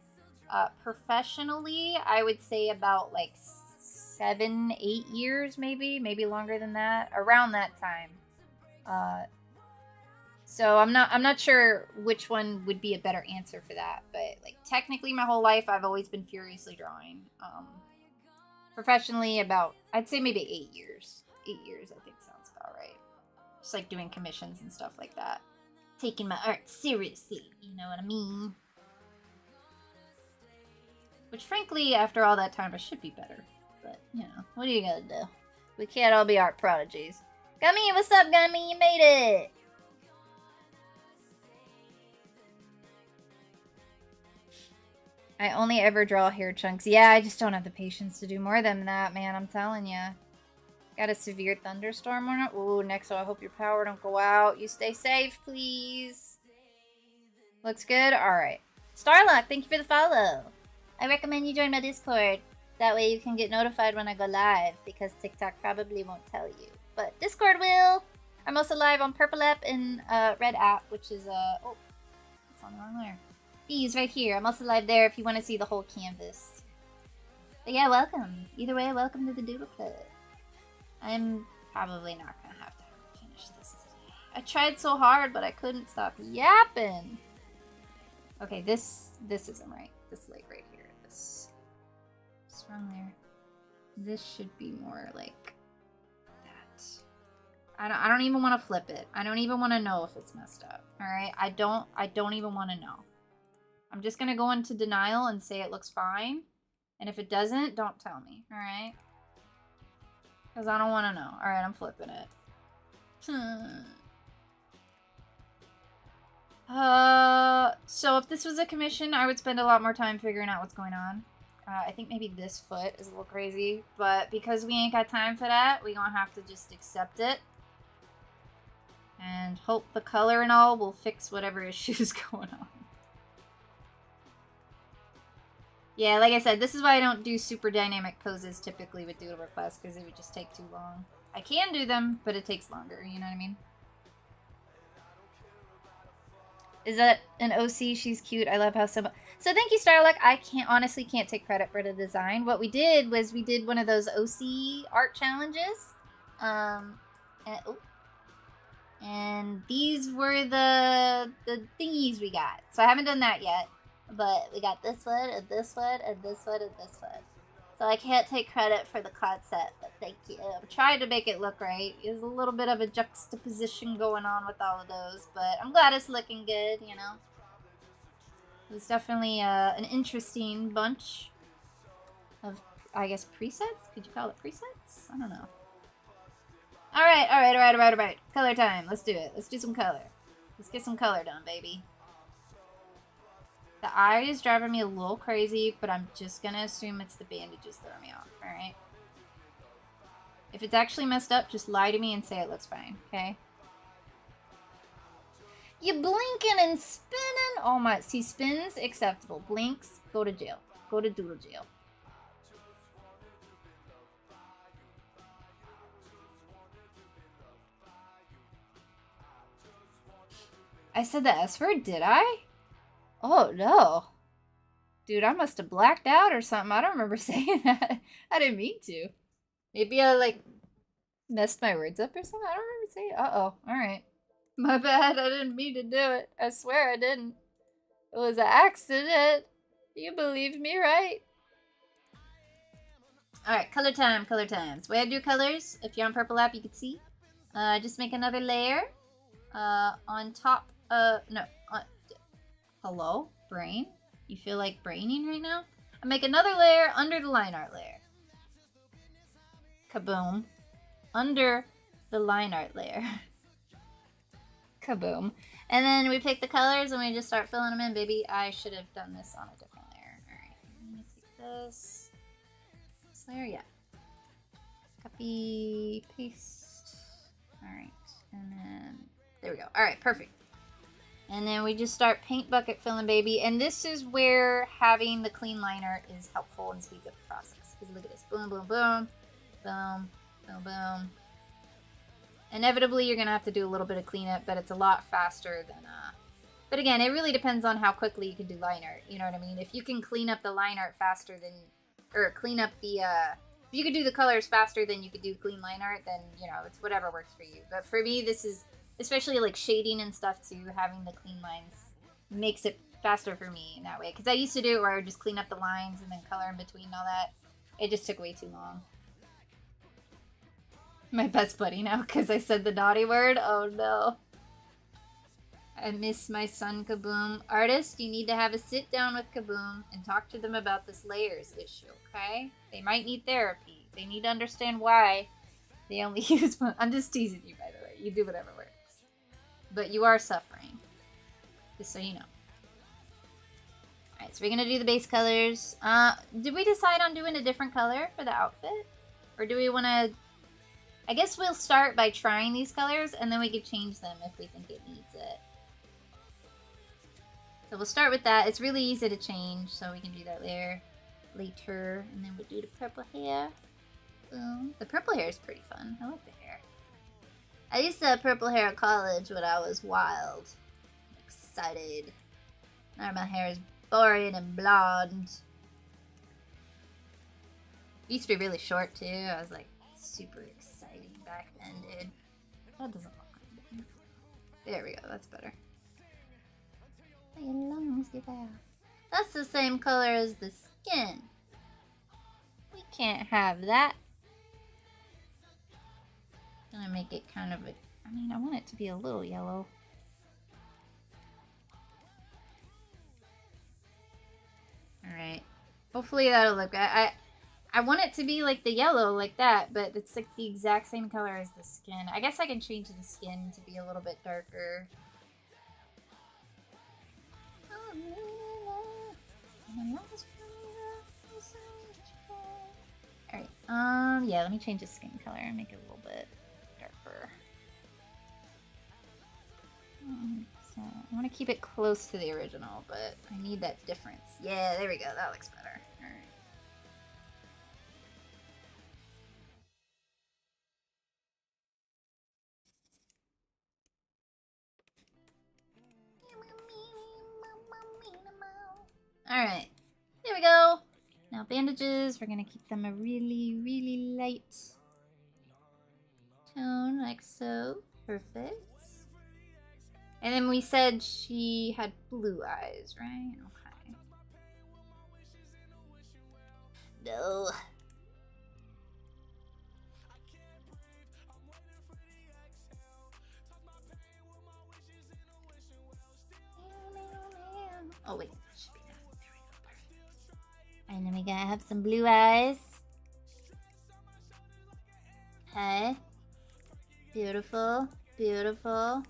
Professionally, I would say about, like, 7, 8 years, maybe longer than that, around that time. So I'm not sure which one would be a better answer for that, but like technically my whole life I've always been furiously drawing. Professionally about, I'd say maybe 8 years. 8 years I think sounds about right. Just like doing commissions and stuff like that. Taking my art seriously, you know what I mean? Which frankly, after all that time I should be better. But, you know, what are you gonna do? We can't all be art prodigies. Gummy, what's up, Gummy? You made it! I only ever draw hair chunks. Yeah, I just don't have the patience to do more than that, man. I'm telling ya. Got a severe thunderstorm or not? Ooh, Nexo, I hope your power don't go out. You stay safe, please. Looks good? Alright. Starlock, thank you for the follow. I recommend you join my Discord. That way you can get notified when I go live, because TikTok probably won't tell you. But Discord will! I'm also live on Purple App and Red App, which is, oh, it's on the wrong layer. These right here. I'm also live there if you want to see the whole canvas. But yeah, welcome. Either way, welcome to the Doodle Club. I'm probably not going to have to finish this today. I tried so hard, but I couldn't stop yapping. Okay, this isn't right. This leg right here. This is wrong there. This should be more like that. I don't even want to flip it. I don't even want to know if it's messed up. All right? I don't even want to know. I'm just going to go into denial and say it looks fine. And if it doesn't, don't tell me, alright? Because I don't want to know. Alright, I'm flipping it. So if this was a commission, I would spend a lot more time figuring out what's going on. I think maybe this foot is a little crazy. But because we ain't got time for that, we gonna have to just accept it. And hope the color and all will fix whatever issues going on. Yeah, like I said, this is why I don't do super dynamic poses typically with Doodle requests, because it would just take too long. I can do them, but it takes longer, you know what I mean? Is that an OC? She's cute. I love how so thank you, Starluck. I honestly can't take credit for the design. What we did was we did one of those OC art challenges. And these were the thingies we got. So I haven't done that yet. But we got this one, and this one, and this one, and this one. So I can't take credit for the concept, but thank you. I'm trying to make it look right. There's a little bit of a juxtaposition going on with all of those, but I'm glad it's looking good, you know. It was definitely an interesting bunch of, I guess, presets? Could you call it presets? I don't know. Alright, alright, alright, alright, alright. Color time. Let's do it. Let's do some color. Let's get some color done, baby. The eye is driving me a little crazy, but I'm just gonna assume it's the bandages throwing me off, alright? If it's actually messed up, just lie to me and say it looks fine, okay? You blinking and spinning. Oh my, see, spins, acceptable. Blinks, go to jail. Go to Doodle jail. I said the S word, did I? Oh, no. Dude, I must have blacked out or something. I don't remember saying that. I didn't mean to. Maybe I, like, messed my words up or something. I don't remember saying it. Uh-oh. Alright. My bad. I didn't mean to do it. I swear I didn't. It was an accident. You believe me, right? Alright, color time, color times. The way I do colors, if you're on Purple app, you can see. Just make another layer. On top, hello? Brain? You feel like braining right now? I make another layer under the line art layer. Kaboom. Under the line art layer. Kaboom. And then we pick the colors and we just start filling them in, baby. I should have done this on a different layer. Alright, I'm gonna take this. This layer, yeah. Copy, paste. Alright, and then there we go. Alright, perfect. And then we just start paint bucket filling, baby. And this is where having the clean line art is helpful and speeds up the process. Because look at this. Boom, boom, boom. Boom, boom, boom. Inevitably, you're going to have to do a little bit of cleanup, but it's a lot faster than... But again, it really depends on how quickly you can do line art. You know what I mean? If you can clean up the line art faster than... Or clean up the... If you could do the colors faster than you could do clean line art, then, you know, it's whatever works for you. But for me, this is... Especially like shading and stuff too, having the clean lines makes it faster for me in that way. Because I used to do it where I would just clean up the lines and then color in between and all that. It just took way too long. My best buddy now because I said the naughty word. Oh no. I miss my son, Kaboom. Artist, you need to have a sit down with Kaboom and talk to them about this layers issue, okay? They might need therapy. They need to understand why they only use one. I'm just teasing you, by the way. You do whatever works. But you are suffering. Just so you know. Alright, so we're gonna do the base colors. Did we decide on doing a different color for the outfit? Or do we wanna... I guess we'll start by trying these colors, and then we can change them if we think it needs it. So we'll start with that. It's really easy to change, so we can do that later. And then we'll do the purple hair. Boom. The purple hair is pretty fun. I like the hair. I used to have purple hair at college when I was wild. Excited. Now my hair is boring and blonde. It used to be really short too. I was like super exciting back then, dude. That doesn't look good. There we go, that's better. Your lungs get out. That's the same color as the skin. We can't have that. Gonna make it kind of a... I mean, I want it to be a little yellow. Alright. Hopefully that'll look good. I want it to be like the yellow, like that, but it's like the exact same color as the skin. I guess I can change the skin to be a little bit darker. Alright, yeah, let me change the skin color and make it a little bit darker. So I want to keep it close to the original, but I need that difference. Yeah, there we go. That looks better. All right. All right. There we go. Now bandages, we're going to keep them a really, really light tone, like so. Perfect. And then we said she had blue eyes, right? Okay. No. Oh, wait. Should be that. There we go. Perfect. And then we gotta have some blue eyes. Okay. Beautiful. Beautiful.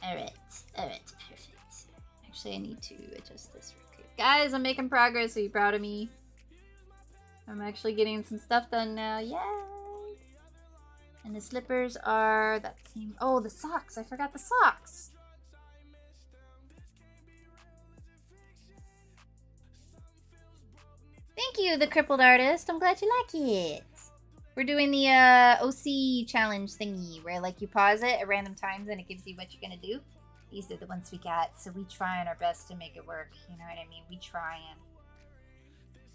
Alright. Alright. Perfect. Actually, I need to adjust this real quick. Guys, I'm making progress. Are you proud of me? I'm actually getting some stuff done now. Yay! And the slippers are that same. Oh, the socks. I forgot the socks. Thank you, the crippled artist. I'm glad you like it. We're doing the OC challenge thingy where like you pause it at random times and it gives you what you're gonna do. These are the ones we got, so we trying our best to make it work. You know what I mean? We trying.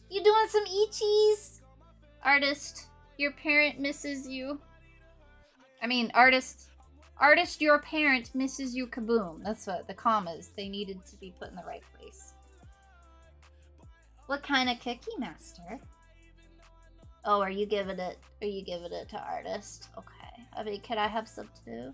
You doing some Ichis? Artist, your parent misses you. I mean, artist, your parent misses you, kaboom. That's what the commas, they needed to be put in the right place. What kind of cookie, master? Oh, are you giving it to artist? Okay. I mean, can I have some too?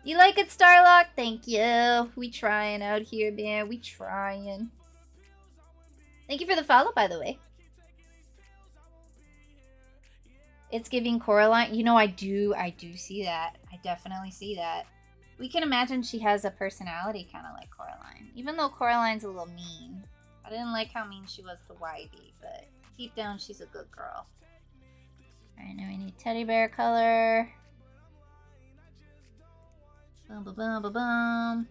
You like it, Starlock? Thank you. We trying out here, man. We trying. Thank you for the follow, by the way. It's giving Coraline. You know, I do see that. I definitely see that. We can imagine she has a personality kind of like Coraline. Even though Coraline's a little mean. I didn't like how mean she was to Whitey, but deep down, she's a good girl. Alright, now we need teddy bear color. Boom, boom, boom, boom, boom.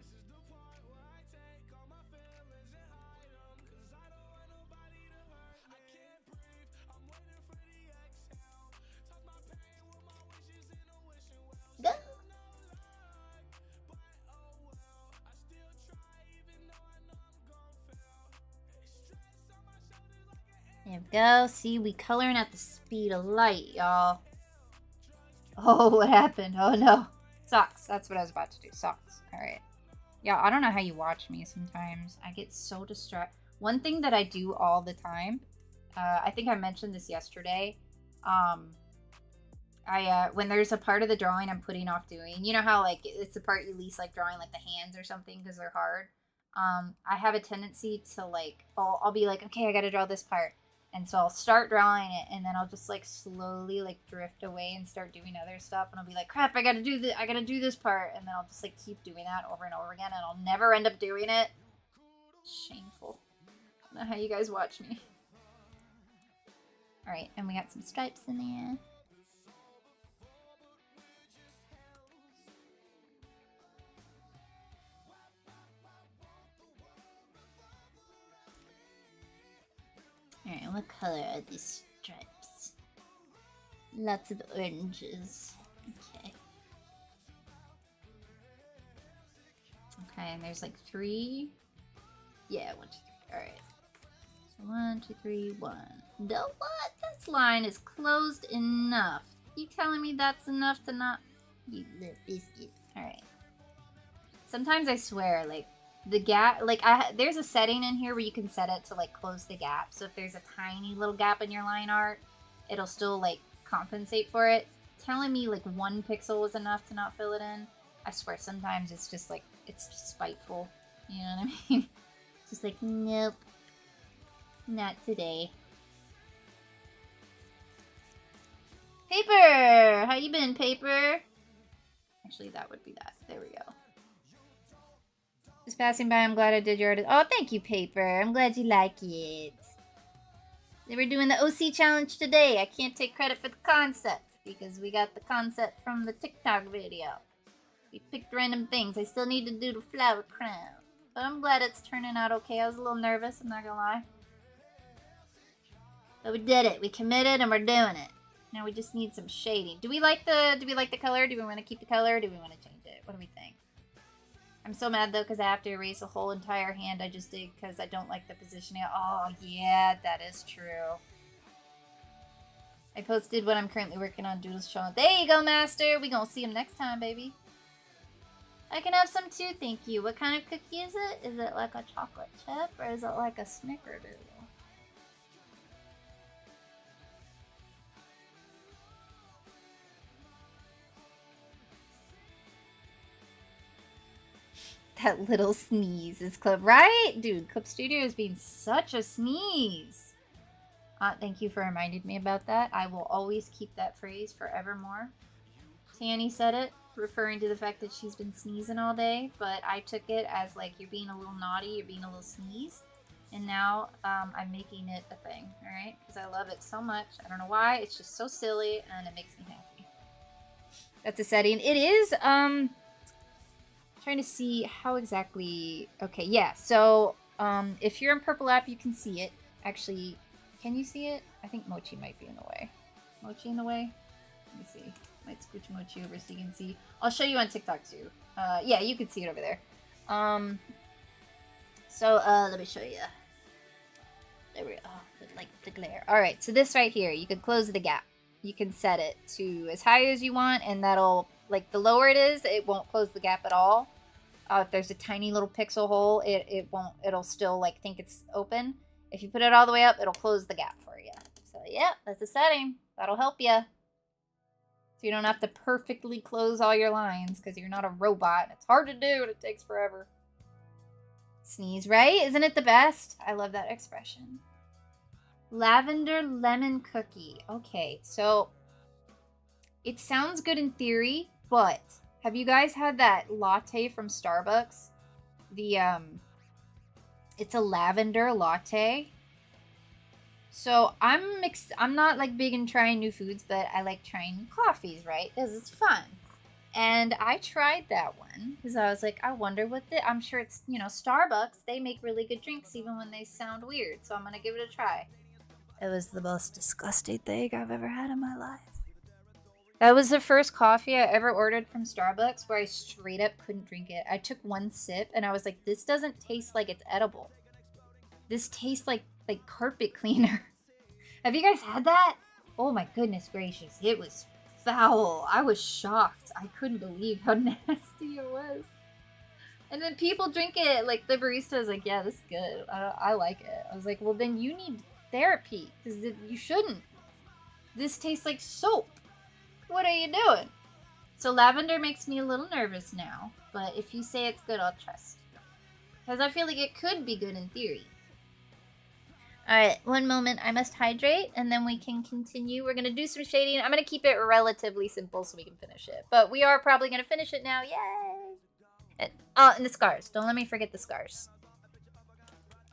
Go. There we go. See, we coloring at the speed of light, y'all. Oh, what happened? Oh, no. Socks. That's what I was about to do. Socks. Alright. Yeah, I don't know how you watch me sometimes. I get so distracted. One thing that I do all the time, I think I mentioned this yesterday. When there's a part of the drawing I'm putting off doing, you know how like it's the part you least like drawing, like the hands or something because they're hard. I have a tendency to like, I'll be like, okay, I gotta draw this part. And so I'll start drawing it, and then I'll just like slowly like drift away and start doing other stuff. And I'll be like, crap, I gotta do this part. And then I'll just like keep doing that over and over again, and I'll never end up doing it. Shameful. I don't know how you guys watch me. All right, and we got some stripes in there. Alright, what color are these stripes? Lots of oranges. Okay. Okay, and there's like 3. Yeah, 1, 2, 3. Alright. So 1, 2, 3, 1. No, what? This line is closed enough. You telling me that's enough to not... You little biscuit. Alright. Sometimes I swear, like, the gap, like, there's a setting in here where you can set it to, like, close the gap. So if there's a tiny little gap in your line art, it'll still, like, compensate for it. Telling me, like, 1 pixel was enough to not fill it in, I swear sometimes it's just, like, it's just spiteful. You know what I mean? Just like, nope. Not today. Paper! How you been, Paper? Actually, that would be that. There we go. Just passing by, I'm glad I did your artist. Oh, thank you, Paper. I'm glad you like it. They were doing the OC challenge today. I can't take credit for the concept because we got the concept from the TikTok video. We picked random things. I still need to do the flower crown. But I'm glad it's turning out okay. I was a little nervous, I'm not gonna lie. But we did it. We committed and we're doing it. Now we just need some shading. Do we like the color? Do we want to keep the color? Or do we want to change it? What do we think? I'm so mad, though, because I have to erase a whole entire hand I just did because I don't like the positioning. Oh, yeah, that is true. I posted what I'm currently working on Doodles channel. There you go, Master. We gonna see him next time, baby. I can have some, too, thank you. What kind of cookie is it? Is it like a chocolate chip, or is it like a snickerdoodle? That little sneeze is Clip, right? Dude, Clip Studio is being such a sneeze. Thank you for reminding me about that. I will always keep that phrase forevermore. Tanny said it, referring to the fact that she's been sneezing all day, but I took it as like, you're being a little naughty, you're being a little sneeze. And now I'm making it a thing, alright? Because I love it so much. I don't know why, it's just so silly and it makes me happy. That's a setting. It is, trying to see how exactly, okay, yeah, so if you're in Purple app, you can see it. Actually, can you see it? I think Mochi might be in the way. Mochi in the way? Let me see. Might scooch Mochi over so you can see. I'll show you on TikTok too. Yeah, you can see it over there. So let me show you. There we go. Like the glare. Alright, so this right here, you can close the gap. You can set it to as high as you want, and that'll, like, the lower it is, it won't close the gap at all. If there's a tiny little pixel hole, it won't, it'll still, like, think it's open. If you put it all the way up, it'll close the gap for you. So, yeah, that's a setting. That'll help you. So you don't have to perfectly close all your lines, because you're not a robot. It's hard to do, and it takes forever. Sneeze, right? Isn't it the best? I love that expression. Lavender lemon cookie. Okay, so it sounds good in theory, but have you guys had that latte from Starbucks? It's a lavender latte. So I'm not like big in trying new foods, but I like trying coffees, right? Because it's fun. And I tried that one because I was like, I wonder what I'm sure it's, you know, Starbucks. They make really good drinks even when they sound weird. So I'm going to give it a try. It was the most disgusting thing I've ever had in my life. That was the first coffee I ever ordered from Starbucks where I straight up couldn't drink it. I took one sip and I was like, this doesn't taste like it's edible. This tastes like carpet cleaner. Have you guys had that? Oh my goodness gracious. It was foul. I was shocked. I couldn't believe how nasty it was. And then people drink it, like the barista is like, yeah, this is good. I like it. I was like, well then you need therapy because you shouldn't. This tastes like soap. What are you doing? So lavender makes me a little nervous now, but if you say it's good, I'll trust. Because I feel like it could be good in theory. Alright, one moment. I must hydrate, and then we can continue. We're going to do some shading. I'm going to keep it relatively simple so we can finish it. But we are probably going to finish it now. Yay! And the scars. Don't let me forget the scars.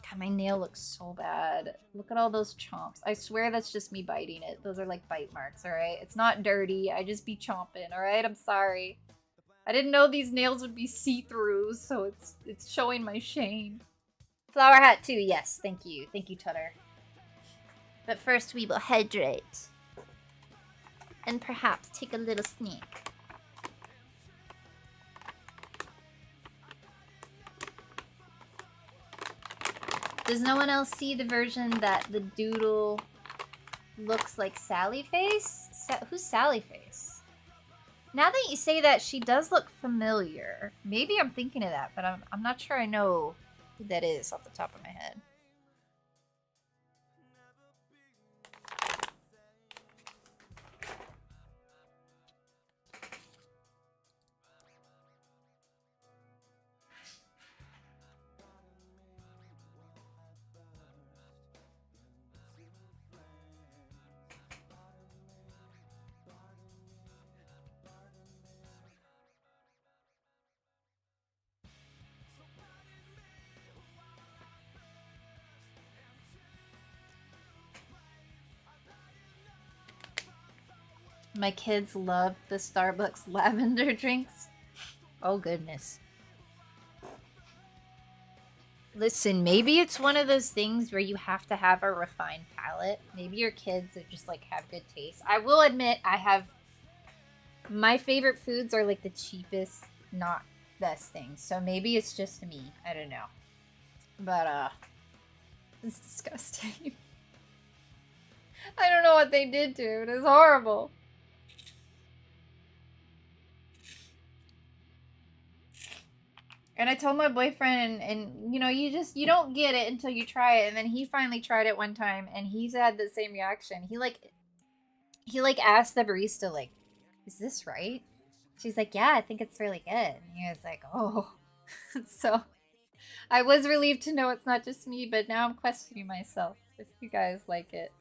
God, my nail looks so bad. Look at all those chomps. I swear that's just me biting it. Those are like bite marks, alright? It's not dirty. I just be chomping, alright? I'm sorry. I didn't know these nails would be see-through, so it's showing my shame. Flower hat too, yes. Thank you. Thank you, Tutter. But first we will hydrate. And perhaps take a little sneak. Does no one else see the version that the Doodle looks like Sally Face? Who's Sally Face? Now that you say that, she does look familiar. Maybe I'm thinking of that, but I'm not sure I know who that is off the top of my head. My kids love the Starbucks lavender drinks. Oh, goodness. Listen, maybe it's one of those things where you have to have a refined palate. Maybe your kids are just, like, have good taste. I will admit, my favorite foods are, like, the cheapest, not best things. So maybe it's just me. I don't know. But, it's disgusting. I don't know what they did to it. It's horrible. And I told my boyfriend, and you know, you don't get it until you try it. And then he finally tried it one time, and he's had the same reaction. He asked the barista, like, is this right? She's like, yeah, I think it's really good. And he was like, oh. So I was relieved to know it's not just me, but now I'm questioning myself if you guys like it.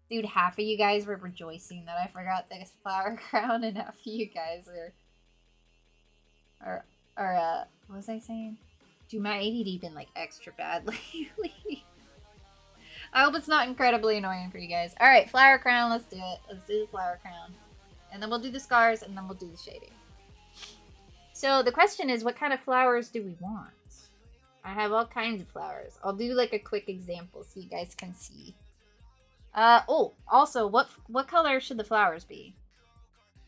Dude, half of you guys were rejoicing that I forgot this flower crown, and half of you guys are what was I saying? Dude, my ADD been like extra bad lately. I hope it's not incredibly annoying for you guys. Alright, flower crown, let's do it. Let's do the flower crown. And then we'll do the scars, and then we'll do the shading. So the question is, what kind of flowers do we want? I have all kinds of flowers. I'll do like a quick example so you guys can see. Oh, also, what color should the flowers be?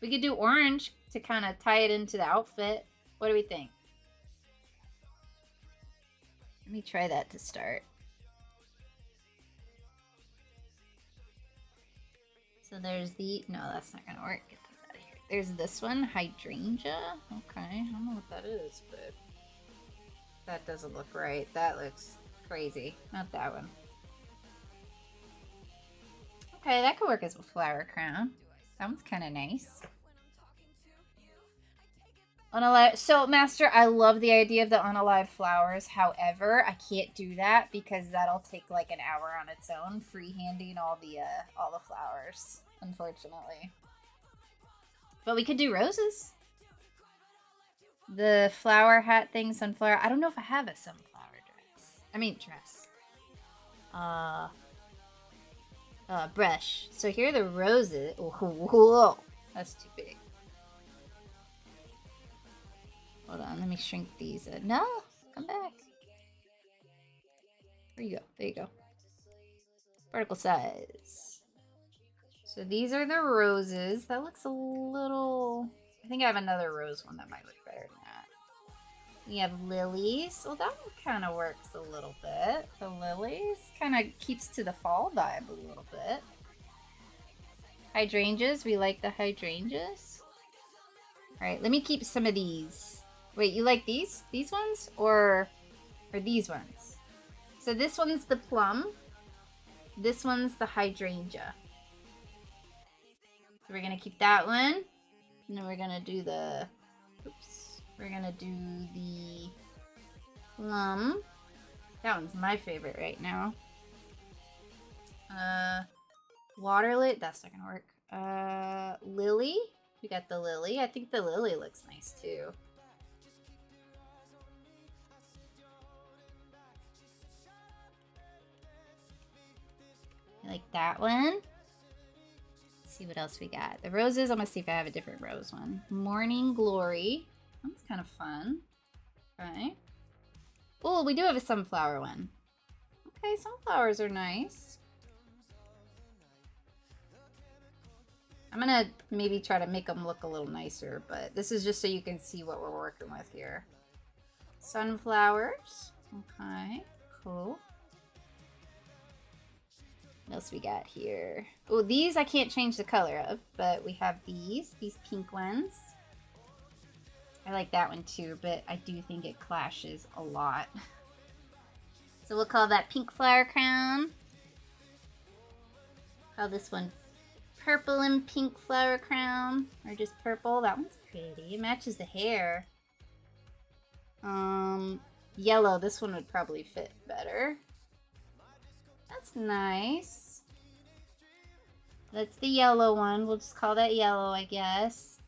We could do orange to kind of tie it into the outfit. What do we think? Let me try that to start. So there's the... No, that's not going to work. Get those out of here. There's this one, hydrangea. Okay, I don't know what that is, but... That doesn't look right. That looks crazy. Not that one. Okay, that could work as a flower crown. That one's kind of nice. Unalive. So, Master, I love the idea of the unalive flowers. However, I can't do that because that'll take like an hour on its own, freehanding all the flowers, unfortunately. But we could do roses. The flower hat thing, sunflower. I don't know if I have a sunflower dress. I mean, dress. Brush. So here are the roses. Oh, whoa. That's too big. Hold on, let me shrink these. No, come back. There you go. There you go. Particle size. So these are the roses. That looks a little... I think I have another rose one that might look better than that. We have lilies. Well, that one kind of works a little bit. The lilies kind of keeps to the fall vibe a little bit. Hydrangeas. We like the hydrangeas. Alright, let me keep some of these. Wait, you like these? These ones? Or these ones? So this one's the plum. This one's the hydrangea. So we're going to keep that one. And then we're going to do the... Oops. We're going to do the plum. That one's my favorite right now. Waterlet. That's not going to work. Lily. We got the lily. I think the lily looks nice too. I like that one. Let's see what else we got. The roses, I'm gonna see if I have a different rose one. Morning Glory. That's kind of fun. Okay. Oh, we do have a sunflower one. Okay, sunflowers are nice. I'm gonna maybe try to make them look a little nicer, but this is just so you can see what we're working with here. Sunflowers. Okay, cool. What else we got here? Oh, these I can't change the color of, but we have these pink ones. I like that one too, but I do think it clashes a lot. So we'll call that pink flower crown. Call this one purple and pink flower crown, or just purple. That one's pretty. It matches the hair. Yellow. This one would probably fit better. That's nice. That's the yellow one. We'll just call that yellow, I guess.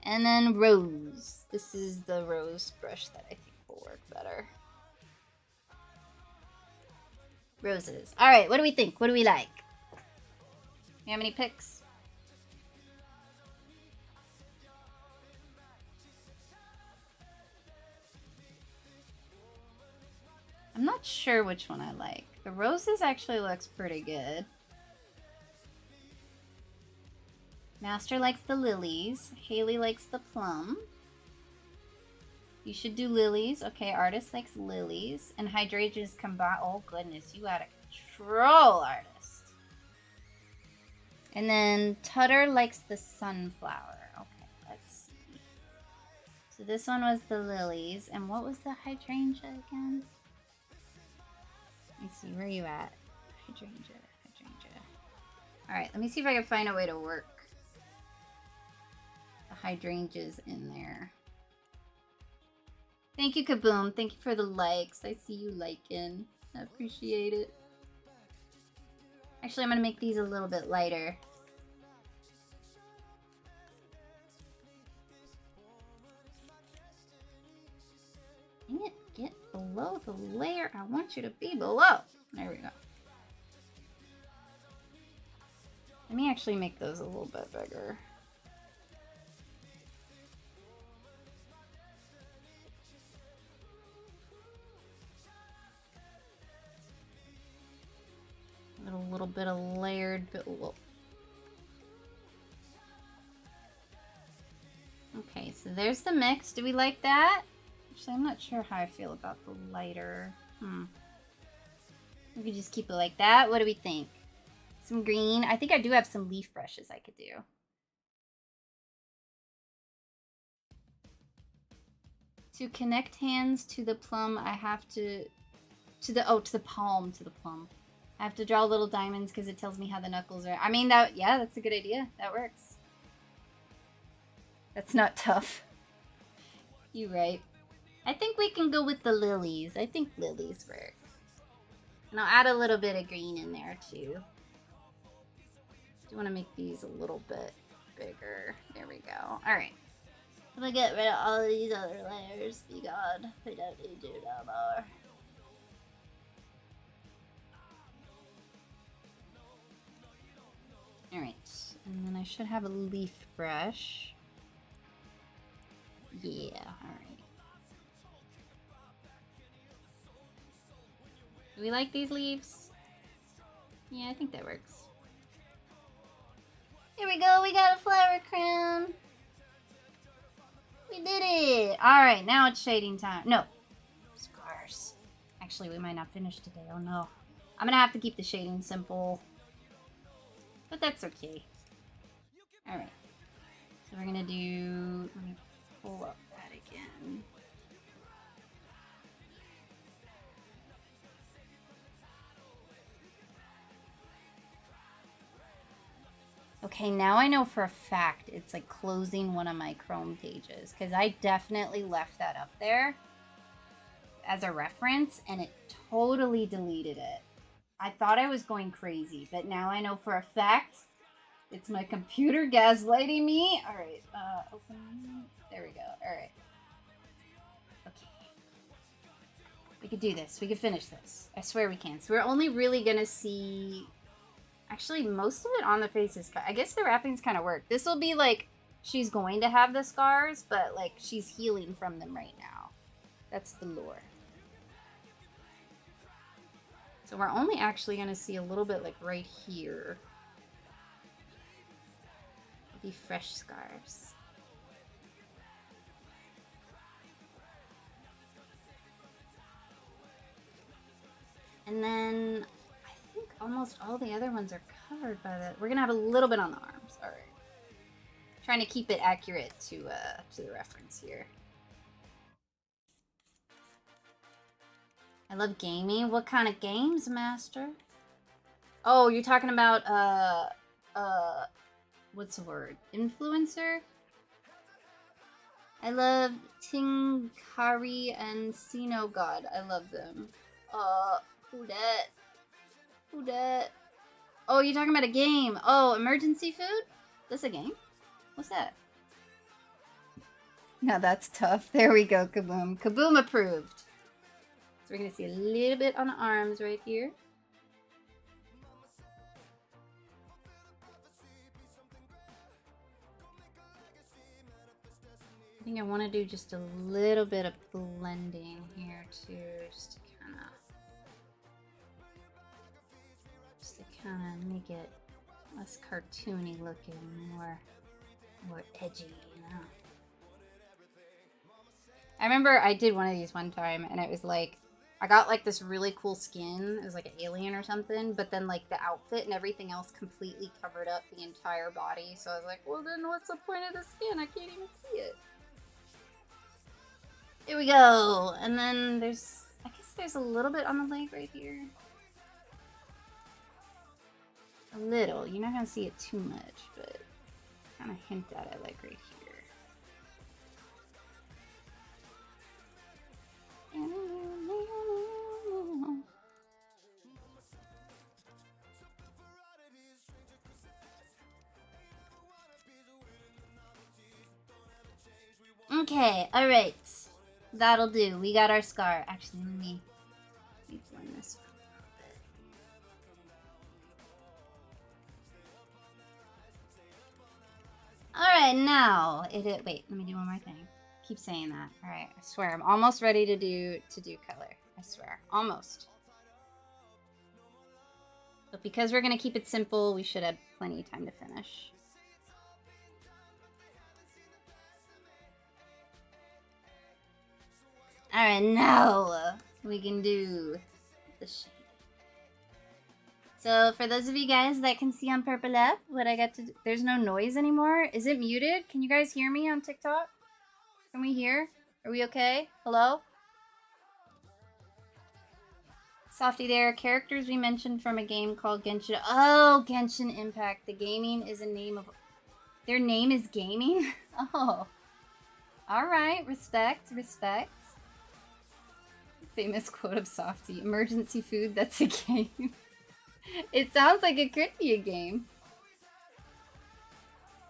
And then rose. This is the rose brush that I think will work better. Roses. Alright, what do we think? What do we like? You have any picks? I'm not sure which one I like. The roses actually looks pretty good. Master likes the lilies. Haley likes the plum. You should do lilies. Okay, artist likes lilies. And hydrangeas combine. Oh goodness, you out of control, artist. And then Tutter likes the sunflower. Okay, let's see. So this one was the lilies. And what was the hydrangea again? Let me see, where are you at? Hydrangea. Alright, let me see if I can find a way to work the hydrangeas in there. Thank you, Kaboom. Thank you for the likes. I see you liking. I appreciate it. Actually, I'm gonna make these a little bit lighter. Dang it, get below the layer I want you to be below. There we go. Let me actually make those a little bit bigger. A little bit of layered bit. Okay, so there's the mix. Do we like that? Actually, I'm not sure how I feel about the lighter. We could just keep it like that. What do we think? Some green. I think I do have some leaf brushes I could do. To connect hands to the plum, I have to the palm to the plum. I have to draw little diamonds because it tells me how the knuckles are. I mean, yeah, that's a good idea. That works. That's not tough. You're right. I think we can go with the lilies. I think lilies work. And I'll add a little bit of green in there too. Do want to make these a little bit bigger. There we go. All right. I'm gonna get rid of all of these other layers. Be God, we don't need you no more. All right, and then I should have a leaf brush. Yeah, all right. Do we like these leaves? Yeah, I think that works. Here we go, we got a flower crown. We did it! Alright, now it's shading time. No. Scars. Actually, we might not finish today. Oh no. I'm gonna have to keep the shading simple. But that's okay. Alright. So we're gonna do... Let me pull up that again. Okay, now I know for a fact it's like closing one of my Chrome pages because I definitely left that up there as a reference and it totally deleted it. I thought I was going crazy, but now I know for a fact it's my computer gaslighting me. All right, open. There we go. All right. Okay. We could do this. We could finish this. I swear we can. So we're only really going to see... Actually, most of it on the face is... I guess the wrappings kind of work. This will be like she's going to have the scars, but like she's healing from them right now. That's the lore. So we're only actually going to see a little bit like right here. It'll be fresh scars. And then... almost all the other ones are covered by that. We're gonna have a little bit on the arms. All right. Trying to keep it accurate to the reference here. I love gaming. What kind of games, Master? Oh, you're talking about what's the word? Influencer? I love Tinkari and Sino God. I love them. Who dat? Who dat? Oh, you're talking about a game. Oh, emergency food? That's a game? What's that? Now that's tough. There we go, Kaboom. Kaboom approved. So we're going to see a little bit on the arms right here. I think I want to do just a little bit of blending here too, just to kind of make it less cartoony looking, more edgy, you know. I remember I did one of these one time and it was like I got like this really cool skin. It was like an alien or something, but then like the outfit and everything else completely covered up the entire body. So I was like, well then what's the point of the skin? I can't even see it. Here we go. And then I guess there's a little bit on the leg right here. A little. You're not going to see it too much, but kind of hint at it like right here. Okay, alright. That'll do. We got our scar. Actually, let me blend this for a little bit. Alright, now wait, let me do one more thing. Keep saying that. Alright, I swear I'm almost ready to do color. I swear. Almost. But because we're gonna keep it simple, we should have plenty of time to finish. Alright, now we can do the shade. So for those of you guys that can see on Purple Up, what I got to do, there's no noise anymore. Is it muted? Can you guys hear me on TikTok? Can we hear? Are we okay? Hello? Softy, there are characters we mentioned from a game called Genshin. Oh, Genshin Impact. The gaming is a name of... Their name is gaming? Oh. Alright, respect, respect. Famous quote of Softy. Emergency food, that's a game. It sounds like it could be a game.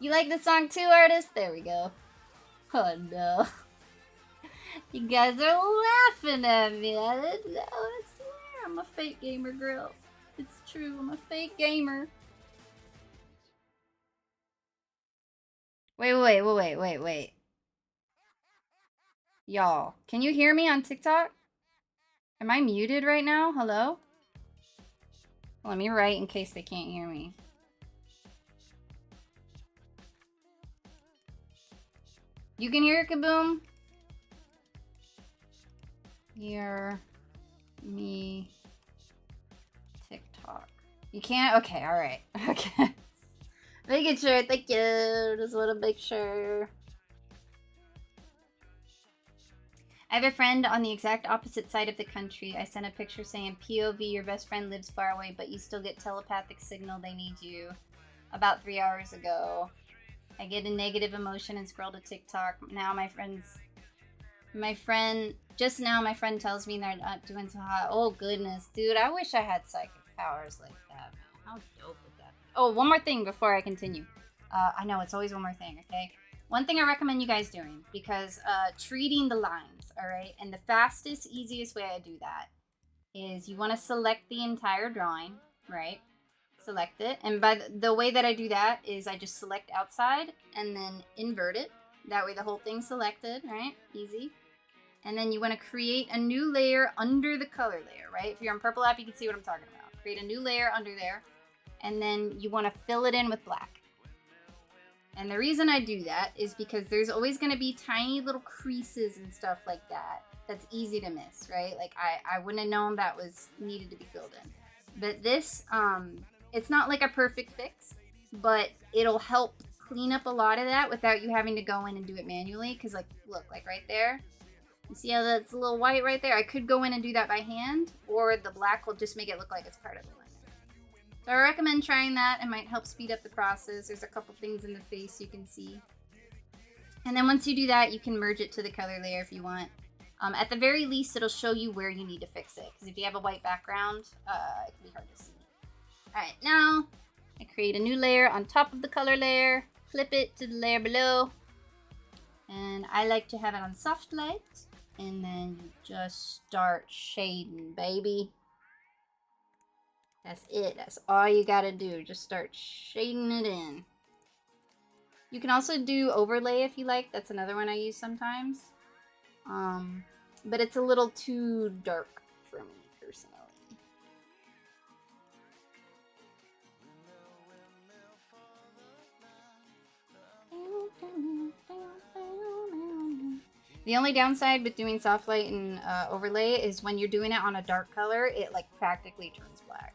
You like the song too, artist? There we go. Oh no. You guys are laughing at me. I didn't know. I swear I'm a fake gamer, girl. It's true. I'm a fake gamer. Wait. Y'all, can you hear me on TikTok? Am I muted right now? Hello? Let me write in case they can't hear me. You can hear Kaboom? Hear me TikTok. You can't? Okay, alright. Okay. Making sure, thank you. Just want to make sure. I have a friend on the exact opposite side of the country. I sent a picture saying, POV, your best friend lives far away, but you still get telepathic signal they need you. About 3 hours ago. I get a negative emotion and scroll to TikTok. Now my friend tells me they're not doing so hot. Oh goodness, dude, I wish I had psychic powers like that, man. How dope would that be? Oh, one more thing before I continue. I know, it's always one more thing, okay? One thing I recommend you guys doing, because treating the lines, alright? And the fastest, easiest way I do that is you want to select the entire drawing, right? Select it. And by the way that I do that is I just select outside and then invert it. That way the whole thing's selected, right? Easy. And then you want to create a new layer under the color layer, right? If you're on Purple App, you can see what I'm talking about. Create a new layer under there. And then you want to fill it in with black. And the reason I do that is because there's always going to be tiny little creases and stuff like that. That's easy to miss, right? Like I wouldn't have known that was needed to be filled in. But this, it's not like a perfect fix, but it'll help clean up a lot of that without you having to go in and do it manually. Because like, look, like right there, you see how that's a little white right there? I could go in and do that by hand, or the black will just make it look like it's part of the line. So I recommend trying that. It might help speed up the process. There's a couple things in the face you can see. And then once you do that, you can merge it to the color layer if you want. At the very least, it'll show you where you need to fix it. Because if you have a white background, it can be hard to see. Alright, now I create a new layer on top of the color layer. Flip it to the layer below. And I like to have it on soft light. And then you just start shading, baby. That's it. That's all you gotta do. Just start shading it in. You can also do overlay if you like. That's another one I use sometimes. But it's a little too dark for me, personally. The only downside with doing soft light and overlay is when you're doing it on a dark color, it like practically turns black.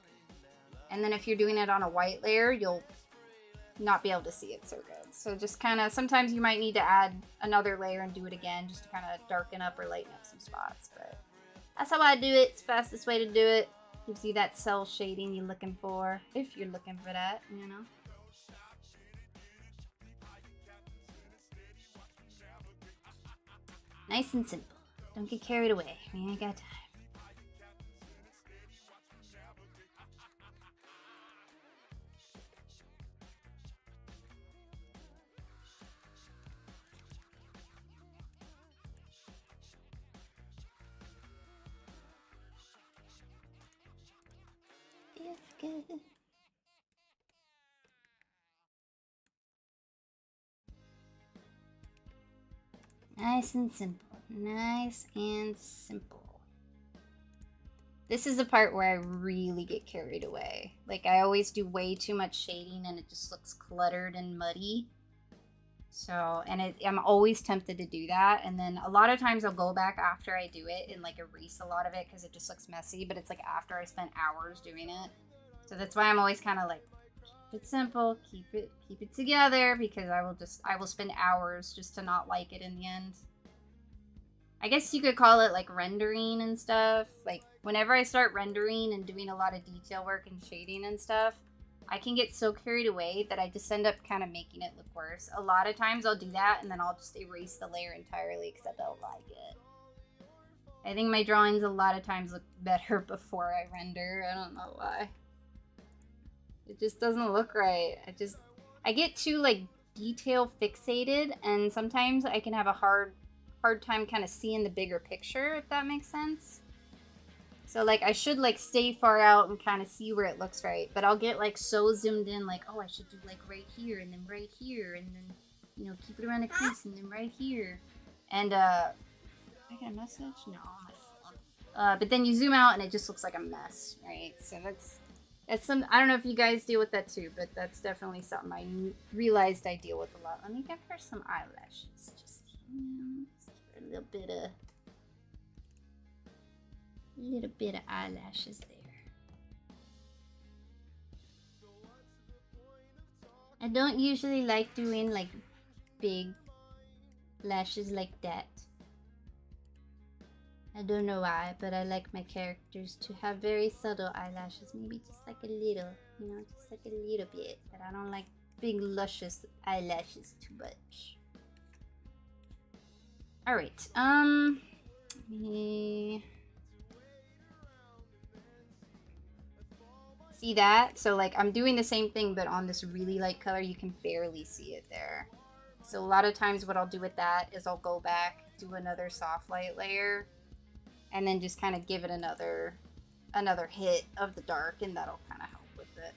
And then if you're doing it on a white layer, you'll not be able to see it so good. So just kind of, sometimes you might need to add another layer and do it again just to kind of darken up or lighten up some spots. But that's how I do it. It's the fastest way to do it. Gives you that cell shading you're looking for, if you're looking for that, you know. Nice and simple. Don't get carried away. We ain't got time. good. Nice and simple. Nice and simple. This is the part where I really get carried away. Like, I always do way too much shading and it just looks cluttered and muddy. So, and I'm always tempted to do that. And then a lot of times I'll go back after I do it and like erase a lot of it because it just looks messy. But it's like after I spent hours doing it. So that's why I'm always kind of like, keep it simple, keep it together, because I will spend hours just to not like it in the end. I guess you could call it like rendering and stuff. Like whenever I start rendering and doing a lot of detail work and shading and stuff, I can get so carried away that I just end up kind of making it look worse. A lot of times I'll do that and then I'll just erase the layer entirely because I don't like it. I think my drawings a lot of times look better before I render. I don't know why. It just doesn't look right. I get too like detail fixated, and sometimes I can have a hard time kind of seeing the bigger picture, if that makes sense. So like I should like stay far out and kind of see where it looks right, but I'll get like so zoomed in, like, oh, I should do like right here and then right here and then, you know, keep it around the crease and then right here. And I get a message? No, on my phone. But then you zoom out and it just looks like a mess, right? So that's some, I don't know if you guys deal with that too, but that's definitely something I realized I deal with a lot. Let me give her some eyelashes. Just, you know, a little bit of eyelashes there. I don't usually like doing like big lashes like that. I don't know why, but I like my characters to have very subtle eyelashes. Maybe just like a little, you know, just like a little bit. But I don't like big luscious eyelashes too much. Alright, see that? So like I'm doing the same thing, but on this really light color, you can barely see it there. So a lot of times what I'll do with that is I'll go back, do another soft light layer, and then just kind of give it another hit of the dark, and that'll kind of help with it.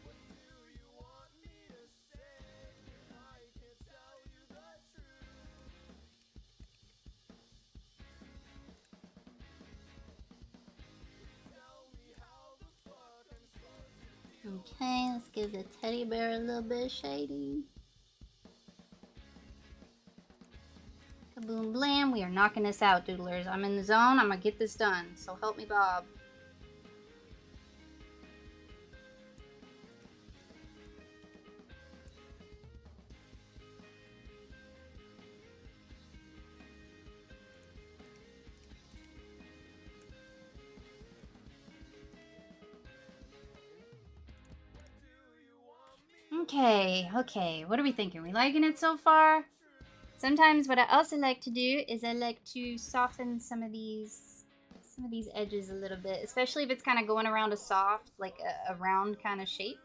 Okay, let's give the teddy bear a little bit of shading. Kaboom blam, we are knocking this out, doodlers. I'm in the zone, I'm gonna get this done, so help me Bob. Okay, what are we thinking? We liking it so far? Sometimes what I also like to do is I like to soften some of these edges a little bit, especially if it's kind of going around a soft, like a round kind of shape.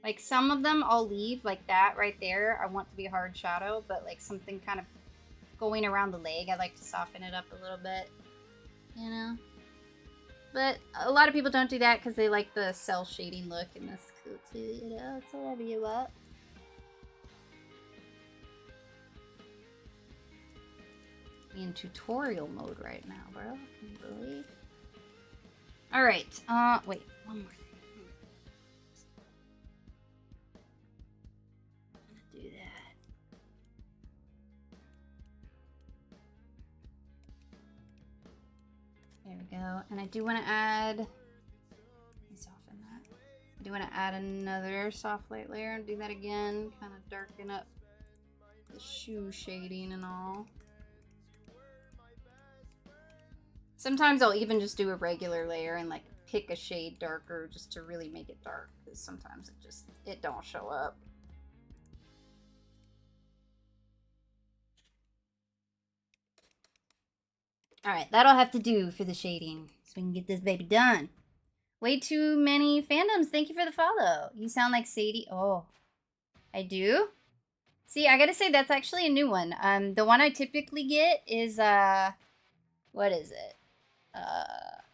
Like some of them I'll leave like that right there. I want to be a hard shadow, but like something kind of going around the leg, I like to soften it up a little bit, you know? But a lot of people don't do that because they like the cell shading look, and that's cool too, you know? So whatever you want. In tutorial mode right now, bro. Can you believe? Alright, wait, one more thing. I'm gonna do that. There we go. And I do want to add, let me soften that. I do want to add another soft light layer and do that again, kind of darken up the shoe shading and all. Sometimes I'll even just do a regular layer and like pick a shade darker just to really make it dark, because sometimes it don't show up. Alright, that'll have to do for the shading so we can get this baby done. Way too many fandoms. Thank you for the follow. You sound like Sadie. Oh, I do? See, I gotta say that's actually a new one. The one I typically get is, what is it?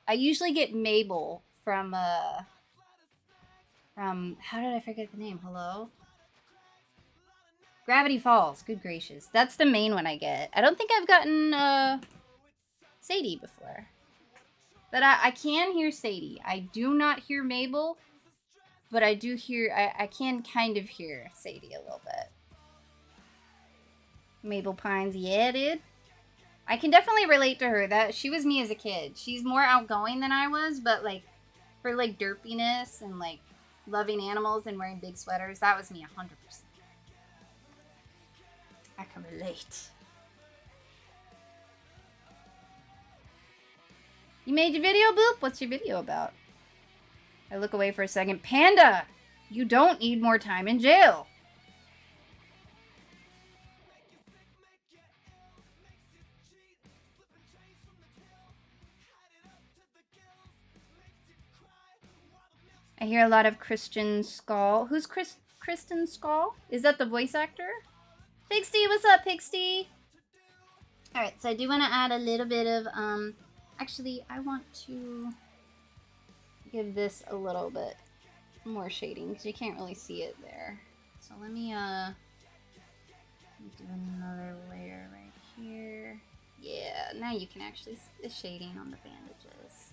I usually get Mabel from, How did I forget the name? Hello? Gravity Falls. Good gracious. That's the main one I get. I don't think I've gotten, Sadie before. But I can hear Sadie. I do not hear Mabel, but I do hear, I can kind of hear Sadie a little bit. Mabel Pines, yeah, dude. I can definitely relate to her. That she was me as a kid. She's more outgoing than I was, but like for like derpiness and like loving animals and wearing big sweaters, that was me 100%. I can relate. You made your video, Boop? What's your video about? I look away for a second. Panda! You don't need more time in jail. I hear a lot of Christian Skull. Who's Kristen Skull? Is that the voice actor? Pigsty, what's up, Pigsty? Alright, so I do want to add a little bit of, actually, I want to give this a little bit more shading, because you can't really see it there. So let me, do another layer right here. Yeah, now you can actually see the shading on the bandages.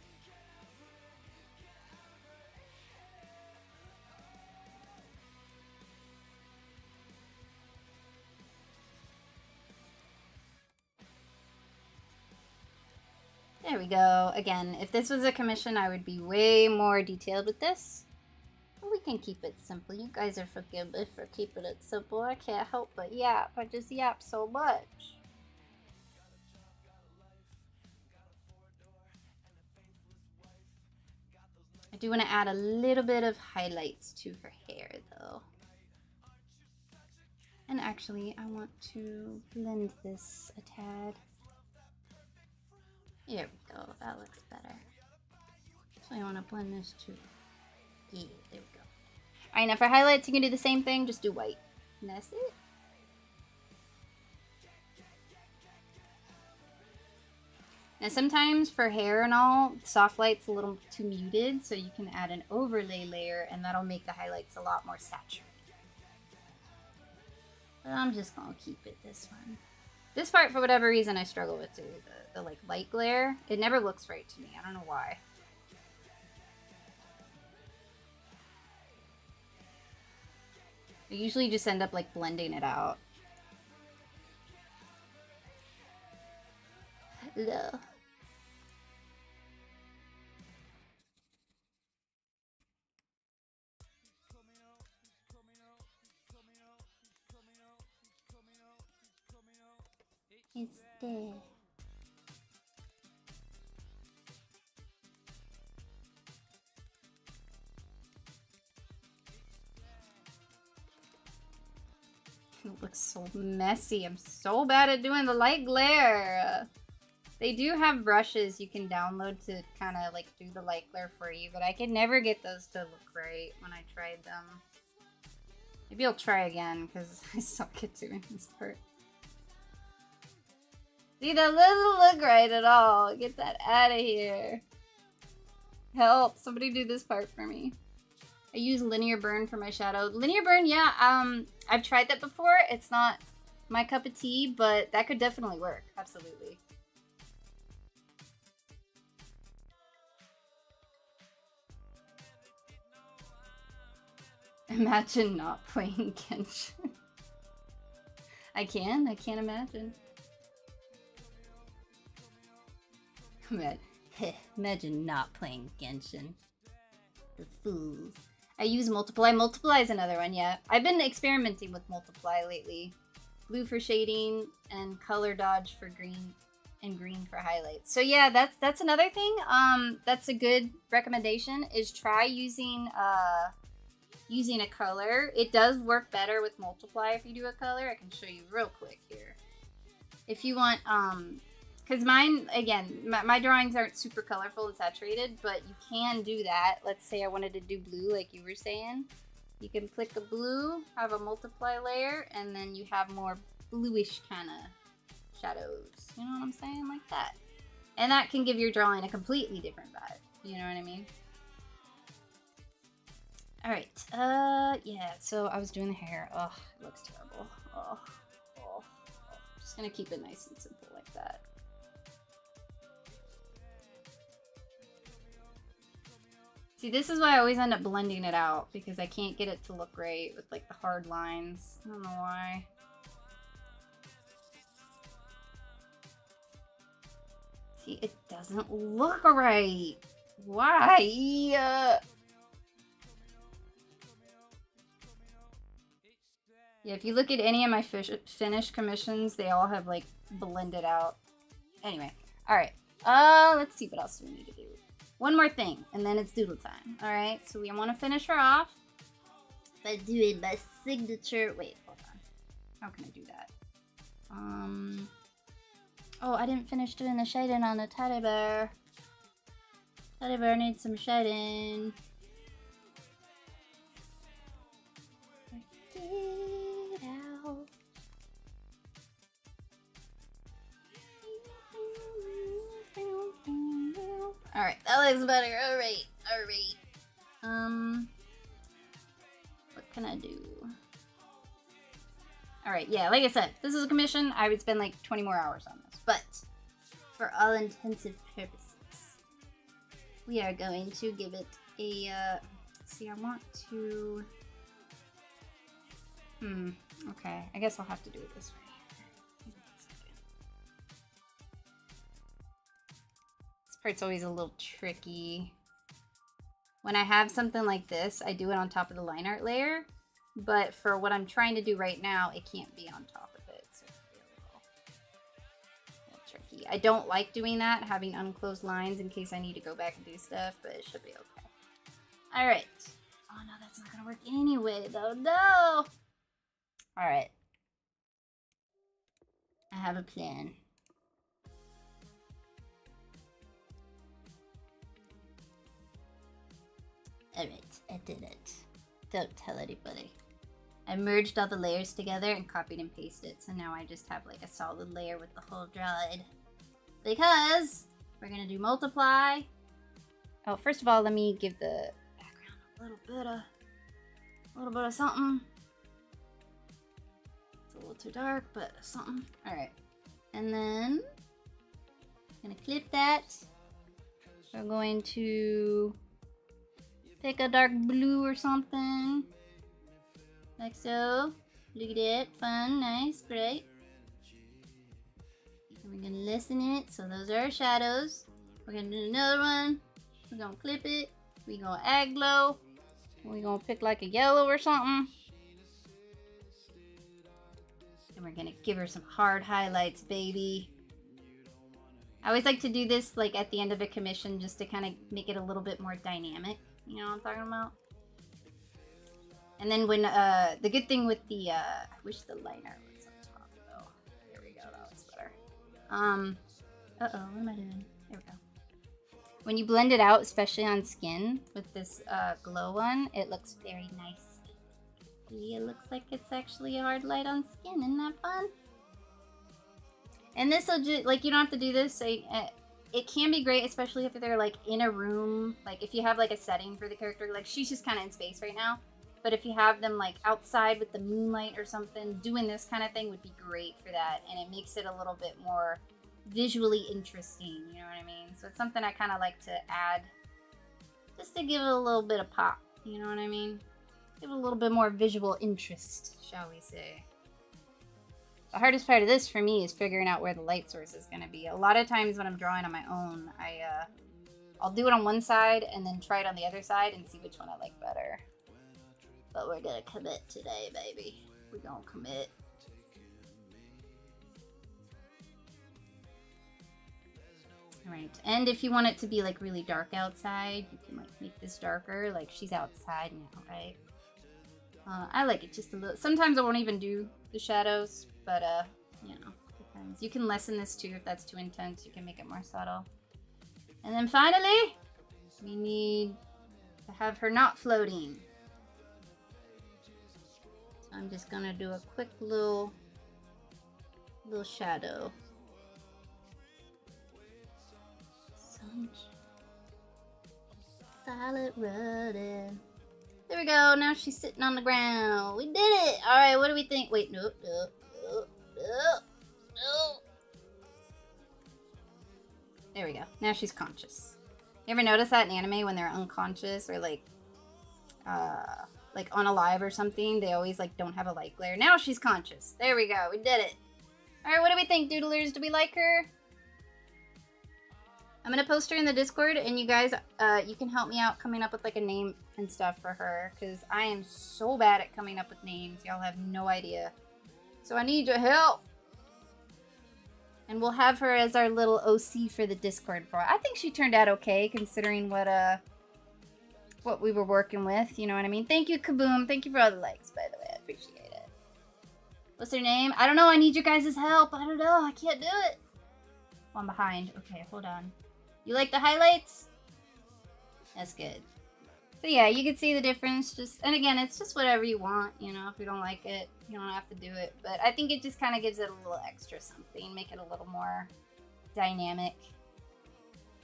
There we go. Again, if this was a commission, I would be way more detailed with this. But we can keep it simple. You guys are forgive me for keeping it simple. I can't help but yap. I just yap so much. I do want to add a little bit of highlights to her hair, though. And actually, I want to blend this a tad. There we go. That looks better. So I want to blend this too. Yeah, there we go. Alright, now for highlights, you can do the same thing. Just do white. And that's it. Now sometimes for hair and all, soft light's a little too muted, so you can add an overlay layer and that'll make the highlights a lot more saturated. But I'm just gonna keep it this one. This part, for whatever reason, I struggle with too. The like light glare, it never looks right to me. I don't know why. I usually just end up like blending it out. Ugh. It's there. It looks so messy. I'm so bad at doing the light glare. They do have brushes you can download to kind of like do the light glare for you, but I could never get those to look right when I tried them. Maybe I'll try again because I suck at doing this part. See, that doesn't look right at all. Get that out of here. Help, somebody do this part for me. I use linear burn for my shadow. Linear burn, yeah, I've tried that before. It's not my cup of tea, but that could definitely work. Absolutely. Imagine not playing Genshin. I can't imagine. Imagine not playing Genshin. The fools. I use Multiply. Multiply is another one, yeah. I've been experimenting with Multiply lately. Blue for shading and color dodge for green and green for highlights. So yeah, that's another thing. That's a good recommendation is try using a color. It does work better with Multiply if you do a color. I can show you real quick here. If you want because mine, again, my drawings aren't super colorful and saturated, but you can do that. Let's say I wanted to do blue like you were saying. You can click a blue, have a multiply layer, and then you have more bluish kind of shadows. You know what I'm saying? Like that. And that can give your drawing a completely different vibe. You know what I mean? Alright, yeah, so I was doing the hair. Ugh, it looks terrible. Oh, oh. Just gonna keep it nice and simple like that. See, this is why I always end up blending it out, because I can't get it to look right with like the hard lines. I don't know why. See, it doesn't look right. Why? Yeah, if you look at any of my finished commissions, they all have like blended out. Anyway, all right. Let's see what else we need to do. One more thing, and then it's doodle time. All right, so we want to finish her off by doing my signature. Wait, hold on. How can I do that? Oh, I didn't finish doing the shading on the teddy bear. Teddy bear needs some shading. Get out. Alright, that looks better. Alright, alright. What can I do? Alright, yeah, like I said, this is a commission. I would spend like 20 more hours on this. But, for all intensive purposes, we are going to give it a, see, I want to, okay, I guess I'll have to do it this way. This part's always a little tricky. When I have something like this, I do it on top of the line art layer, but for what I'm trying to do right now, it can't be on top of it, so it'll be a little tricky. I don't like doing that, having unclosed lines in case I need to go back and do stuff, but it should be okay. Alright. Oh no, that's not gonna work anyway, though. No! Alright. I have a plan. Alright, I did it. Don't tell anybody. I merged all the layers together and copied and pasted, so now I just have like a solid layer with the whole dried. Because we're gonna do multiply. Oh, first of all, let me give the background a little bit of something. It's a little too dark, but something. Alright. And then I'm gonna clip that. We're going to pick a dark blue or something. Like so. Look at it. Fun, nice, great. And we're gonna lessen it. So those are our shadows. We're gonna do another one. We're gonna clip it. We're gonna add glow. We're gonna pick like a yellow or something. And we're gonna give her some hard highlights, baby. I always like to do this like at the end of a commission just to kind of make it a little bit more dynamic. You know what I'm talking about? And then when, the good thing with the, I wish the liner was up top though. There we go, that looks better. Uh-oh, what am I doing? There we go. When you blend it out, especially on skin, with this, glow one, it looks very nice. See, it looks like it's actually a hard light on skin. Isn't that fun? And this will just, like, you don't have to do this. It can be great, especially if they're, like, in a room. Like, if you have, like, a setting for the character. Like, she's just kind of in space right now. But if you have them, like, outside with the moonlight or something, doing this kind of thing would be great for that. And it makes it a little bit more visually interesting, you know what I mean? So it's something I kind of like to add just to give it a little bit of pop, you know what I mean? Give it a little bit more visual interest, shall we say. The hardest part of this for me is figuring out where the light source is going to be. A lot of times when I'm drawing on my own, I'll do it on one side and then try it on the other side and see which one I like better. But we're going to commit today, baby. We're going to commit. Alright, and if you want it to be like really dark outside, you can like make this darker. Like she's outside now, right? I like it just a little. Sometimes I won't even do the shadows, but you know, depends. You can lessen this too if that's too intense. You can make it more subtle. And then finally, we need to have her not floating. So I'm just gonna do a quick little shadow. Solid running. There we go. Now she's sitting on the ground. We did it. All right, what do we think? Wait, no. There we go. Now she's conscious. You ever notice that in anime when they're unconscious or like unalive or something, they always like don't have a light glare. Now she's conscious. There we go. We did it. All right, what do we think, Doodlers? Do we like her? I'm gonna post her in the Discord, and you guys, you can help me out coming up with like a name and stuff for her, because I am so bad at coming up with names. Y'all have no idea. So I need your help. And we'll have her as our little OC for the Discord for. I think she turned out okay, considering what we were working with. You know what I mean? Thank you, Kaboom. Thank you for all the likes, by the way. I appreciate it. What's her name? I don't know. I need your guys' help. I don't know. I can't do it. Oh, I'm behind. Okay, hold on. You like the highlights? That's good. So yeah, you can see the difference. And again, it's just whatever you want. You know, if you don't like it, you don't have to do it. But I think it just kind of gives it a little extra something. Make it a little more dynamic.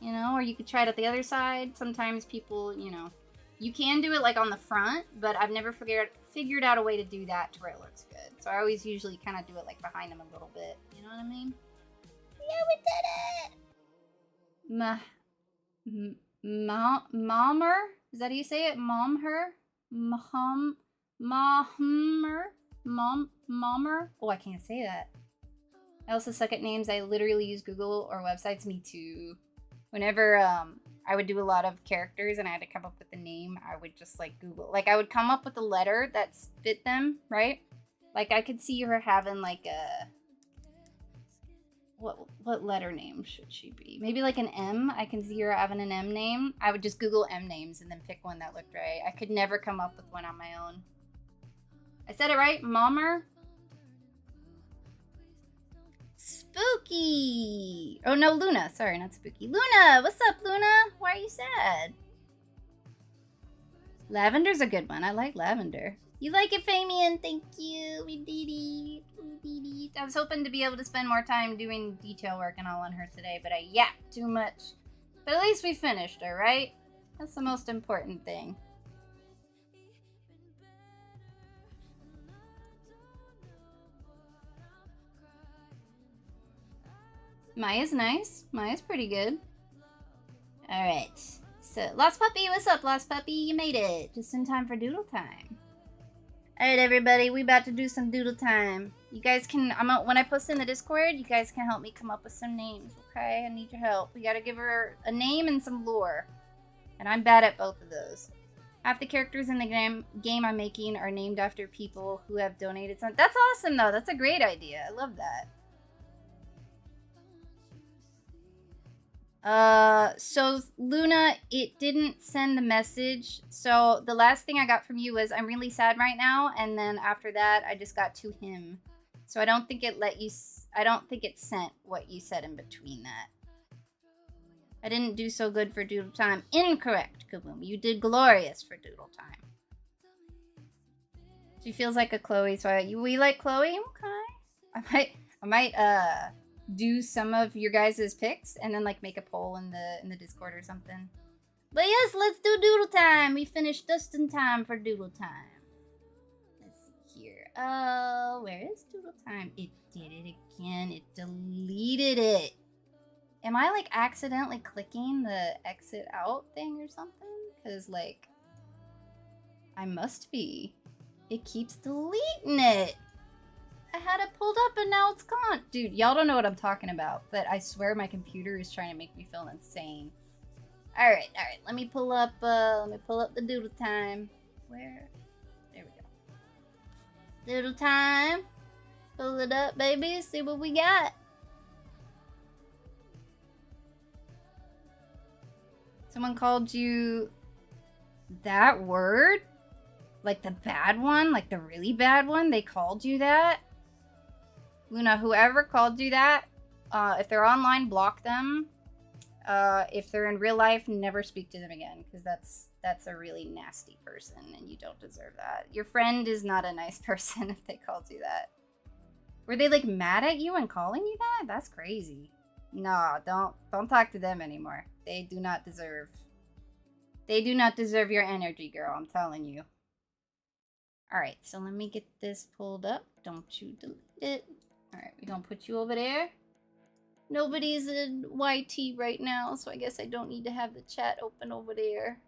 You know, or you could try it at the other side. Sometimes people, you know, you can do it like on the front, but I've never figured out a way to do that to where it looks good. So I always usually kind of do it like behind them a little bit. You know what I mean? Yeah, we did it! Mommer? Is that how you say it? Mommer? Mommer? Oh, I can't say that. I also suck at names. I literally use Google or websites. Me too. Whenever I would do a lot of characters and I had to come up with a name, I would just like Google. Like I would come up with a letter that fit them, right? Like I could see her having like a... What letter name should she be? Maybe like an M. I can see her having an M name. I would just Google M names and then pick one that looked right. I could never come up with one on my own. I said it right? Mommer? Spooky! Oh no, Luna. Sorry, not Spooky. Luna! What's up, Luna? Why are you sad? Lavender's a good one. I like lavender. You like it, Famian? Thank you. We did it. I was hoping to be able to spend more time doing detail work and all on her today, but I yapped too much. But at least we finished her, right? That's the most important thing. Maya's nice. Maya's pretty good. Alright. So, Lost Puppy, what's up, Lost Puppy? You made it. Just in time for doodle time. Alright, everybody, we about to do some doodle time. You guys can, when I post in the Discord, you guys can help me come up with some names, okay? I need your help. We gotta give her a name and some lore. And I'm bad at both of those. Half the characters in the game I'm making are named after people who have donated some. That's awesome, though. That's a great idea. I love that. So Luna, it didn't send the message. So the last thing I got from you was, I'm really sad right now. And then after that, I just got to him. So I don't think it sent what you said in between that. I didn't do so good for doodle time. Incorrect, Kaboom. You did glorious for doodle time. She feels like a Chloe, so we like Chloe? Okay. I might, do some of your guys' picks and then like make a poll in the Discord or something. But yes, let's do doodle time. We finished just in time for doodle time. Let's see here. Where is doodle time? It did it again. It deleted it. Am I like accidentally clicking the exit out thing or something? Because like I must be. It keeps deleting it. I had it pulled up and now it's gone. Dude, y'all don't know what I'm talking about, but I swear my computer is trying to make me feel insane. Alright. Let me pull up the doodle time. Where? There we go. Doodle time. Pull it up, baby. See what we got. Someone called you that word? Like the bad one? Like the really bad one? They called you that? Luna, whoever called you that, if they're online, block them. If they're in real life, never speak to them again, because that's a really nasty person, and you don't deserve that. Your friend is not a nice person if they called you that. Were they like mad at you and calling you that? That's crazy. No, don't talk to them anymore. They do not deserve your energy, girl. I'm telling you. Alright, so let me get this pulled up. Don't you delete it. Alright, we're gonna put you over there. Nobody's in YT right now, so I guess I don't need to have the chat open over there.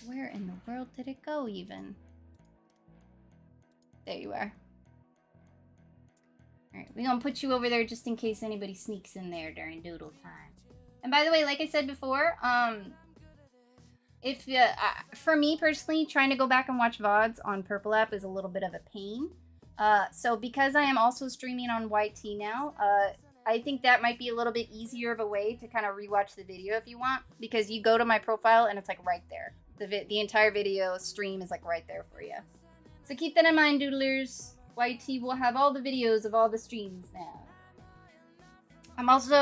Where in the world did it go, even? There you are. Alright, we're gonna put you over there just in case anybody sneaks in there during doodle time. And by the way, like I said before, if for me personally, trying to go back and watch VODs on Purple App is a little bit of a pain. So because I am also streaming on YT now, I think that might be a little bit easier of a way to kind of rewatch the video if you want, because you go to my profile and it's like right there. The entire video stream is like right there for you. So keep that in mind, Doodlers. YT will have all the videos of all the streams now. I'm also,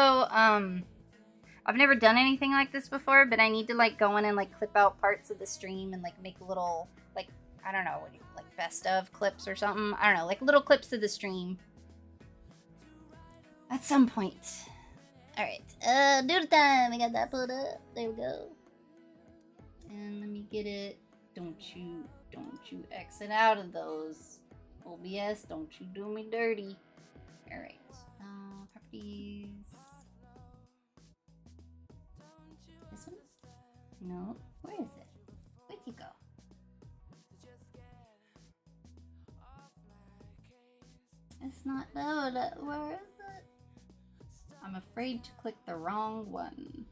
I've never done anything like this before, but I need to like go in and like clip out parts of the stream and like make little, like, I don't know, like best of clips or something. I don't know, like little clips of the stream. At some point. Alright, doodle time. We got that pulled up. There we go. And let me get it. Don't you exit out of those. OBS, don't you do me dirty. Alright. Properties. This one? No. Where is it? Where'd you go? It's not loaded. Where is it? I'm afraid to click the wrong one.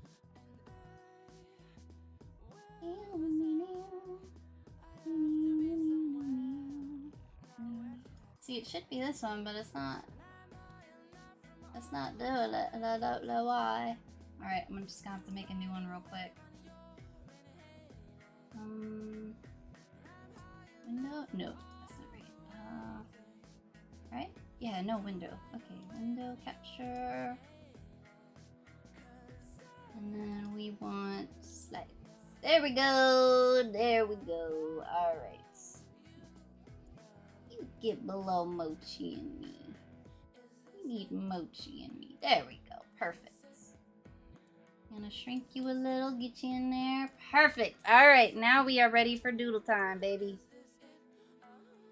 See, it should be this one, but it's not. It's not doing it, and I don't know why. Alright, I'm just gonna have to make a new one real quick. Window? No, that's not right. Right? Yeah, no window. Okay, window capture. And then we want slides. There we go! There we go. Alright. You get below Mochi and me. We need Mochi and me. There we go. Perfect. Gonna shrink you a little, get you in there. Perfect. Alright, now we are ready for doodle time, baby.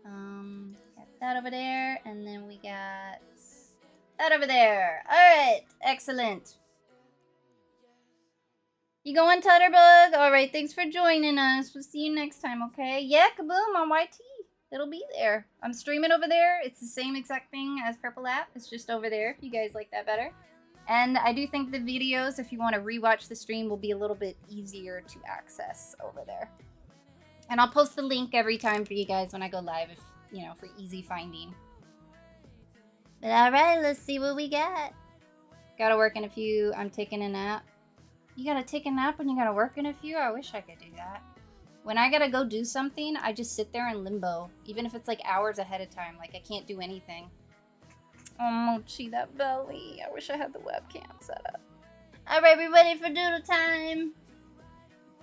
Got that over there, and then we got that over there. Alright, excellent. You going, Tutterbug? Alright, thanks for joining us. We'll see you next time, okay? Yeah, kaboom on YT. It'll be there. I'm streaming over there. It's the same exact thing as Purple App. It's just over there if you guys like that better. And I do think the videos, if you want to rewatch the stream, will be a little bit easier to access over there. And I'll post the link every time for you guys when I go live, if you know, for easy finding. But alright, let's see what we got. Gotta work in a few. I'm taking a nap. You gotta take a nap when you gotta work in a few? I wish I could do that. When I gotta go do something, I just sit there in limbo. Even if it's like hours ahead of time. Like, I can't do anything. Oh, Mochi, that belly. I wish I had the webcam set up. Alright, we ready for doodle time?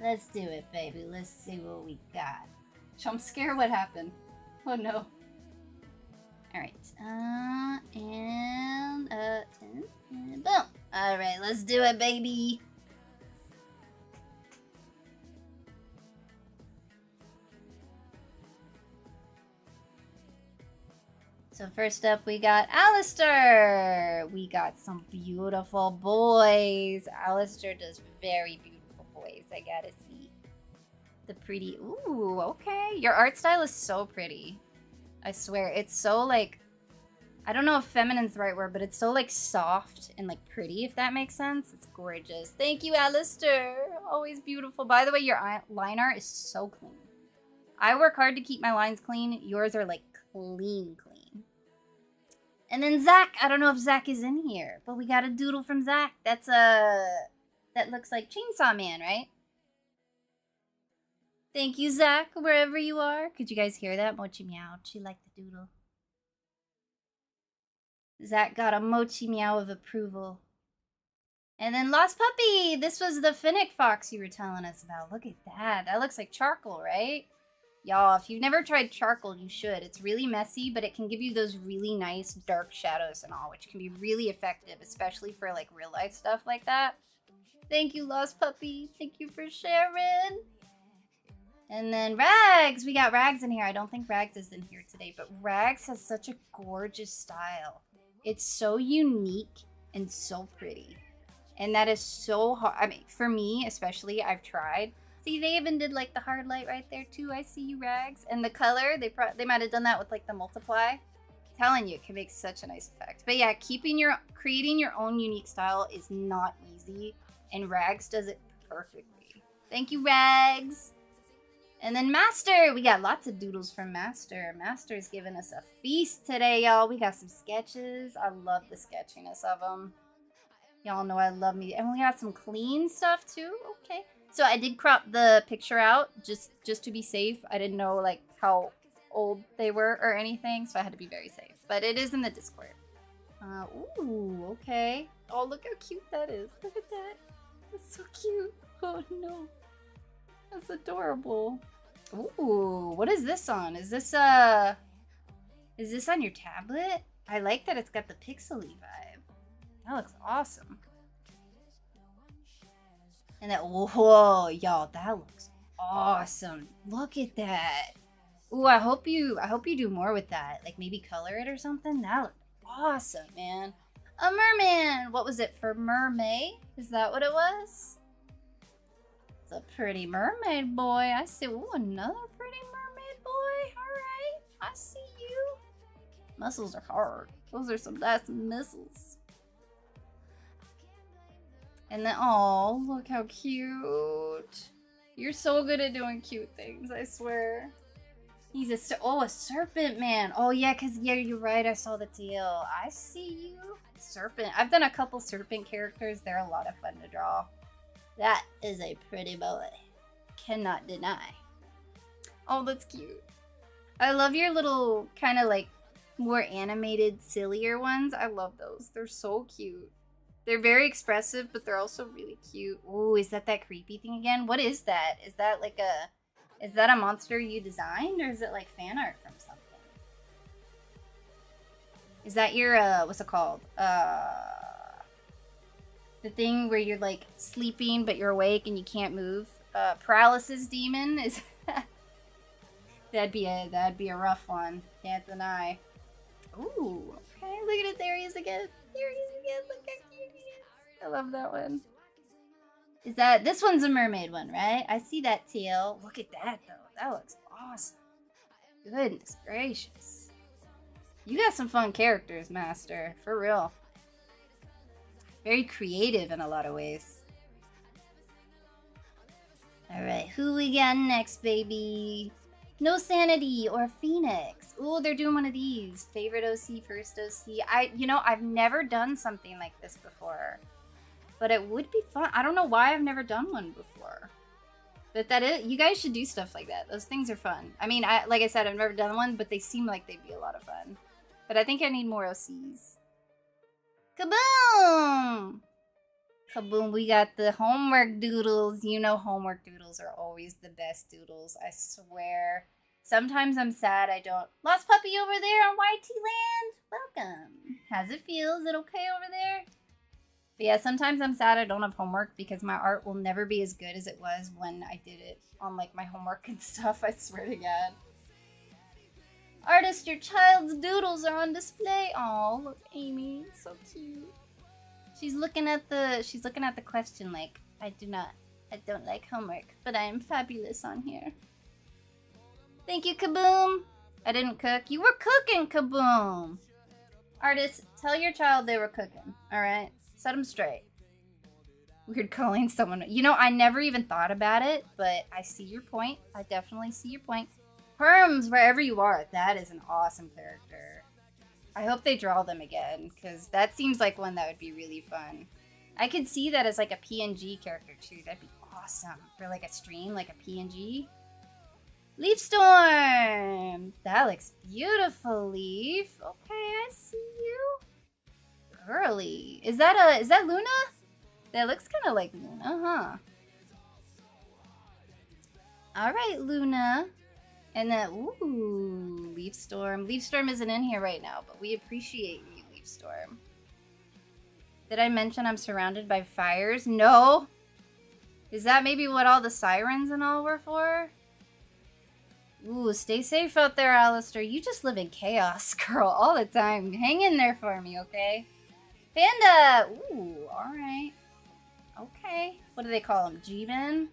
Let's do it, baby. Let's see what we got. Jump scare? What happened? Oh, no. Alright. 10, and boom. Alright, let's do it, baby. So first up, we got Alistair. We got some beautiful boys. Alistair does very beautiful boys. I gotta see. The pretty... Ooh, okay. Your art style is so pretty. I swear. It's so, like... I don't know if feminine's the right word, but it's so, like, soft and, like, pretty, if that makes sense. It's gorgeous. Thank you, Alistair. Always beautiful. By the way, your line art is so clean. I work hard to keep my lines clean. Yours are, like, clean. And then Zach. I don't know if Zach is in here, but we got a doodle from Zach. That's that looks like Chainsaw Man, right? Thank you, Zach, wherever you are. Could you guys hear that? Mochi meow. She liked the doodle. Zach got a mochi meow of approval. And then Lost Puppy. This was the Finnick fox you were telling us about. Look at that. That looks like charcoal, right? Y'all, if you've never tried charcoal, you should. It's really messy, but it can give you those really nice dark shadows and all, which can be really effective, especially for like real life stuff like that. Thank you, Lost Puppy. Thank you for sharing. And then Rags! We got Rags in here. I don't think Rags is in here today, but Rags has such a gorgeous style. It's so unique and so pretty. And that is so hard. I mean, for me, especially, I've tried. See, they even did, like, the hard light right there, too. I see you, Rags. And the color, they might have done that with, like, the multiply. I'm telling you, it can make such a nice effect. But yeah, creating your own unique style is not easy. And Rags does it perfectly. Thank you, Rags. And then Master. We got lots of doodles from Master. Master's giving us a feast today, y'all. We got some sketches. I love the sketchiness of them. Y'all know I love me. And we got some clean stuff, too. Okay. So I did crop the picture out just to be safe. I didn't know, like, how old they were or anything, so I had to be very safe. But it is in the Discord. Ooh, okay. Oh, look how cute that is. Look at that. That's so cute. Oh, no. That's adorable. Ooh, what is this on? Is this on your tablet? I like that it's got the pixely vibe. That looks awesome. And that, whoa, y'all, that looks awesome. Look at that. Ooh, I hope you do more with that. Like maybe color it or something. That looked awesome, man. A merman. What was it for mermaid? Is that what it was? It's a pretty mermaid boy. I see. Ooh, another pretty mermaid boy. All right, I see you. Muscles are hard. Those are some nice missiles. And then, oh, look how cute. You're so good at doing cute things, I swear. He's a serpent man. Oh, yeah, because, yeah, you're right. I saw the tail. I see you. Serpent. I've done a couple serpent characters. They're a lot of fun to draw. That is a pretty boy. Cannot deny. Oh, that's cute. I love your little kind of like more animated, sillier ones. I love those. They're so cute. They're very expressive, but they're also really cute. Ooh, is that creepy thing again? What is that? Is that like is that a monster you designed, or is it like fan art from something? Is that your, what's it called? The thing where you're like sleeping, but you're awake and you can't move? Paralysis demon? Is that'd be a rough one. Can't deny. Ooh, okay, look at it. There he is again. There he is again. Look how cute he is. I love that one. Is that, this one's a mermaid one, right? I see that tail. Look at that, though. That looks awesome. Goodness gracious. You got some fun characters, Master. For real. Very creative in a lot of ways. Alright, who we got next, baby? No Sanity or Phoenix. Ooh, they're doing one of these. Favorite OC, first OC. I've never done something like this before. But it would be fun. I don't know why I've never done one before. But you guys should do stuff like that. Those things are fun. I mean, like I said, I've never done one, but they seem like they'd be a lot of fun. But I think I need more OCs. Kaboom! Kaboom, we got the homework doodles. You know homework doodles are always the best doodles, I swear. Sometimes I'm sad I don't... Lost puppy over there on YT Land? Welcome. How's it feel? Is it okay over there? But yeah, sometimes I'm sad I don't have homework because my art will never be as good as it was when I did it on like my homework and stuff, I swear to God. Artist, your child's doodles are on display. Oh, look, Amy, so cute. She's looking at the question like, I don't like homework, but I am fabulous on here. Thank you, Kaboom. I didn't cook. You were cooking, Kaboom. Artist, tell your child they were cooking, all right? Set them straight. Weird calling someone. You know, I never even thought about it, but I see your point. I definitely see your point. Perms, wherever you are, that is an awesome character. I hope they draw them again, because that seems like one that would be really fun. I could see that as like a PNG character too. That'd be awesome for like a stream, like a PNG. Leaf Storm! That looks beautiful, Leaf. Okay, I see you. Girly. Is that Luna? That looks kind of like Luna, huh? Alright, Luna. And then, ooh, Leaf Storm. Leaf Storm isn't in here right now, but we appreciate you, Leaf Storm. Did I mention I'm surrounded by fires? No. Is that maybe what all the sirens and all were for? Ooh, stay safe out there, Alistair. You just live in chaos, girl, all the time. Hang in there for me, okay? Panda! Ooh, alright. Okay. What do they call him? G-Men?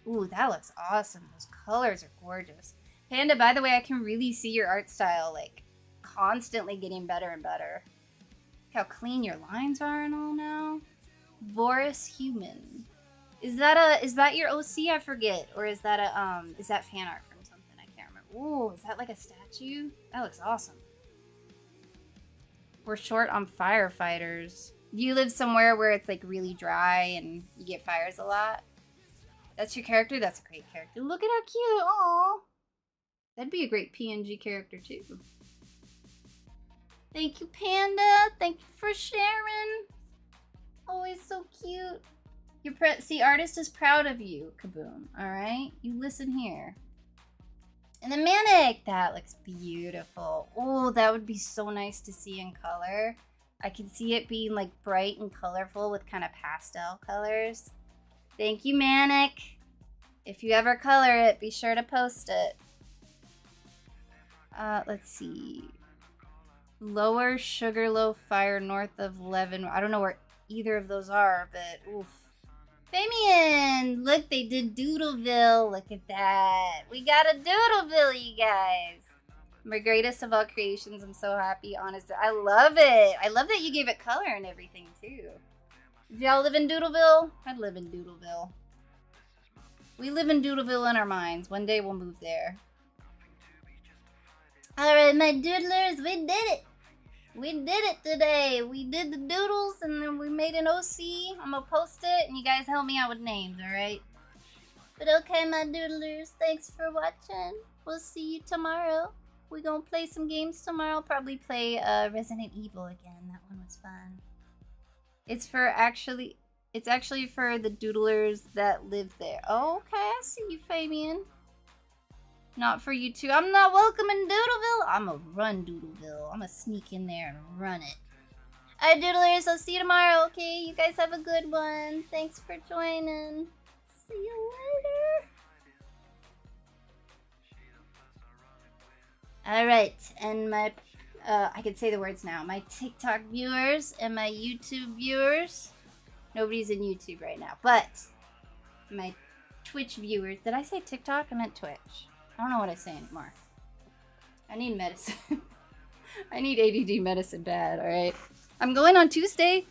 Ooh, that looks awesome. Those colors are gorgeous. Panda, by the way, I can really see your art style, like, constantly getting better and better. Look how clean your lines are and all now. Boris Human. Is that your OC? I forget. Or is that is that fan art from something? I can't remember. Ooh, is that like a statue? That looks awesome. We're short on firefighters. Do you live somewhere where it's like really dry and you get fires a lot? That's your character? That's a great character. Look at how cute. Aww. That'd be a great PNG character too. Thank you, Panda. Thank you for sharing. Always so cute. See, artist is proud of you, Kaboom. Alright? You listen here. And the Manic! That looks beautiful. Oh, that would be so nice to see in color. I can see it being like bright and colorful with kind of pastel colors. Thank you, Manic. If you ever color it, be sure to post it. Let's see. Lower Sugarloaf Fire north of Levin. I don't know where either of those are, but oof. Fabian! Look, they did Doodleville. Look at that. We got a Doodleville, you guys. My greatest of all creations. I'm so happy, honestly. I love it. I love that you gave it color and everything, too. If y'all live in Doodleville, I'd live in Doodleville. We live in Doodleville in our minds. One day we'll move there. Alright, my doodlers, we did it! We did it today! We did the doodles and then we made an OC. I'm gonna post it and you guys help me out with names, alright? But okay, my doodlers, thanks for watching. We'll see you tomorrow. We're gonna play some games tomorrow. Probably play Resident Evil again. That one was fun. It's actually for the doodlers that live there. Oh, okay, I see you, Fabian. Not for you two. I'm not welcome in Doodleville. I'm gonna run Doodleville. I'm gonna sneak in there and run it. Alright, doodlers, I'll see you tomorrow, okay? You guys have a good one. Thanks for joining. See you later. Alright, and my, I can say the words now. My TikTok viewers and my YouTube viewers. Nobody's in YouTube right now, but my Twitch viewers. Did I say TikTok? I meant Twitch. I don't know what I say anymore. I need medicine. I need ADD medicine bad, alright? I'm going on Tuesday.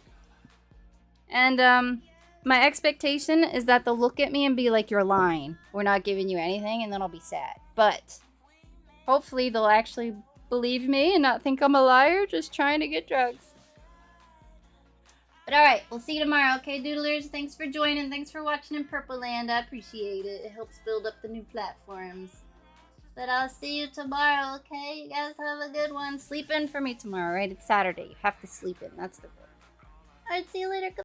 And, my expectation is that they'll look at me and be like, you're lying. We're not giving you anything, and then I'll be sad. But, hopefully they'll actually believe me and not think I'm a liar just trying to get drugs. But alright, we'll see you tomorrow, okay, doodlers? Thanks for joining. Thanks for watching in Purple Land. I appreciate it. It helps build up the new platforms. But I'll see you tomorrow, okay? You guys have a good one. Sleep in for me tomorrow, right? It's Saturday. You have to sleep in. That's the goal. Alright, see you later.